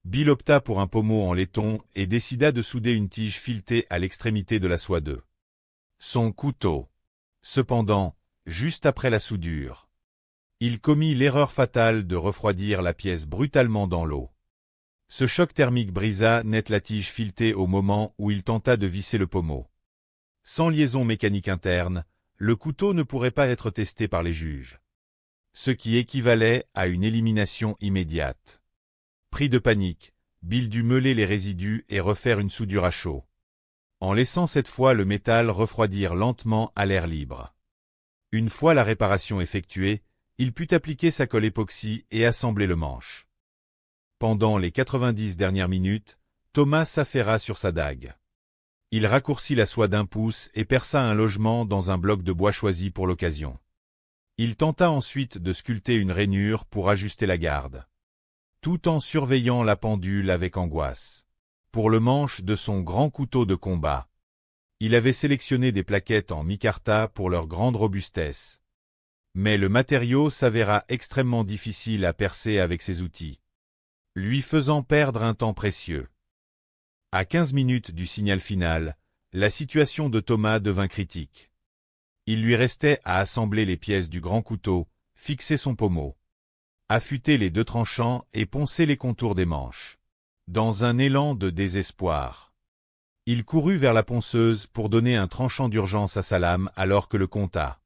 Bill opta pour un pommeau en laiton et décida de souder une tige filetée à l'extrémité de la soie de son couteau. Cependant, juste après la soudure, il commit l'erreur fatale de refroidir la pièce brutalement dans l'eau. Ce choc thermique brisa net la tige filetée au moment où il tenta de visser le pommeau. Sans liaison mécanique interne, le couteau ne pourrait pas être testé par les juges, ce qui équivalait à une élimination immédiate. Pris de panique, Bill dut meuler les résidus et refaire une soudure à chaud, en laissant cette fois le métal refroidir lentement à l'air libre. Une fois la réparation effectuée, il put appliquer sa colle époxy et assembler le manche. Pendant les 90 dernières minutes, Thomas s'affaira sur sa dague. Il raccourcit la soie d'1 pouce et perça un logement dans un bloc de bois choisi pour l'occasion. Il tenta ensuite de sculpter une rainure pour ajuster la garde, tout en surveillant la pendule avec angoisse. Pour le manche de son grand couteau de combat, il avait sélectionné des plaquettes en micarta pour leur grande robustesse. Mais le matériau s'avéra extrêmement difficile à percer avec ses outils, lui faisant perdre un temps précieux. À 15 minutes du signal final, la situation de Thomas devint critique. Il lui restait à assembler les pièces du grand couteau, fixer son pommeau, affûter les deux tranchants et poncer les contours des manches. Dans un élan de désespoir, il courut vers la ponceuse pour donner un tranchant d'urgence à sa lame alors que le compta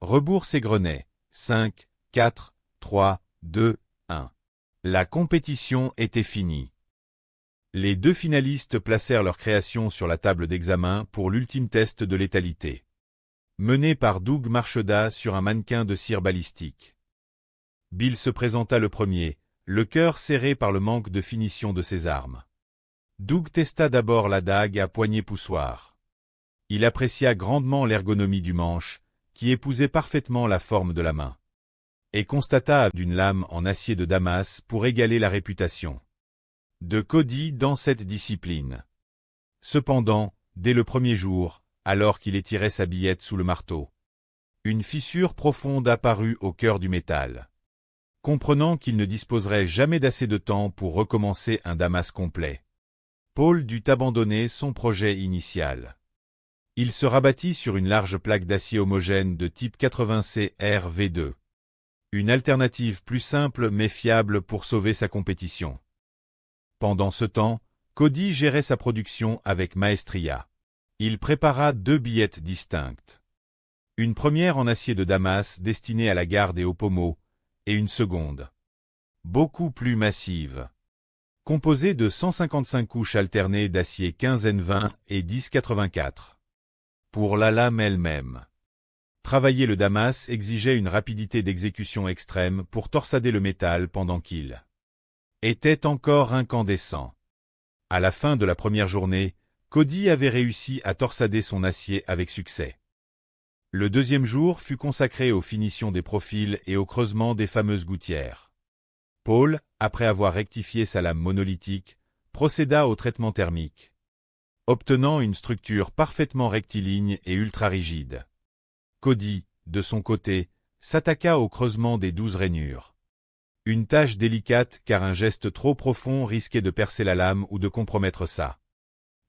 rebours s'égrenait. 5, 4, 3, 2, 1. La compétition était finie. Les deux finalistes placèrent leur création sur la table d'examen pour l'ultime test de létalité, mené par Doug Marcheda sur un mannequin de cire balistique. Bill se présenta le premier, le cœur serré par le manque de finition de ses armes. Doug testa d'abord la dague à poignée poussoir. Il apprécia grandement l'ergonomie du manche, qui épousait parfaitement la forme de la main, et constata d'une lame en acier de Damas pour égaler la réputation de Cody dans cette discipline. Cependant, dès le premier jour, alors qu'il étirait sa billette sous le marteau, une fissure profonde apparut au cœur du métal. Comprenant qu'il ne disposerait jamais d'assez de temps pour recommencer un Damas complet, Paul dut abandonner son projet initial. Il se rabattit sur une large plaque d'acier homogène de type 80C RV2. Une alternative plus simple mais fiable pour sauver sa compétition. Pendant ce temps, Cody gérait sa production avec maestria. Il prépara 2 billettes distinctes. Une première en acier de Damas destinée à la garde et au pommeau, et une seconde, beaucoup plus massive, composé de 155 couches alternées d'acier 15N20 et 1084. Pour la lame elle-même. Travailler le damas exigeait une rapidité d'exécution extrême pour torsader le métal pendant qu'il était encore incandescent. À la fin de la première journée, Cody avait réussi à torsader son acier avec succès. Le deuxième jour fut consacré aux finitions des profils et au creusement des fameuses gouttières. Paul, après avoir rectifié sa lame monolithique, procéda au traitement thermique, obtenant une structure parfaitement rectiligne et ultra-rigide. Cody, de son côté, s'attaqua au creusement des 12 rainures. Une tâche délicate car un geste trop profond risquait de percer la lame ou de compromettre ça.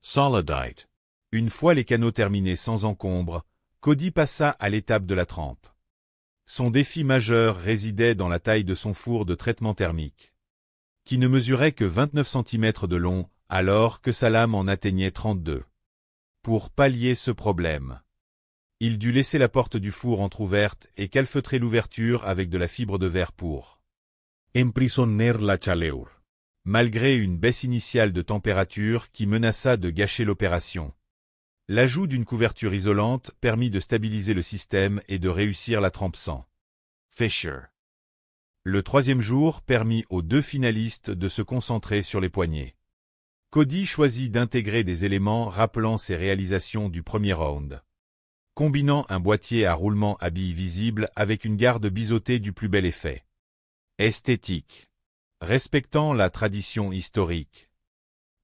Solidite. Une fois les canaux terminés sans encombre, Cody passa à l'étape de la trempe. Son défi majeur résidait dans la taille de son four de traitement thermique, qui ne mesurait que 29 cm de long alors que sa lame en atteignait 32. Pour pallier ce problème, il dut laisser la porte du four entr'ouverte et calfeutrer l'ouverture avec de la fibre de verre pour Emprisonner la chaleur. malgré une baisse initiale de température qui menaça de gâcher l'opération. L'ajout d'une couverture isolante permit de stabiliser le système et de réussir la trempe sans fissure. Le troisième jour permit aux deux finalistes de se concentrer sur les poignées. Cody choisit d'intégrer des éléments rappelant ses réalisations du premier round, combinant un boîtier à roulement à billes visible avec une garde biseautée du plus bel effet esthétique, respectant la tradition historique.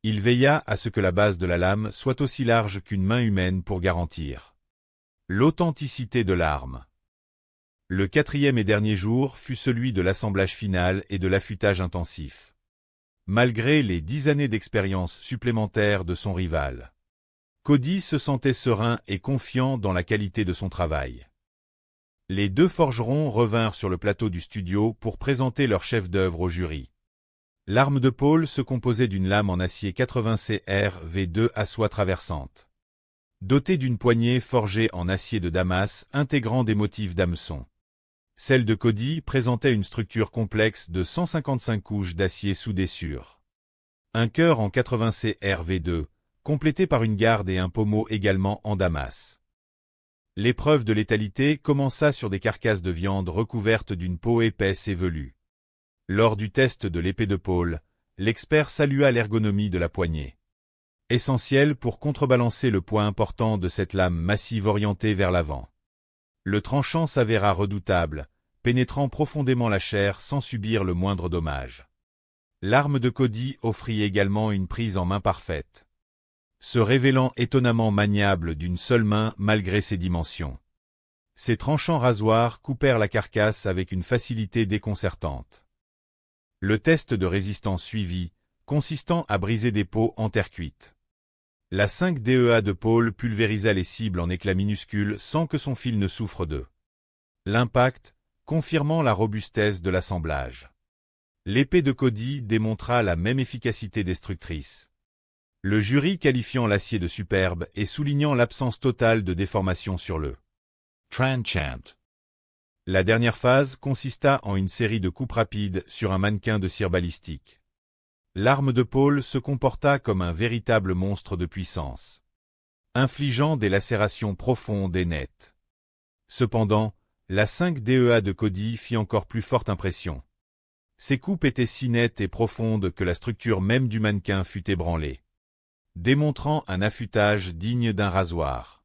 Il veilla à ce que la base de la lame soit aussi large qu'une main humaine pour garantir l'authenticité de l'arme. Le quatrième et dernier jour fut celui de l'assemblage final et de l'affûtage intensif. Malgré les 10 années d'expérience supplémentaires de son rival, Cody se sentait serein et confiant dans la qualité de son travail. Les deux forgerons revinrent sur le plateau du studio pour présenter leur chef-d'œuvre au jury. L'arme de Paul se composait d'une lame en acier 80CR V2 à soie traversante, dotée d'une poignée forgée en acier de Damas intégrant des motifs d'hameçon. Celle de Cody présentait une structure complexe de 155 couches d'acier soudées sur un cœur en 80CR V2, complété par une garde et un pommeau également en Damas. L'épreuve de létalité commença sur des carcasses de viande recouvertes d'une peau épaisse et velue. Lors du test de l'épée de Paul, l'expert salua l'ergonomie de la poignée, essentielle pour contrebalancer le poids important de cette lame massive orientée vers l'avant. Le tranchant s'avéra redoutable, pénétrant profondément la chair sans subir le moindre dommage. L'arme de Cody offrit également une prise en main parfaite, se révélant étonnamment maniable d'une seule main malgré ses dimensions. Ses tranchants rasoirs coupèrent la carcasse avec une facilité déconcertante. Le test de résistance suivit, consistant à briser des pots en terre cuite. La 5DEA de Paul pulvérisa les cibles en éclats minuscules sans que son fil ne souffre d'eux. L'impact, confirmant la robustesse de l'assemblage. L'épée de Cody démontra la même efficacité destructrice. Le jury qualifiant l'acier de superbe et soulignant l'absence totale de déformation sur le tranchant. La dernière phase consista en une série de coupes rapides sur un mannequin de cire balistique. L'arme de Paul se comporta comme un véritable monstre de puissance, infligeant des lacérations profondes et nettes. Cependant, la 5DEA de Cody fit encore plus forte impression. Ces coupes étaient si nettes et profondes que la structure même du mannequin fut ébranlée, démontrant un affûtage digne d'un rasoir.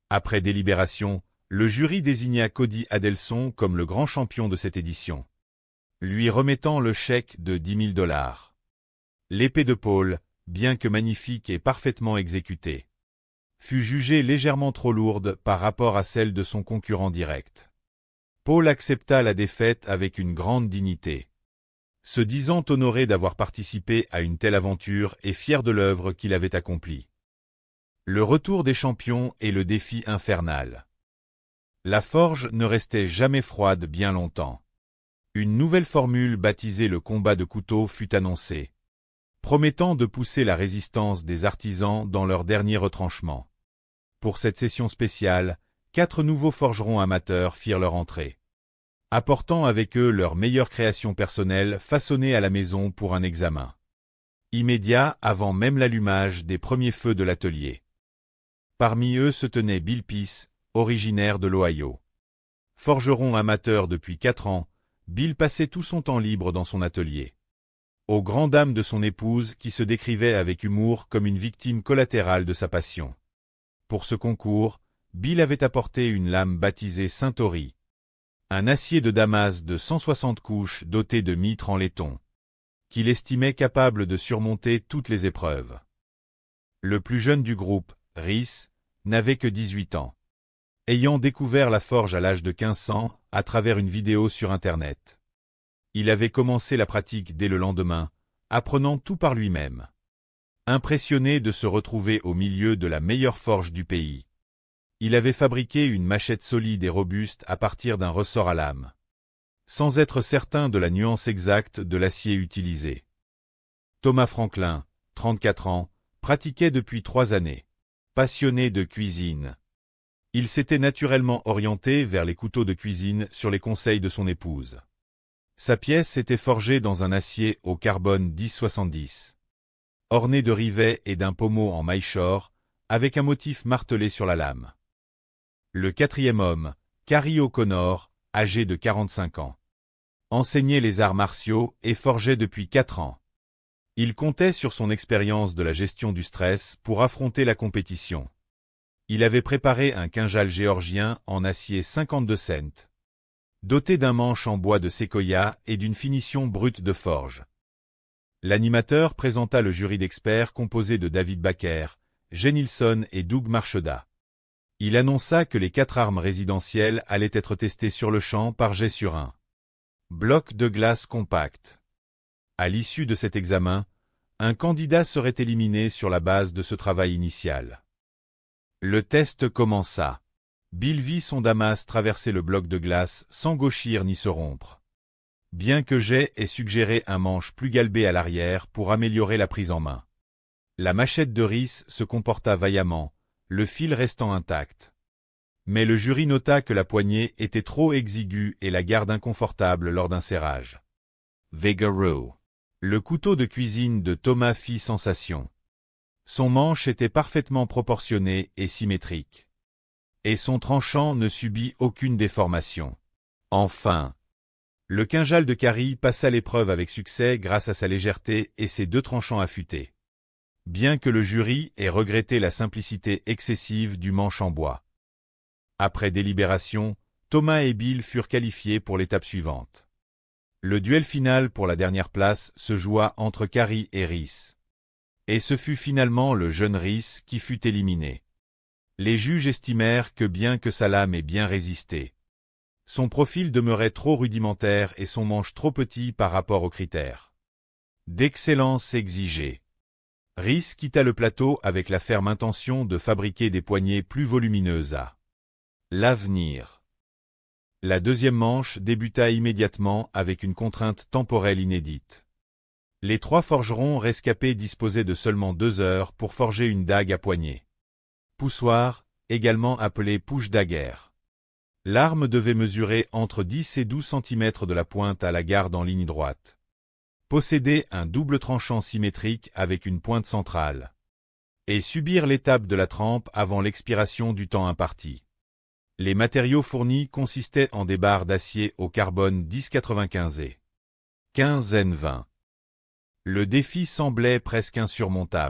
Après délibération, le jury désigna Cody Adelson comme le grand champion de cette édition, lui remettant le chèque de $10 000. L'épée de Paul, bien que magnifique et parfaitement exécutée, fut jugée légèrement trop lourde par rapport à celle de son concurrent direct. Paul accepta la défaite avec une grande dignité, se disant honoré d'avoir participé à une telle aventure et fier de l'œuvre qu'il avait accomplie. Le retour des champions et le défi infernal. La forge ne restait jamais froide bien longtemps. Une nouvelle formule baptisée le combat de couteau fut annoncée, promettant de pousser la résistance des artisans dans leur dernier retranchement. Pour cette session spéciale, 4 nouveaux forgerons amateurs firent leur entrée, apportant avec eux leurs meilleures créations personnelles façonnées à la maison pour un examen. immédiat avant même l'allumage des premiers feux de l'atelier. Parmi eux se tenait Bill Peace, originaire de l'Ohio. Forgeron amateur depuis 4 ans, Bill passait tout son temps libre dans son atelier. Aux grandes dames de son épouse qui se décrivait avec humour comme une victime collatérale de sa passion. Pour ce concours, Bill avait apporté une lame baptisée Saint-Ory, un acier de Damas de 160 couches doté de mitre en laiton, qu'il estimait capable de surmonter toutes les épreuves. Le plus jeune du groupe, Rhys, n'avait que 18 ans. Ayant découvert la forge à l'âge de 15 ans, à travers une vidéo sur Internet. Il avait commencé la pratique dès le lendemain, apprenant tout par lui-même. Impressionné de se retrouver au milieu de la meilleure forge du pays. Il avait fabriqué une machette solide et robuste à partir d'un ressort à lame. Sans être certain de la nuance exacte de l'acier utilisé. Thomas Franklin, 34 ans, pratiquait depuis 3 années. Passionné de cuisine. Il s'était naturellement orienté vers les couteaux de cuisine sur les conseils de son épouse. Sa pièce était forgée dans un acier au carbone 1070. Orné de rivets et d'un pommeau en maillechort, avec un motif martelé sur la lame. Le 4e homme, Cary O'Connor, âgé de 45 ans. Enseignait les arts martiaux et forgeait depuis 4 ans. Il comptait sur son expérience de la gestion du stress pour affronter la compétition. Il avait préparé un kinjal géorgien en acier 52 cents. Doté d'un manche en bois de séquoia et d'une finition brute de forge. L'animateur présenta le jury d'experts composé de David Baker, Jay Nilsson et Doug Marcheda. Il annonça que les 4 armes résidentielles allaient être testées sur le champ par jet sur un bloc de glace compact. À l'issue de cet examen, un candidat serait éliminé sur la base de ce travail initial. Le test commença. Bill vit son Damas traverser le bloc de glace sans gauchir ni se rompre. Bien que Jay ait suggéré un manche plus galbé à l'arrière pour améliorer la prise en main. La machette de Rhys se comporta vaillamment, le fil restant intact. Mais le jury nota que la poignée était trop exiguë et la garde inconfortable lors d'un serrage. Vigaro. Le couteau de cuisine de Thomas fit sensation. Son manche était parfaitement proportionné et symétrique. Et son tranchant ne subit aucune déformation. Enfin, le kinjal de Cary passa l'épreuve avec succès grâce à sa légèreté et ses 2 tranchants affûtés. Bien que le jury ait regretté la simplicité excessive du manche en bois. Après délibération, Thomas et Bill furent qualifiés pour l'étape suivante. Le duel final pour la dernière place se joua entre Cary et Rhys. Et ce fut finalement le jeune Rhys qui fut éliminé. Les juges estimèrent que bien que sa lame ait bien résisté, son profil demeurait trop rudimentaire et son manche trop petit par rapport aux critères d'excellence exigés. Rhys quitta le plateau avec la ferme intention de fabriquer des poignées plus volumineuses à l'avenir. La 2e manche débuta immédiatement avec une contrainte temporelle inédite. Les 3 forgerons rescapés disposaient de seulement 2 heures pour forger une dague à poignée. Poussoir, également appelé push dagger. L'arme devait mesurer entre 10 et 12 cm de la pointe à la garde en ligne droite. Posséder un double tranchant symétrique avec une pointe centrale. Et subir l'étape de la trempe avant l'expiration du temps imparti. Les matériaux fournis consistaient en des barres d'acier au carbone 1095 et 15N20. Le défi semblait presque insurmontable.